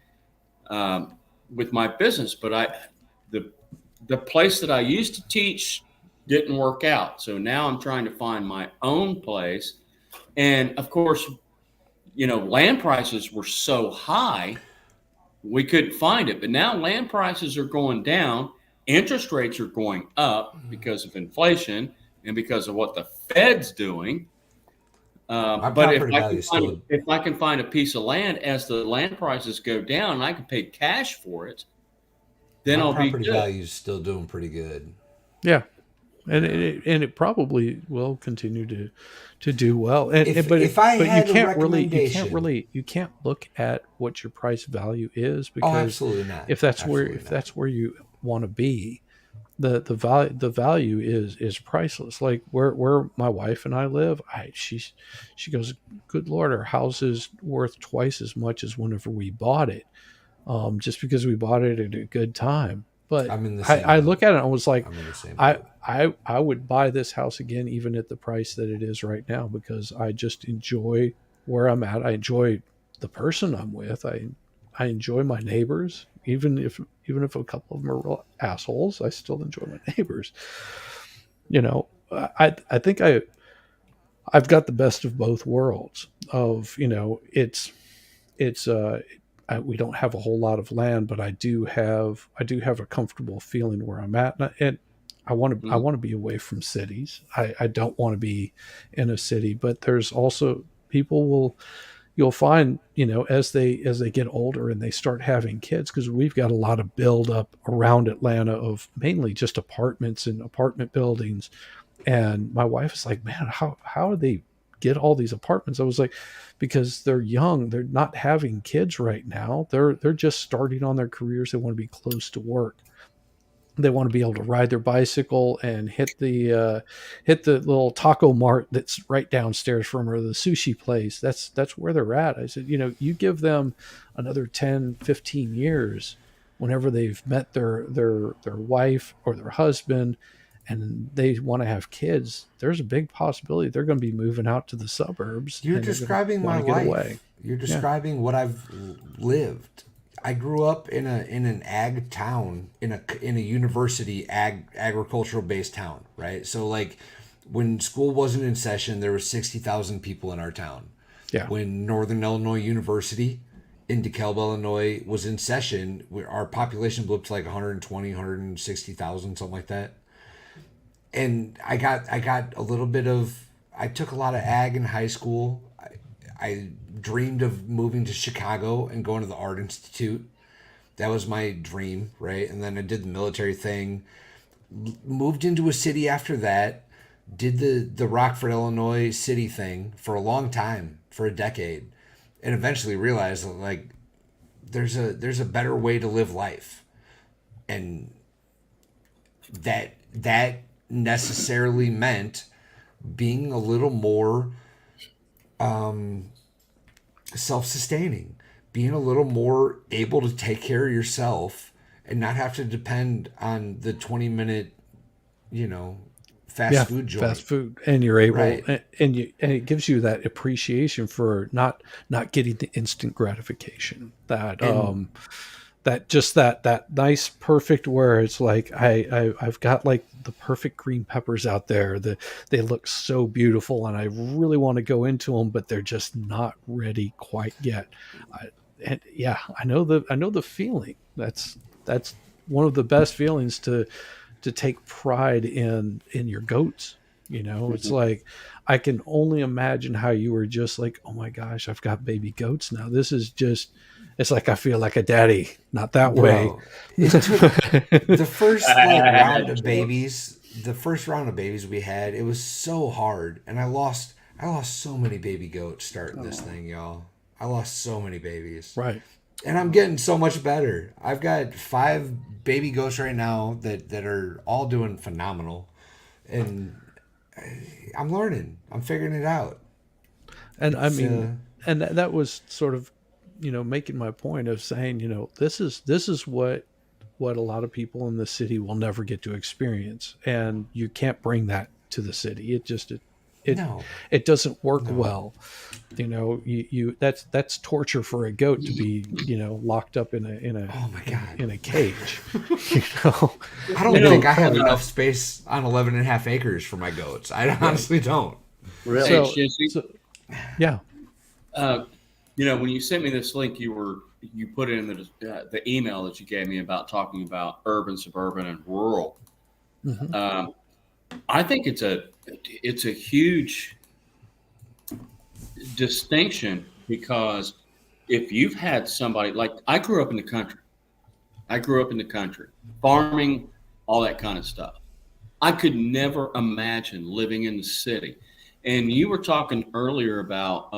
with my business. But the place that I used to teach didn't work out. So now I'm trying to find my own place. And of course, land prices were so high, we couldn't find it. But now land prices are going down. Interest rates are going up because of inflation and because of what the Fed's doing. But if I can find a piece of land as the land prices go down and I can pay cash for it, then I'll be good. Property value is still doing pretty good. Yeah. and it probably will continue to do well. And If I had a recommendation, you can't look at what your price value is, oh, because absolutely not. if that's Absolutely not. that's where you want to be, the value is priceless. Like where my wife and I live, she goes, good Lord, our house is worth twice as much as whenever we bought it, just because we bought it at a good time. But I'm in the same I boat. look at it and I was like, I'm in the same I, boat. I would buy this house again, even at the price that it is right now, because I just enjoy where I'm at. I enjoy the person I'm with. I enjoy my neighbors, even if a couple of them are real assholes. I still enjoy my neighbors. You know, I think I've got the best of both worlds. Of, it's we don't have a whole lot of land, but I do have a comfortable feeling where I'm at, and I Mhm. want to be away from cities. I don't want to be in a city, but there's also people will you'll find, as they get older and they start having kids, because we've got a lot of build up around Atlanta of mainly just apartments and apartment buildings. And my wife is like, man, how do they get all these apartments? I was like, because they're young, they're not having kids right now. They're just starting on their careers. They want to be close to work. They want to be able to ride their bicycle and hit the little taco mart that's right downstairs from her, the sushi place. That's where they're at. I said, you give them another 10, 15 years, whenever they've met their wife or their husband, and they want to have kids, there's a big possibility they're going to be moving out to the suburbs, You're and they're going to describing my want to get away. life. You're Yeah. describing what I've lived. I grew up in an ag town, in a university agricultural based town, right? So like when school wasn't in session, there were 60,000 people in our town. Yeah. When Northern Illinois University in DeKalb, Illinois was in session, our population blew up to like 120, 160,000, something like that. And I got a little bit of, I took a lot of ag in high school. I dreamed of moving to Chicago and going to the Art Institute. That was my dream, right? And then I did the military thing, moved into a city after that, did the Rockford, Illinois city thing for a long time, for a decade, and eventually realized that, like, there's a better way to live life. And that necessarily meant being a little more self-sustaining, being a little more able to take care of yourself and not have to depend on the 20-minute, Yeah, fast food joint. fast food, and you're able, Right. and it gives you that appreciation for not getting the instant gratification, that And that nice perfect, where it's like I've got like the perfect green peppers out there that they look so beautiful, and I really want to go into them, but they're just not ready quite yet. And yeah, I know the feeling. That's one of the best feelings, to take pride in your goats. It's like, I can only imagine how you were just like, oh my gosh, I've got baby goats now. This is just, it's like I feel like a daddy. Not that way. bro, it took the first like round of babies, we had, it was so hard, and I lost so many baby goats starting this thing, y'all. I lost so many babies. Right. And I'm getting so much better. I've got 5 baby goats right now that are all doing phenomenal. And I'm learning. I'm figuring it out. And I It's mean, and that was sort of, making my point of saying, this is what a lot of people in the city will never get to experience, and you can't bring that to the city. It no, it doesn't work no. well. That's torture for a goat to be, locked up Oh my God. in a cage. you know I don't think I have enough space on 11 and a half acres for my goats. I honestly don't. Really? so, Shinzy, so yeah. when you sent me this link, you put it in the email that you gave me about talking about urban, suburban, and rural. Mhm. I think it's a huge distinction, because if you've had somebody like, I grew up in the country, farming, all that kind of stuff. I could never imagine living in the city. And you were talking earlier about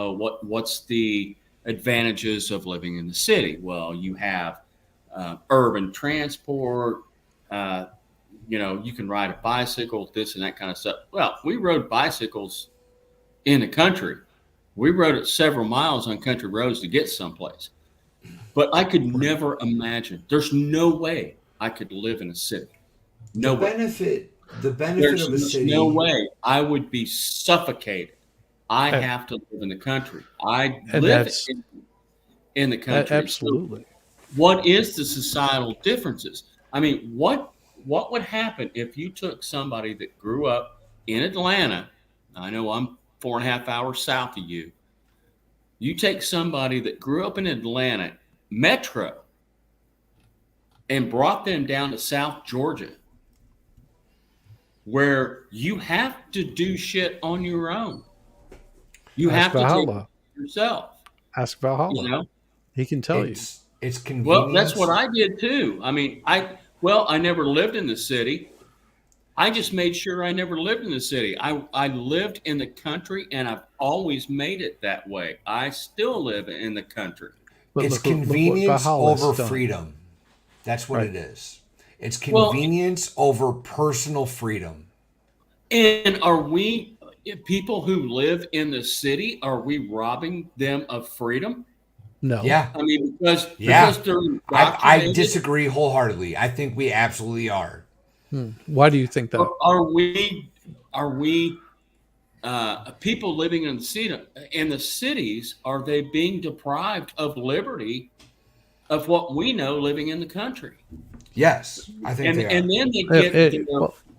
what's the advantages of living in the city. Well, you have urban transport. Uh, you can ride a bicycle, this and that kind of stuff. Well, we rode bicycles in the country. We rode it several miles on country roads to get someplace. But I could never imagine. There's no way I could live in a city. No The way. benefit There's of a just city. no way. I would be suffocated. I Uh, have to live in the country. I And live that's in the country. So absolutely. what is the societal differences? I mean, what would happen if you took somebody that grew up in Atlanta? I know I'm 4.5 hours south of you. You take somebody that grew up in Atlanta metro and brought them down to South Georgia, where you have to do shit on your own. You Ask have to take it Valhalla. yourself. Ask You Valhalla. know. He can tell you. It's convenience. Well, that's what I did too. I mean, I never lived in the city. I just made sure I never lived in the city. I lived in the country, and I've always made it that way. I still live in the country. But It's look what convenience Valhalla's over done. freedom. That's what Right. it is. It's Well, convenience over personal freedom. and are we people who live in the city? Are we robbing them of freedom? No. Yeah. I mean, because Yeah. they're I indoctrinated? disagree wholeheartedly. I think we absolutely are. Why do you think that? Are we people living in the cities? Are they being deprived of liberty of what we know living in the country? Yes, I think they are. And then they Eh, get eh, their,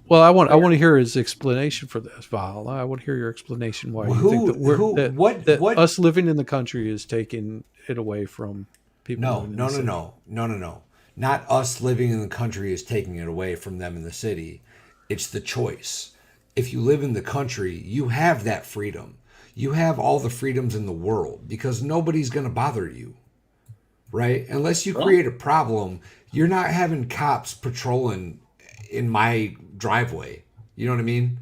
well, I want to hear his explanation for this, Valhalla. I want to hear your explanation why you think that what? us living in the country is taking it away from people. No, living in no, the no, city. no, no, no, no. Not us living in the country is taking it away from them in the city. It's the choice. If you live in the country, you have that freedom. You have all the freedoms in the world because nobody's going to bother you, right? Unless you create a problem, you're not having cops patrolling in my driveway. You know what I mean?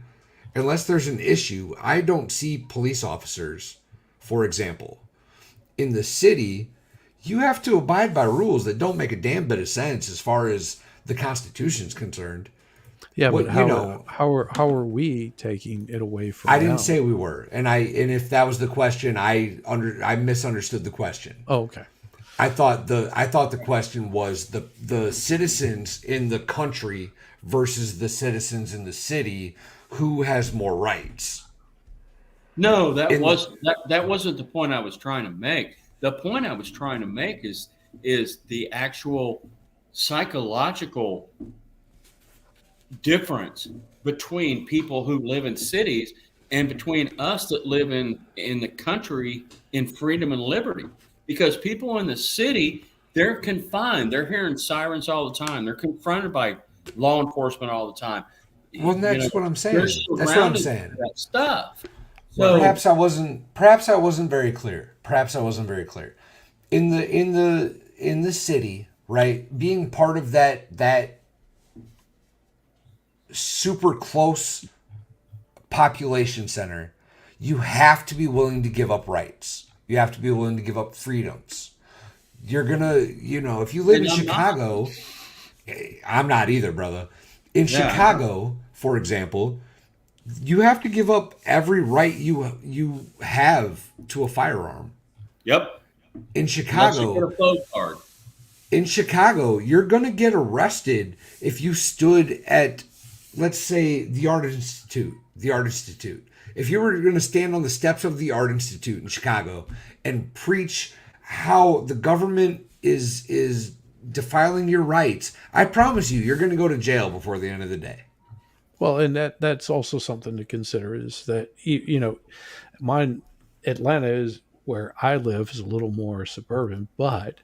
Unless there's an issue, I don't see police officers, for example. In the city, you have to abide by rules that don't make a damn bit of sense as far as the Constitution's concerned. Yeah, Well, but you know- how are we taking it away from? I didn't them? say we were, and if that was the question, I misunderstood the question. Oh, okay. I thought the question was the citizens in the country versus the citizens in the city, who has more rights. no, In the- that wasn't the point I was trying to make. The point I was trying to make is the actual psychological difference between people who live in cities and between us that live in the country in freedom and liberty. Because people in the city, they're confined. They're hearing sirens all the time. They're confronted by law enforcement all the time. Well, that's what I'm saying. They're That's what I'm surrounded saying. by that stuff. So Perhaps I wasn't very clear. In the city, right? Being part of that super close population center, you have to be willing to give up rights. You have to be willing to give up freedoms. You're gonna, if you live in And I'm not. Chicago, I'm not either, brother. In Yeah. Chicago, for example, you have to give up every right you have to a firearm. yep. In Unless you get Chicago, a phone card. you're gonna get arrested if you stood at, let's say, the Art Institute. If you were gonna stand on the steps of the Art Institute in Chicago and preach how the government is defiling your rights, I promise you're gonna go to jail before the end of the day. Well, and that's also something to consider is that mine Atlanta is where I live is a little more suburban, but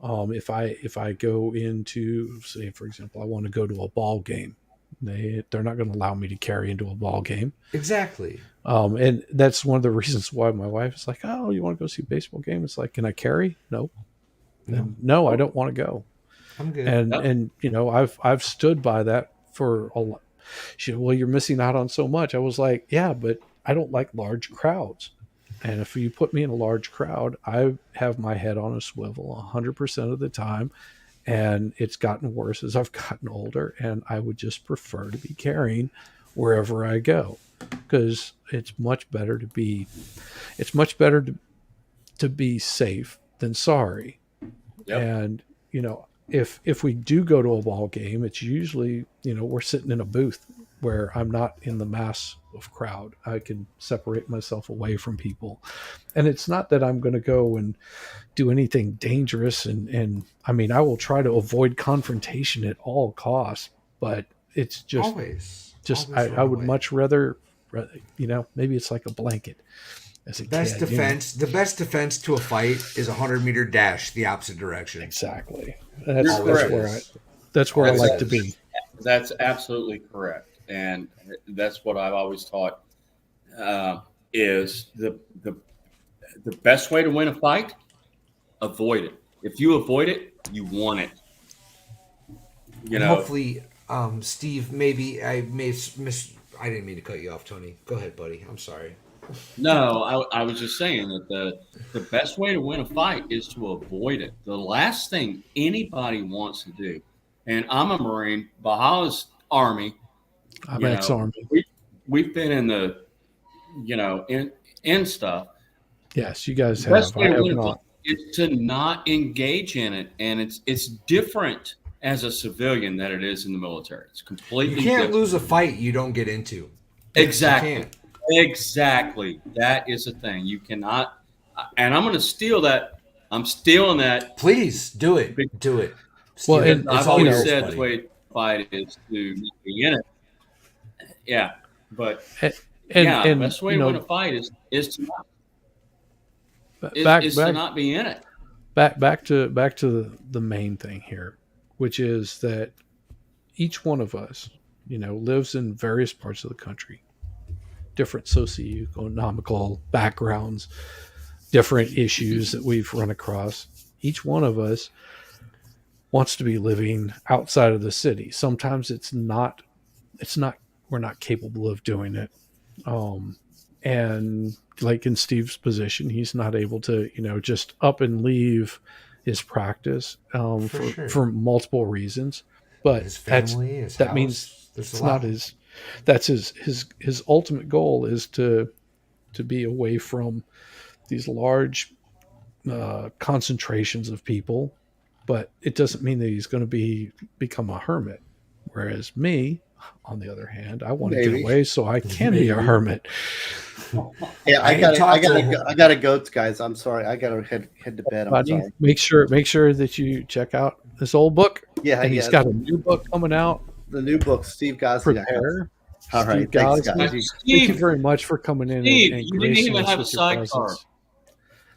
if I go into, say, for example, I want to go to a ball game, they're not going to allow me to carry into a ball game. Exactly. And that's one of the reasons why my wife is like, "Oh, you want to go see a baseball game?" It's like, "Can I carry?" No. No, I don't want to go. I'm good. And I've stood by that for a lot. She said, well, you're missing out on so much. I was like, yeah, but I don't like large crowds. And if you put me in a large crowd, I have my head on a swivel 100% of the time. And it's gotten worse as I've gotten older. And I would just prefer to be carrying wherever I go, because it's much better to be safe than sorry. Yep. And, you know, if we do go to a ball game, it's usually, you know, we're sitting in a booth where I'm not in the mass of crowd. I can separate myself away from people. And it's not that I'm going to go and do anything dangerous. And I mean, I will try to avoid confrontation at all costs, but it's just, Always I would much rather, you know, maybe it's like a blanket. As a best kid, defense. The best defense to a fight is 100-meter dash the opposite direction. Exactly. You're That's correct. where I That's- like to be. That's absolutely correct, and that's what I've always taught. Is the best way to win a fight? Avoid it. If you avoid it, you won it. You know. Hopefully, Steve. Maybe I I didn't mean to cut you off, Tony. Go ahead, buddy. I'm sorry. No, I was just saying that the best way to win a fight is to avoid it. The last thing anybody wants to do, and I'm a Marine, Baha'u'llah's Army. I'm you know, ex-Army. We've been in the, you know, in stuff. Yes, you guys The best have. way I to have win a not. fight is to not engage in it, and it's different as a civilian than it is in the military. It's completely You can't different. lose a fight you don't get into. Exactly. You can't. Exactly. That is the thing. You cannot, and I'm going to steal that. I'm stealing that. Please do it. Do it. Well, Steal it. and It's I've all always yours, said buddy. the way to fight is to not be in it. Yeah. But And the best way you to know, win a fight is to not, back is back to not be in it. back to the main thing here, which is that each one of us, you know, lives in various parts of the country, different socioeconomical backgrounds, different issues that we've run across. Each one of us wants to be living outside of the city. Sometimes we're not capable of doing it. And like in Steve's position, he's not able to, you know, just up and leave his practice sure. for multiple reasons. But His family, his that house, means there's a it's lot. not his ultimate goal is to be away from these large concentrations of people. But it doesn't mean that he's going to become a hermit. Whereas me, on the other hand, I want to Maybe. get away so I can be a hermit. Yeah, I I gotta ain't go, I gotta go, guys. I'm sorry. I gotta head to bed. I'm Buddy, sorry. make sure that you check out this old book. Yeah, And he's got a new book coming out. the new book, Steve Gosling. Prepare. All right, Steve thanks, Gosling. guys. Thank you Steve, very much for coming in. Steve, and you didn't gracing even us have a with your sidecar. presence.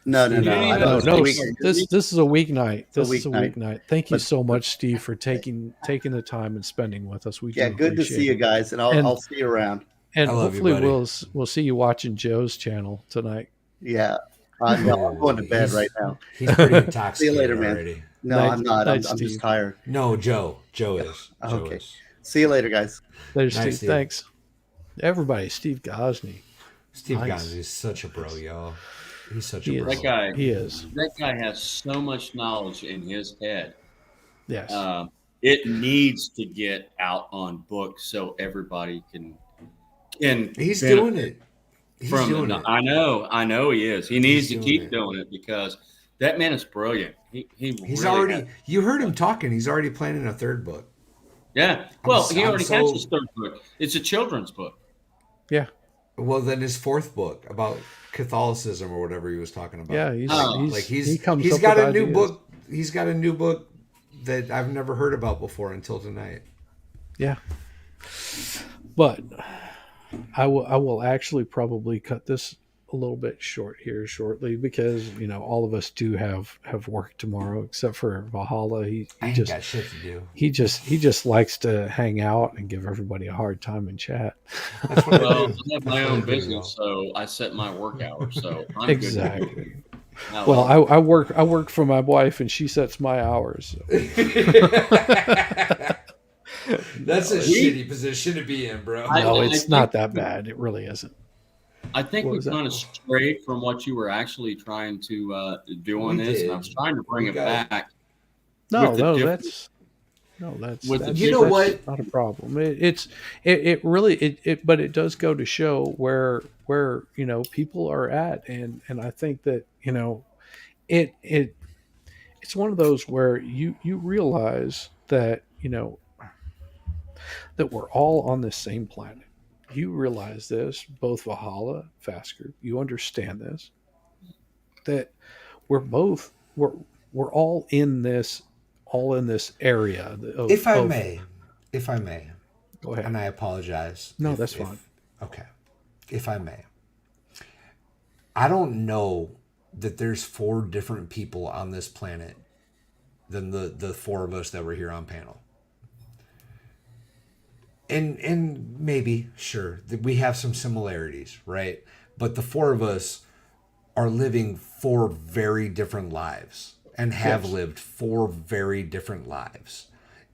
No, You didn't I even- don't. No, We- this is a weeknight. This is a weeknight. weeknight. Thank you But- so much, Steve, for taking the time and spending with us. We Yeah, do good to appreciate see you it. guys, and And- I'll see you around. And I love you, hopefully buddy. we'll see you watching Joe's channel tonight. Yeah, no, I'm going to bed He's- right now. He's pretty intoxicated See you later, man. already. No, Night- I'm not. night, I'm just Steve. tired. No, Joe. Joe is. Joe Okay. is. See you later, guys. There's Nice, Steve. Steve. Thanks, everybody. Steve Gosney. Steve Nice. Gans is such a bro, y'all. He's such a He bro. is. That guy. He is. That guy has so much knowledge in his head. Yes. It needs to get out on books so everybody can He's benefit doing it. He's from doing the, it. I know he is. He needs to doing keep it. doing it because that man is brilliant. He He's really already. has- You heard him talking. He's already planning a third book. yeah. Well, he I'm already so- has his third book. It's a children's book. yeah. Well, then his fourth book about Catholicism or whatever he was talking about. Yeah. He's, Oh. he's like he comes he's up got with a new ideas. book. He's got a new book that I've never heard about before until tonight. Yeah. But I will actually probably cut this a little bit short here shortly because, you know, all of us do have work tomorrow except for Valhalla. I He ain't just got shit to do. he just likes to hang out and give everybody a hard time and chat. That's what I Well, do. I have my own business, so I set my work hours. So I'm Exactly. good. Now, Well, I work for my wife and she sets my hours. So. That's a it's- shitty position to be in, bro. No, I it's think not that bad. It really isn't. I think What we was that? kind of strayed from what you were actually trying to do on We this, and I did. was trying to bring We it got- back. No, With the no, diff- that's no, that's with the that's, You know that's what? not a problem. It really but it does go to show where people are at, and I think that it's one of those where you realize that that we're all on the same planet. You realize this, both Valhalla, Fasker. You understand this, that we're both we're all in this area. If I may, Go ahead. and I apologize. No, that's fine. Okay. If I may. I don't know that there's 4 different people on this planet than the 4 of us that were here on panel. And maybe, sure, that we have some similarities, right? But the 4 of us are living 4 very different lives and have Yes. lived 4 very different lives.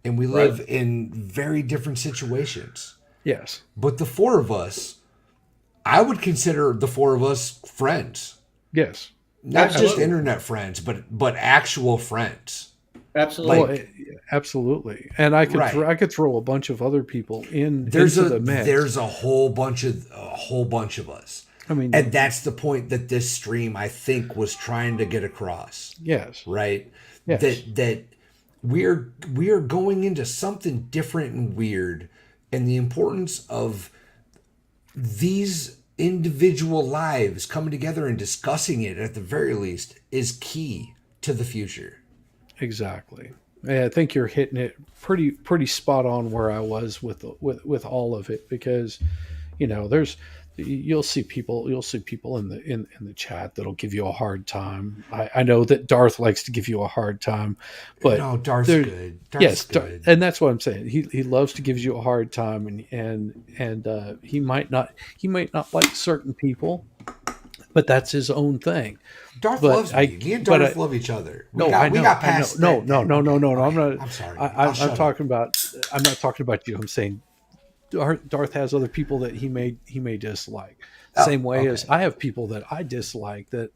And we live in very different situations. Yes. But the 4 of us, I would consider the 4 of us friends. Yes. Not just Absolutely. internet friends, but actual friends. Absolutely. Well, absolutely. And I could Right. I could throw a bunch of other people into the mix. There's a whole bunch of us. I mean, And that's the point that this stream, I think, was trying to get across, yes. right? Yes. That we are going into something different and weird, and the importance of these individual lives coming together and discussing it at the very least is key to the future. Exactly. Yeah, I think you're hitting it pretty spot on where I was with all of it, because you'll see people in the chat that'll give you a hard time. I know that Darth likes to give you a hard time, but No, Darth's there- good. yes, Darth's good. and that's what I'm saying. He loves to give you a hard time, and he might not like certain people, but that's his own thing. Darth but loves I- me. Me and but Darth I- love each other. No, I know. We got past No, that. no. I'm Okay, not. I'm sorry. I'm shut talking about. I'm not talking about you. I'm saying Darth has other people that he may dislike. Oh, Same way okay. as I have people that I dislike. That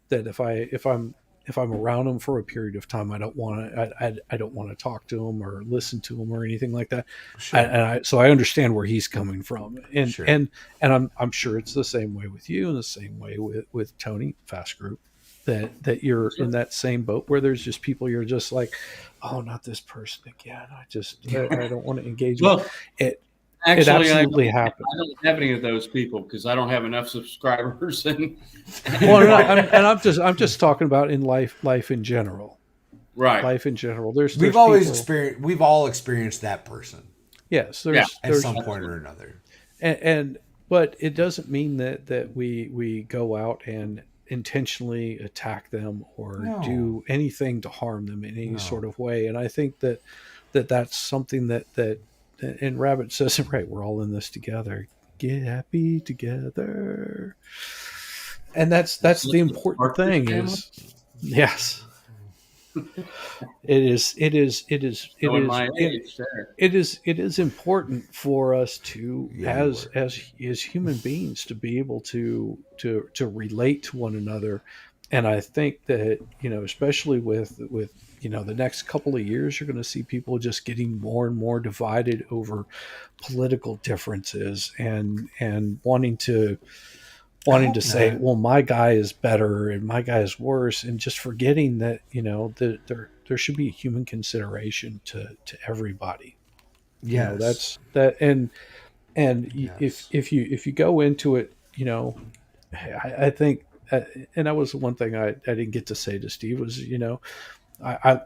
if I'm around them for a period of time, I don't want to talk to them or listen to them or anything like that. Sure. So I understand where he's coming from, and Sure. and I'm sure it's the same way with you, and the same way with Tony Fast Group. That you're in that same boat where there's just people you're just like, oh, not this person again. I don't want to engage with. Well, It actually, absolutely I happened. don't have any of those people because I don't have enough subscribers. And Well, no, I'm just talking about in life in general. right. Life in general. There's We've all experienced that person yes. Yeah. at some point or another. But it doesn't mean that we go out and intentionally attack them or No. do anything to harm them in any No. sort of way. And I think that's something that and Rabbit says it right. We're all in this together. Get happy together. And that's the important thing is yes. It is Showing my age there. it is important for us to Yeah, you as human beings to be able to relate to one another. And I think that especially with the next couple of years, you're going to see people just getting more and more divided over political differences and wanting to say, not. well, my guy is better and my guy is worse, and just forgetting that there should be a human consideration to everybody. Yes. That's that. And Yes. if you go into it, I think, and that was one thing I didn't get to say to Steve was, I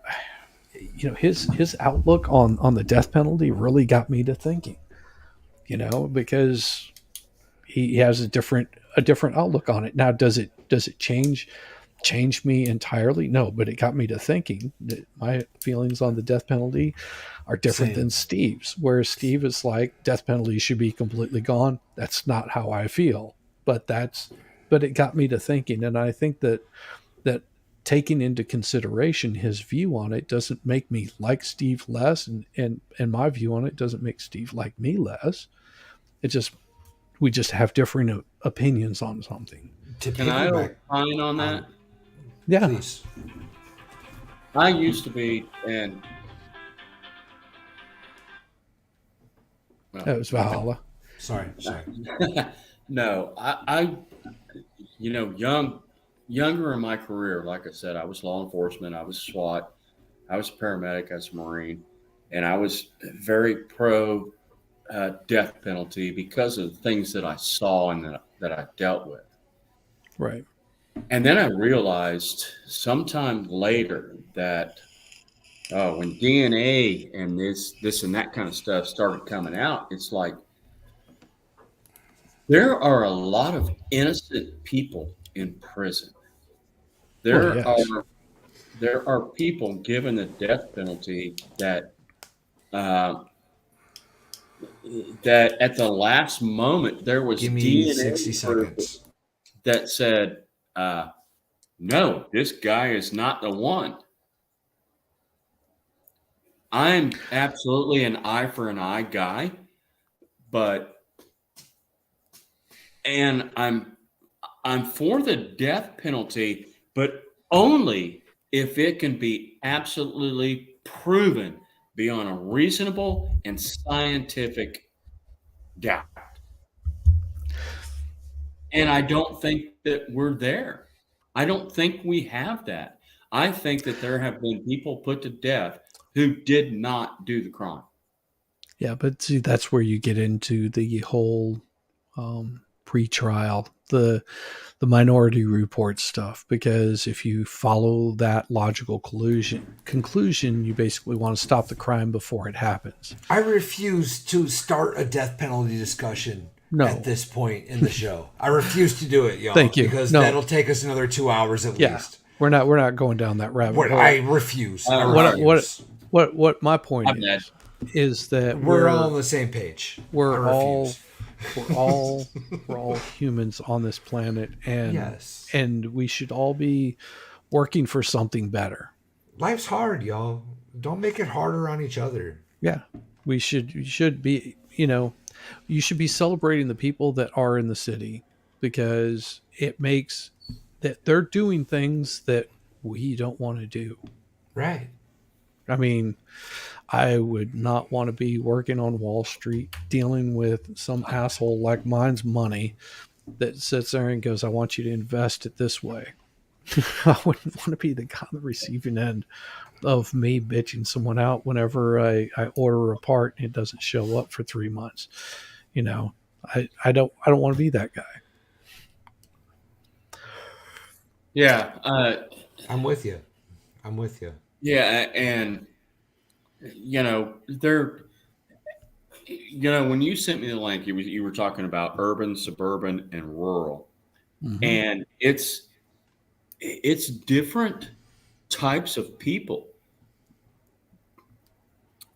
his outlook on the death penalty really got me to thinking, because he has a different outlook on it. Now, does it change me entirely? No, but it got me to thinking that my feelings on the death penalty are different Same. than Steve's, where Steve is like, death penalty should be completely gone. That's not how I feel, but it got me to thinking. And I think that taking into consideration his view on it doesn't make me like Steve less, and my view on it doesn't make Steve like me less. It just we just have different opinions on something. To Can I piggyback, opine on that? Yeah, please. I used to be, and that was Valhalla. Sorry. no, younger in my career, like I said, I was law enforcement, I was SWAT, I was a paramedic, I was a Marine, and I was very pro death penalty because of the things that I saw and that I dealt with. Right. And then I realized sometime later that when DNA and this and that kind of stuff started coming out, it's like there are a lot of innocent people in prison. There are people given the death penalty that that at the last moment there was Give me DNA 60 proof seconds. that said, no, this guy is not the one. I'm absolutely an eye for an eye guy, and I'm for the death penalty, but only if it can be absolutely proven beyond a reasonable and scientific doubt. And I don't think that we're there. I don't think we have that. I think that there have been people put to death who did not do the crime. Yeah, but see, that's where you get into the whole pre-trial, the Minority Report stuff. Because if you follow that logical conclusion, you basically want to stop the crime before it happens. I refuse to start a death penalty discussion at this point in the show. I refuse to do it, y'all. Thank you. Because No. that'll take us another 2 hours at least. We're not going down that rabbit hole. I refuse. I What- refuse. What my point I'm dead. is that We're all on the same page. we're I all refuse. we're all humans on this planet, and Yes. and we should all be working for something better. Life's hard, y'all. Don't make it harder on each other. Yeah, you should be, you should be celebrating the people that are in the city, because it makes that they're doing things that we don't want to do. Right. I mean, I would not want to be working on Wall Street dealing with some asshole like mine's money that sits there and goes, I want you to invest it this way. I wouldn't want to be the guy on the receiving end of me bitching someone out whenever I order a part and it doesn't show up for 3 months. I don't want to be that guy. Yeah. I'm with you. Yeah, and when you sent me the link, you were talking about urban, suburban, and rural, and it's different types of people.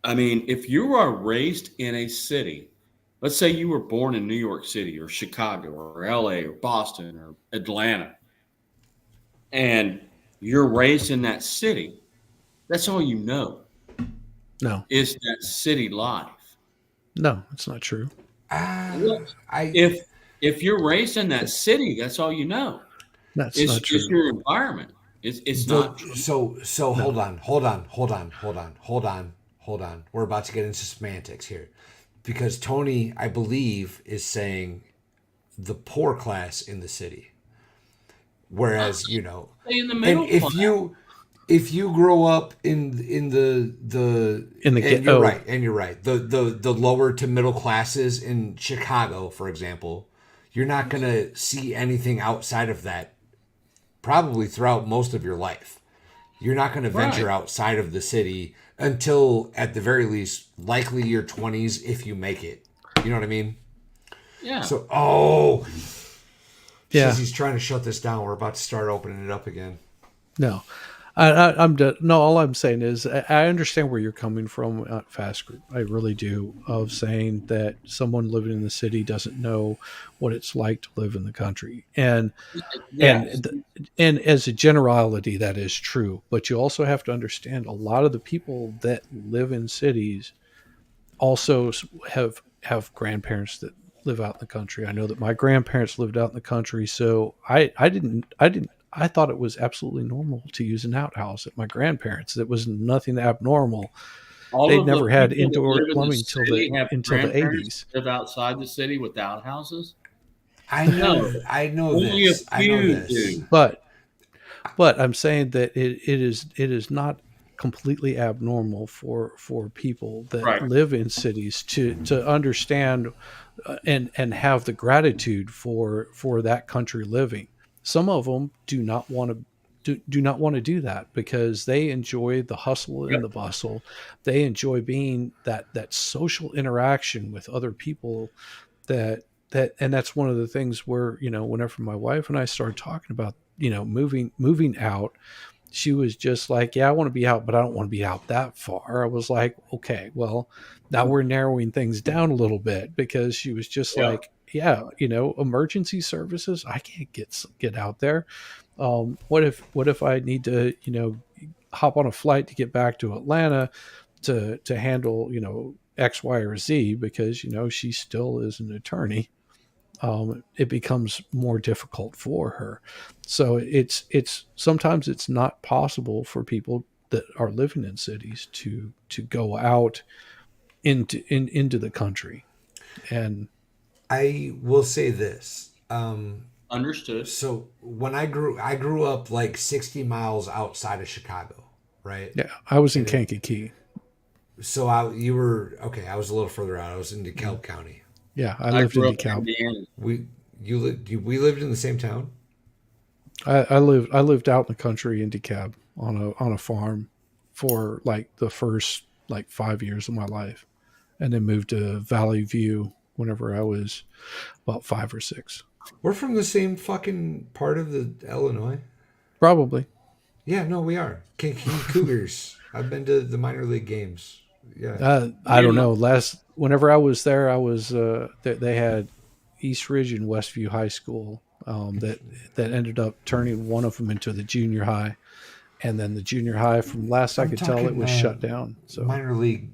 I mean, if you are raised in a city, let's say you were born in New York City or Chicago or LA or Boston or Atlanta, and you're raised in that city, that's all you know. No, Is that city life. no, it's not true. If you're raised in that city, that's all you know. That's It's not true. just your environment. It's not true. So hold on. We're about to get into semantics here. Because Tony, I believe, is saying the poor class in the city. Whereas, Stay in the middle. and if you grow up in the In the and ghetto. you're right. The lower to middle classes in Chicago, for example, you're not gonna see anything outside of that probably throughout most of your life. You're not gonna venture outside of the city until at the very least likely your 20s if you make it. You know what I mean? Yeah. So Yeah. he's trying to shut this down. We're about to start opening it up again. No, No, all I'm saying is I understand where you're coming from, Fast Group. I really do. Of saying that someone living in the city doesn't know what it's like to live in the country, Yes. and as a generality, that is true. But you also have to understand a lot of the people that live in cities also have grandparents that live out in the country. I know that my grandparents lived out in the country, so I thought it was absolutely normal to use an outhouse at my grandparents. It was nothing abnormal. All They'd of the never had people that indoor live in the plumbing city have until the grandparents 80s. that live outside the city without houses. I No, know, I know only a this. I know few this. do. But I'm saying that it is not completely abnormal for people that Right. live in cities to understand and have the gratitude for that country living. Some of them do not want to do that because they enjoy the hustle and Yep. the bustle. They enjoy being that social interaction with other people and that's one of the things where, whenever my wife and I started talking about, moving out, she was just like, yeah, I want to be out, but I don't want to be out that far. I was like, okay, well, now we're narrowing things down a little bit, because she was just Yep. like, yeah, emergency services, I can't get out there. What if I need to, hop on a flight to get back to Atlanta to handle, X, Y, or Z, because, she still is an attorney. It becomes more difficult for her. So it's sometimes it's not possible for people that are living in cities to go out into the country. And I will say this. Understood. So when I grew up like 60 miles outside of Chicago, right? yeah, I was in And it, Kankakee. so you were okay. I was a little further out. I was in DeKalb County. Yeah, I I lived in grew up in DeKalb. Indiana. We lived in the same town. I lived out in the country in DeKalb on a farm for like the first like 5 years of my life, and then moved to Valley View whenever I was about 5 or 6. We're from the same fucking part of the Illinois. Probably. Yeah, no, we are. Kankakee Cougars. I've been to the minor league games. Yeah. I Me and don't my know. Whenever I was there, I was they had East Ridge and Westview High School, that ended up turning one of them into the junior high, and then the junior high, from last I I'm could tell, it talking was shut down. So minor league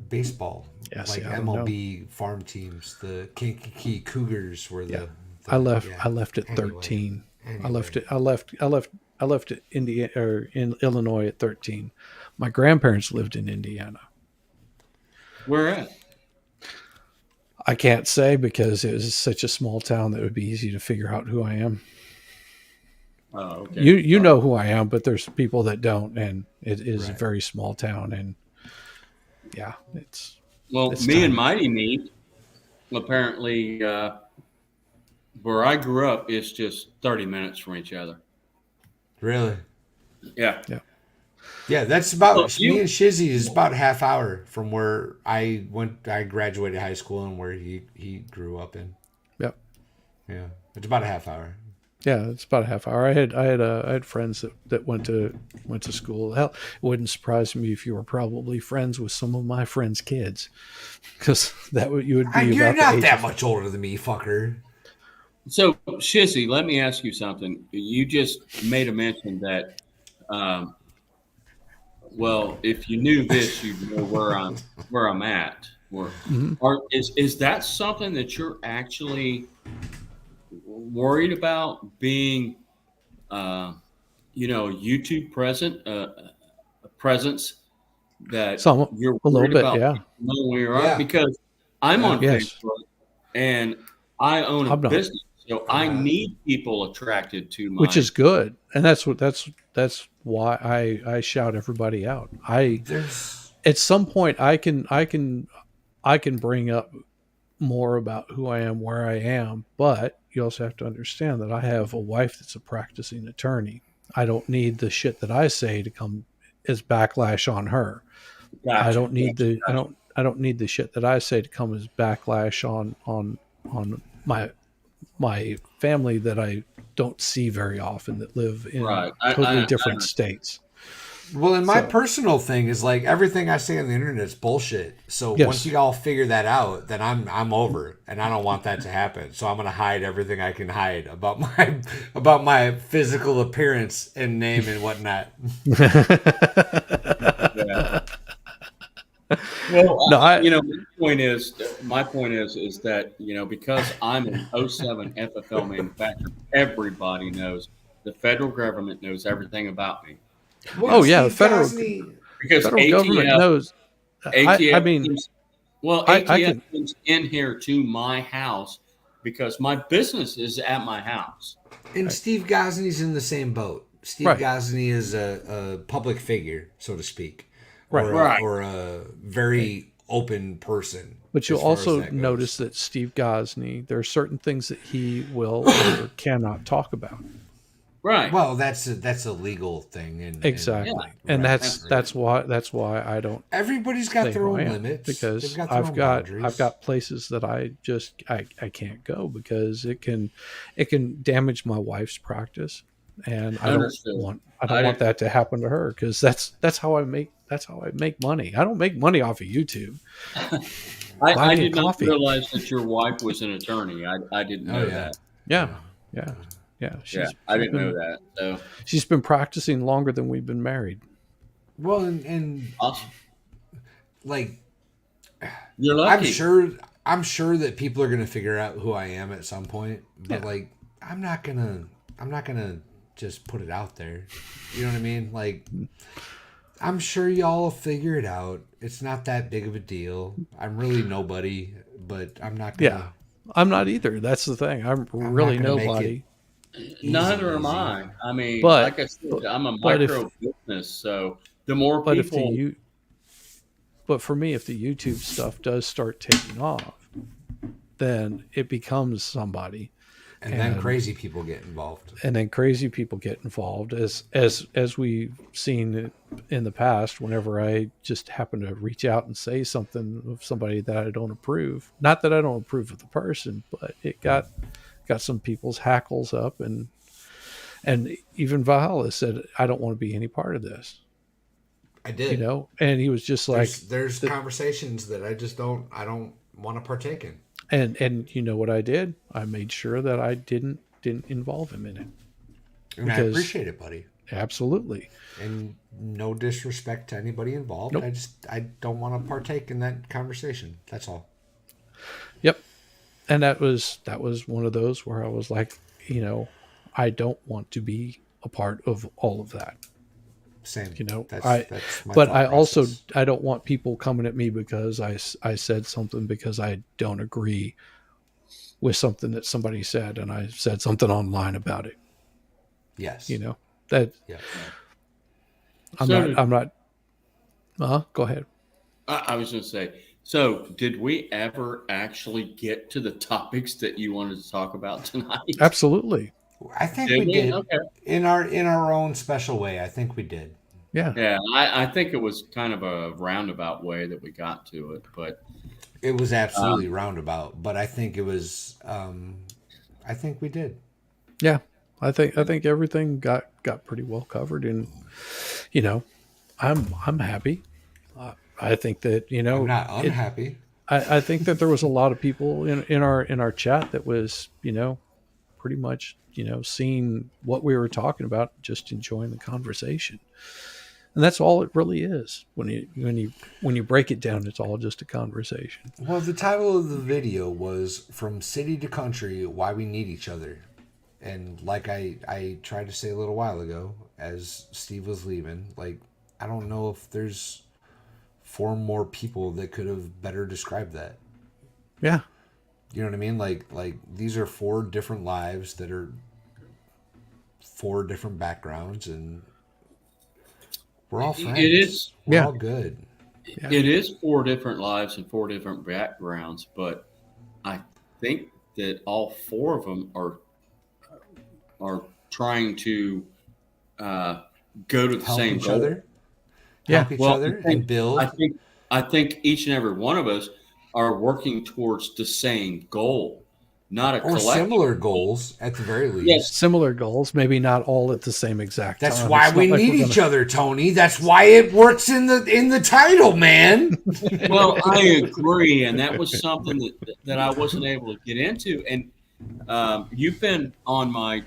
baseball, yeah, see, like I don't know. MLB farm teams. The Kankakee Cougars were Yeah, the yeah. I left at Anyway, 13. I left anyway. it. I left it Indiana or in Illinois at 13. My grandparents lived in Indiana. Where at? I can't say because it was such a small town that it would be easy to figure out who I am. Oh, okay. You Sorry. know who I am, but there's people that don't, and it is a Right. very small town, and yeah, Well, it's me and tiny. Mighty Meat, apparently, where I grew up is just 30 minutes from each other. Really? Yeah. Yeah, Yeah, that's Well, about me you, and Shizzy is about a half hour from where I went. I graduated high school and where he grew up in. yeah, Yeah, it's about a half hour. yeah. It's about a half hour. I had friends that went to school. Hell, it wouldn't surprise me if you were probably friends with some of my friends' kids, because you would be You're about the not age that of. much older than me, fucker. so Shizzy, let me ask you something. You just made a mention that, um, well, if you knew this, you'd know where I'm at. Mhm. Is that something that you're actually worried about being, uh, YouTube presence that Some you're a little worried bit, about yeah, people knowing where you are? Yeah, Because I'm yeah. on yes. Facebook and I own a I'm not, business, so I'm I not. need people attracted to which my. is good, and that's why I shout everybody out. I There's At some point I can bring up more about who I am, where I am, but you also have to understand that I have a wife that's a practicing attorney. I don't need the shit that I say to come as backlash on her. I Gotcha, don't need gotcha, the I gotcha. don't I don't need the shit that I say to come as backlash on my family that I don't see very often, that live in Right. I totally I different states. Well, and my So- personal thing is like everything I say on the internet is bullshit. So Yes. once you all figure that out, then I'm over, and I don't want that to happen. So I'm gonna hide everything I can hide about my physical appearance and name and whatnot. Yeah. Well, No, my point is that, because I'm an '07 FFL manufacturer, everybody knows, the federal government knows everything about me. Oh, yeah, Steve federal- Gosney- Because federal government knows. ATF I mean, comes, well, I ATF can- comes in here to my house because my business is at my house. and Steve Gosney's in the same boat. Steve Right. Gosney is a public figure, so to speak, Right. or Right. or a very open person. But you'll as far as also that goes. notice that Steve Gosney, there are certain things that he will or cannot talk about. Right. Well, that's a legal thing, and Exactly, right, and right. that's why I don't everybody's got say their who I own am, limits because They've got their I've own got boundaries. places that I can't go because it can damage my wife's practice, and I don't Understood. want I- that to happen to her, because that's how I make money. I don't make money off of YouTube. Buy I me a did not coffee. realize that your wife was an attorney. I didn't know Oh, yeah. that. Yeah. I didn't been, know that. So She's been practicing longer than we've been married. Well, and awesome. like You're lucky. I'm sure that people are gonna figure out who I am at some point, but Yeah. like I'm not gonna just put it out there. You know what I mean? Like I'm sure y'all will figure it out. It's not that big of a deal. I'm really nobody, but I'm not gonna. Yeah. I'm not either. That's the thing. I'm not really gonna make nobody. Neither am easy. I. I mean, But- like I said, I'm a but if- micro business, so the more But people, but for me, if the YouTube stuff does start taking off, then it becomes somebody, And then and- crazy people get involved. and then crazy people get involved, as we've seen in the past. Whenever I just happen to reach out and say something of somebody that I don't approve, not that I don't approve of the person, but it got some people's hackles up, and even Valhalla said, I don't want to be any part of this, I did. and he was just like, there's conversations that I don't want to partake in. and you know what I did? I made sure that I didn't involve him in it. And I Because- appreciate it, buddy. Absolutely. And no disrespect to anybody involved. Nope. I don't want to partake in that conversation. That's all. Yep. And that was one of those where I was like, I don't want to be a part of all of that. Same. That's my but thought I also process. I don't want people coming at me because I said something because I don't agree with something that somebody said, and I said something online about it. Yes. That Yeah. I'm not. Go ahead. I was going to say, so did we ever actually get to the topics that you wanted to talk about tonight? Absolutely. I think Did we we? did Okay. in our own special way. I think we did. Yeah. Yeah, I think it was kind of a roundabout way that we got to it, but It was absolutely roundabout, but I think it was. I think we did. Yeah. I think everything got pretty well covered, and I'm happy. I think that I'm not unhappy. I think that there was a lot of people in our chat that was pretty much seeing what we were talking about, just enjoying the conversation, and that's all it really is. When you break it down, it's all just a conversation. Well, the title of the video was "From City to Country: Why We Need Each Other," and like I tried to say a little while ago, as Steve was leaving, like I don't know if there's 4 more people that could have better described that. Yeah. You know what I mean? Like these are 4 different lives that are 4 different backgrounds, and we're all friends. It is. We're Yeah. all good. Yeah. It is 4 different lives and 4 different backgrounds, but I think that all 4 of them are trying to go to the Help same each goal. other. Yeah. Help each Well, other and build. I think each and every one of us are working towards the same goal. not a Or collective. similar goals at the very least. Yes. Similar goals, maybe not all at the same exact That's time. why It's we not like need we're each other, Tony. That's why it works in the title, man. Well, I agree, and that was something that I wasn't able to get into. And you've been on my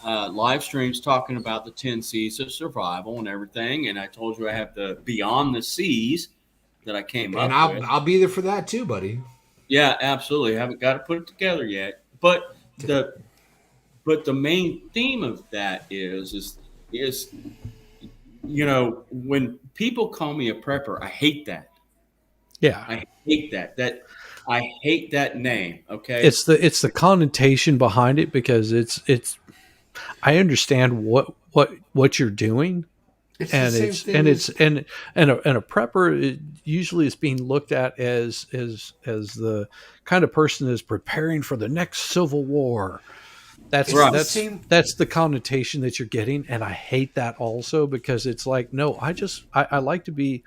live streams talking about the 10 C's of survival and everything, and I told you I have the Beyond the Seas that I came And up with. I'll be there for that too, buddy. Yeah, absolutely. Haven't got to put it together yet, but the main theme of that is when people call me a prepper, I hate that. Yeah. I hate that. I hate that name. Okay. It's the connotation behind it, because it's I understand what you're doing, It's and the same it's thing and as- it's and a prepper, it usually is being looked at as the kind of person that's preparing for the next civil war. That's It's the that's same- that's the connotation that you're getting, and I hate that also, because it's like, no, I like to be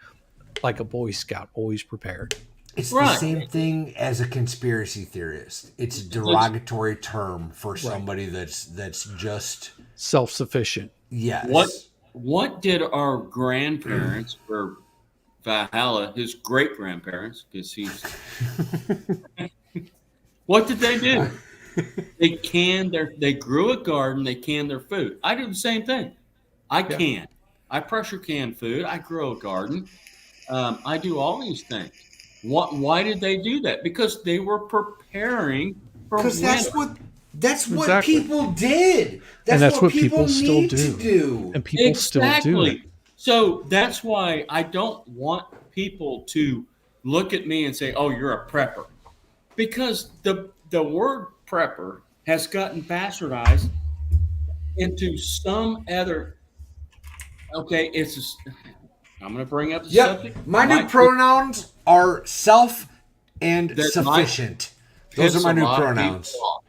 like a Boy Scout, always prepared. It's Right. the same thing as a conspiracy theorist. It's a derogatory term for somebody that's just Self-sufficient. yes. What did our grandparents or Valhalla, his great grandparents, because he's what did they do? They grew a garden, they canned their food. I do the same thing. I pressure can food, I grow a garden. I do all these things. Why did they do that? Because they were preparing for Because that's what Exactly. people did. And that's what people need still to do. do. And people still do it. So that's why I don't want people to look at me and say, "Oh, you're a prepper," because the word prepper has gotten bastardized into some other. Okay, I'm going to bring up the subject. My new pronouns are self and That sufficient. Those piss are my a new lot of pronouns. people off.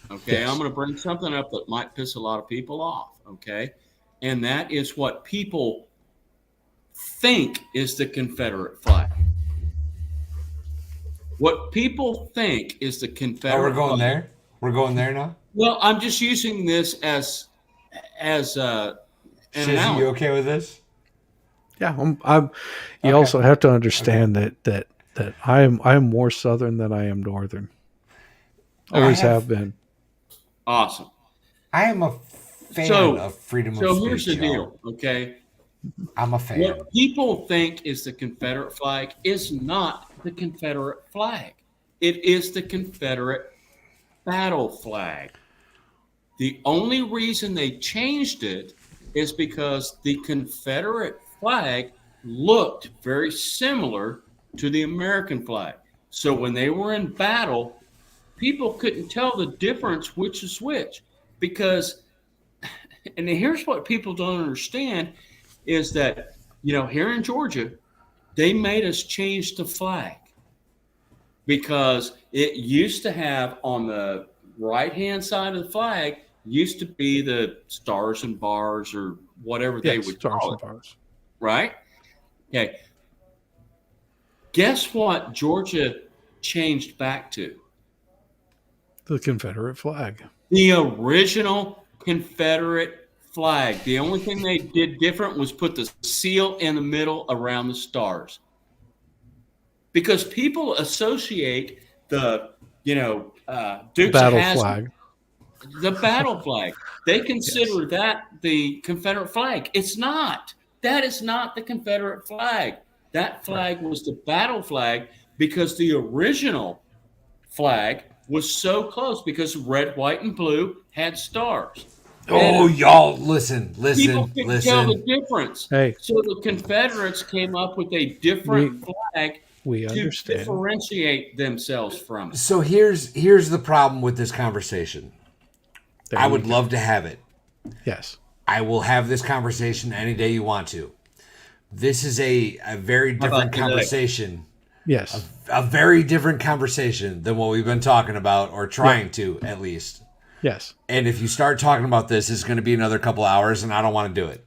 Okay, Yes. I'm going to bring something up that might piss a lot of people off. Okay, and that is what people think is the Confederate flag. What people think is the Confederate. Oh, we're going flag. there. We're going there now. Well, I'm just using this as an Shizzy, analogy. you okay with this? Yeah, you Okay. also have to understand that I am more Southern than I am Northern. Always have been. Awesome. I am a fan So- of freedom of So speech. here's the y'all. deal. Okay. I'm a fan. What people think is the Confederate flag is not the Confederate flag. It is the Confederate battle flag. The only reason they changed it is because the Confederate flag looked very similar to the American flag. So when they were in battle, people couldn't tell the difference which is which. Because, and here's what people don't understand, is that, here in Georgia, they made us change the flag because it used to have on the right-hand side of the flag used to be the stars and bars or whatever they Yes, would stars call and it, bars. right? Okay. Guess what Georgia changed back to? The Confederate flag. The original Confederate flag. The only thing they did different was put the seal in the middle around the stars. Because people associate the, Dukes Battle of Hazzard, flag. the battle flag. They consider that the Confederate flag. It's not. That is not the Confederate flag. That flag was the battle flag because the original flag was so close because red, white, and blue had stars. Oh, y'all, listen. People couldn't tell the difference. Hey. So the Confederates came up with a different flag We to understand. differentiate themselves from it. So here's the problem with this conversation. There I you would go. love to have it. Yes. I will have this conversation any day you want to. This is a very about different today? conversation. Yes. A very different conversation than what we've been talking about, or trying to, at least. Yes. And if you start talking about this, it's going to be another couple hours, and I don't want to do it.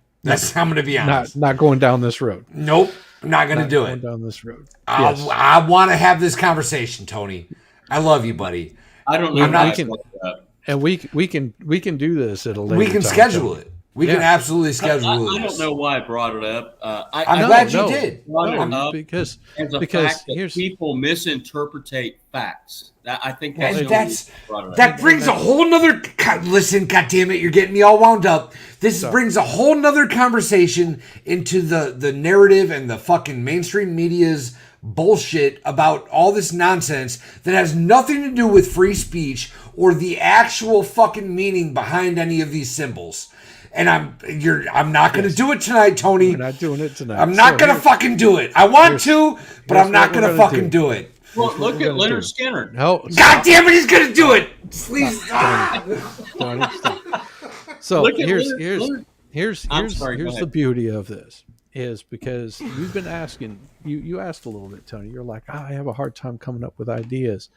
I'm going to be honest. Not going down this road. Nope, not going to do Going it. down this road. Yes. I want to have this conversation, Tony. I love you, buddy. I don't know. I'm why not- I brought it up. And we can do this at a later We can time, schedule Tony. it. We can Yeah. absolutely schedule I this. don't know why I brought it up. I'm I glad you no, did. brought it No, up because as a because fact that here's- people misinterpretate facts. I think Well, that's And the only that's reason I brought it up. that brings a whole nother. Listen, goddammit, you're getting me all wound up. This Sorry. brings a whole nother conversation into the narrative and the fucking mainstream media's bullshit about all this nonsense that has nothing to do with free speech or the actual fucking meaning behind any of these symbols. And I'm not going to do it tonight, Tony. we're not doing it tonight. I'm not So going to here- fucking do it. I want to, but here's I'm not what we're going to gonna fucking do it. Well, what look we're at gonna Leonard do. Skinner. No, God damn it, he's going to do it. Please. Tony, stop. So Look at here's Leonard- I'm sorry, go here's the ahead. beauty of this is because you've been asking you asked a little bit, Tony. You're like, I have a hard time coming up with ideas.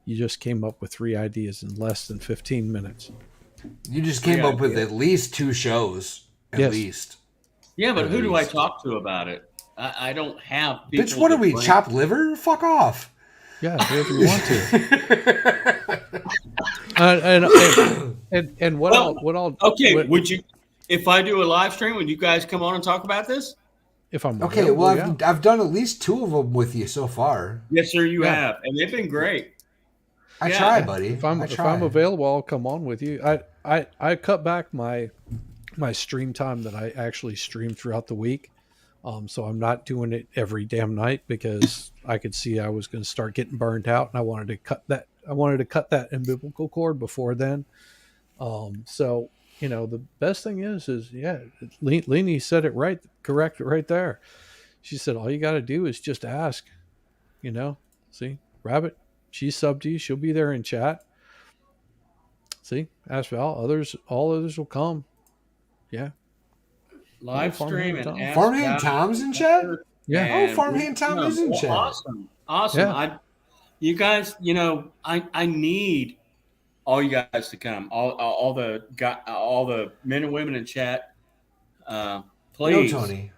You just came up with 3 ideas in less than 15 minutes. You just came Yeah, up with yeah. at least 2 shows. At Yes. least. Yeah, but At who do I least. talk to about it? I don't have people. Bitch, what are that we? bring- Chop liver? Fuck off. Yeah, whoever you want to. And what Well, I'll Okay, what- would you? If I do a live stream, would you guys come on and talk about this? if I'm Okay, available, well, yeah. I've done at least 2 of them with you so far. Yes, sir. You Yeah. have, and they've been great. I Yeah. try, buddy. If I'm I available, I'll come on with you. I cut back my stream time that I actually stream throughout the week. So I'm not doing it every damn night because I could see I was going to start getting burned out, and I wanted to cut that. I wanted to cut that umbilical cord before then. So the best thing is yeah, Leni said it right, correct right there. She said all you got to do is just ask. See, Rabbit, she's subbed to you. She'll be there in chat. See, ask Val. All others will come. Yeah. Live Farmhand stream and Tom. ask Farmhand Val- Tom's in chat? Yeah. Oh, And Farmhand Tom is in well, chat. Awesome. Yeah. You guys, I need all you guys to come. All the men and women in chat. Please, No, Tony.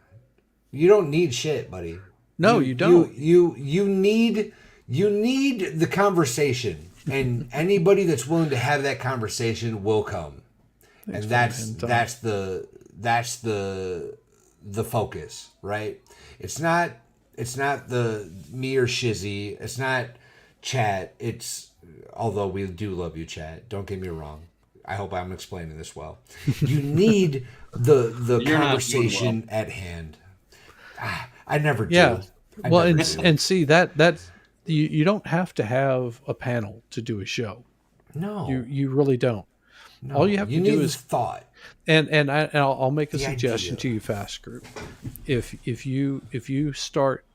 You don't need shit, buddy. No, you don't. You need the conversation, and anybody that's willing to have that conversation will come. Thanks, And that's Farmhand Tom. that's the focus, right? It's not the me or Shizzy. It's not chat. It's, although we do love you, chat. Don't get me wrong. I hope I'm explaining this well. You need the You're not conversation at hand. I never do. Yeah. I Well, never and do. and see that's you don't have to have a panel to do a show. No, You really don't. no. all you have to need do is- thought. And I'll make a The suggestion idea. to you, Fast Group. If you start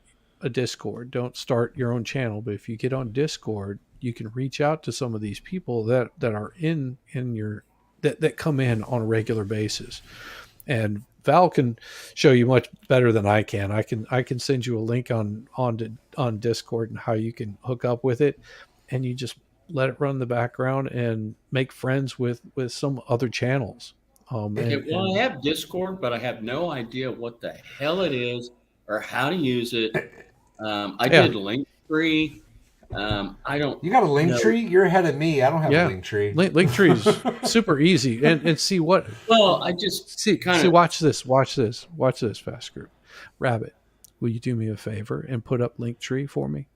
a Discord, don't start your own channel, but if you get on Discord, you can reach out to some of these people that are in your that come in on a regular basis. And Val can show you much better than I can. I can send you a link on Discord and how you can hook up with it, and you just let it run in the background and make friends with some other channels. Okay, well, I have Discord, but I have no idea what the hell it is or how to use it. I did Linktree. I don't. You got a link No. tree? You're ahead of me. I don't have Yeah. a link tree. Linktree is super easy, and see what Well, I just see. Kinda- Watch this, Fast Group. Rabbit, will you do me a favor and put up Linktree for me?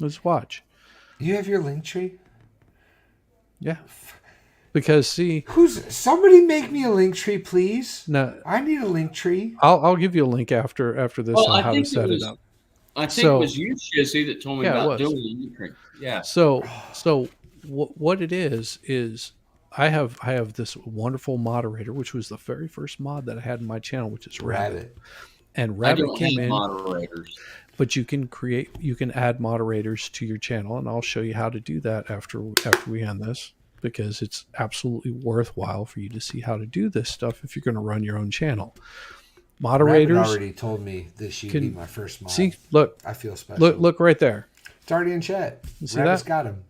Let's watch. You have your link tree? Yeah, because see, Somebody make me a link tree, please. no, I need a link tree. I'll give you a link after this Well, on I how to think set it it was- up. I think So- it was you, Shizzy, that told me Yeah, it about was. doing the Linktree. Yeah. So what it is I have this wonderful moderator, which was the very first mod that I had in my channel, which is Rabbit. Rabbit. And I Rabbit don't came have in, moderators. but you can add moderators to your channel, and I'll show you how to do that after we end this, because it's absolutely worthwhile for you to see how to do this stuff if you're going to run your own channel. Moderators, Rabbit already told me that she'd be can- my first mod. see, look, I feel special. look right there, It's already in chat. see Rabbit's that? got him.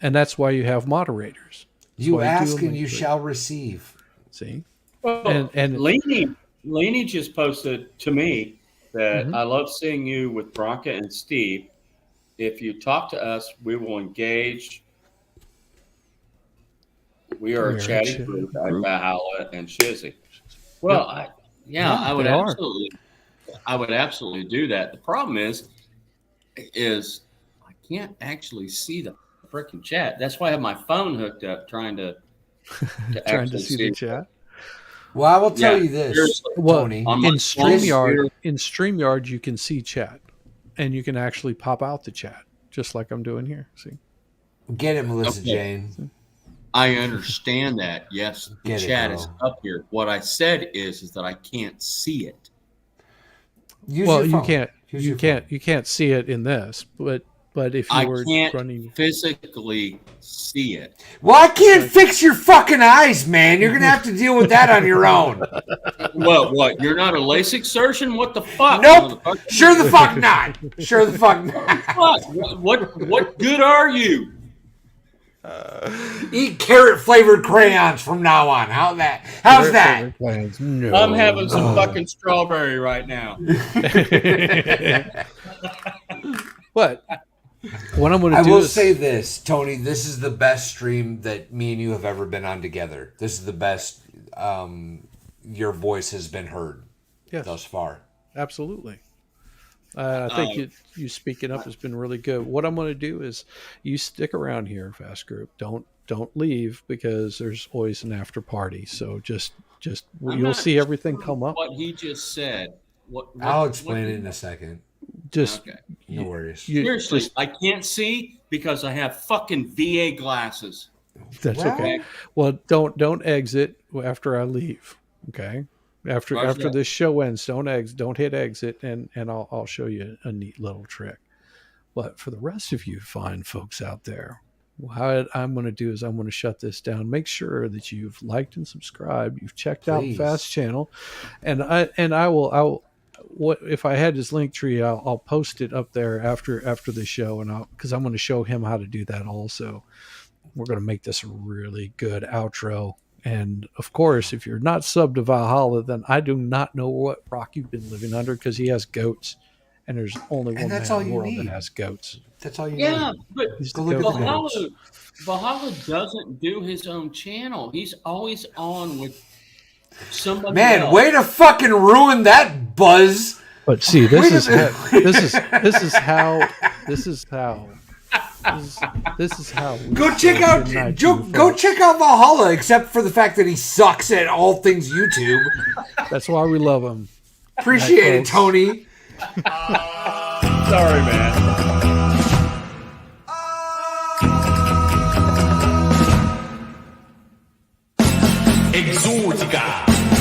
and that's why you have moderators. That's You why do ask a and you link tree. shall receive. See, Well, and Laney just posted to me that Mhm. I love seeing you with Bronca and Steve. If you talk to us, we will engage We are a chatty group at Valhalla and Shizzy. Well, I would absolutely do that. The problem is I can't actually see the freaking chat. That's why I have my phone hooked up trying to trying to see the chat. Well, I will tell you this, seriously. Tony. In StreamYard, you can see chat, and you can actually pop out the chat, just like I'm doing here. See? Get it, Melissa Okay. Jane. I understand that. Yes, the Get it, chat girl. is up here. What I said is that I can't see it. Use Well, your you phone. can't. Use You your can't. You can't see it in this, but if you I were can't running, physically see it. Well, I can't fix your fucking eyes, man. You're gonna have to deal with that on your own. Well, what? You're not a LASIK surgeon? What the fuck? Nope. motherfucker? Sure the fuck not. Sure the fuck not. What good are you? Eat carrot flavored crayons from now on. How's that? Plans. No. I'm having some fucking strawberry right now. What? What I'm going to I do will is say this, Tony. This is the best stream that me and you have ever been on together. This is the best your voice has been heard yes, thus far. absolutely. I think you speaking up has been really good. What I'm going to do is you stick around here, Fast Group. Don't leave because there's always an after party. So just I'm you'll not see everything sure come up. What he just said. I'll explain it in a second. Just Okay. No worries. you, Seriously, just- I can't see because I have fucking VA glasses. that's Well- okay. Well, don't exit after I leave. Okay. After Roger that. this show ends, don't hit exit, and I'll show you a neat little trick. But for the rest of you fine folks out there, what I'm going to do is I'm going to shut this down. Make sure that you've liked and subscribed. You've checked out Please. Fast Channel, and I will. What if I had his link tree? I'll post it up there after the show, and because I'm going to show him how to do that also. We're going to make this a really good outro. And of course, if you're not subbed to Valhalla, then I do not know what rock you've been living under because he has goats, and there's only one that's man all in the you world need. that has goats. That's all you Yeah, need. but He's Go the look at goat the man. Valhalla doesn't do his own channel. He's always on with somebody Man, else. way to fucking ruin that buzz. But see, Wait this a is minute. how. Go check out Valhalla, except for the fact that he sucks at all things YouTube. That's why we love him. Appreciate it, folks. Tony. Sorry, man. Exotica.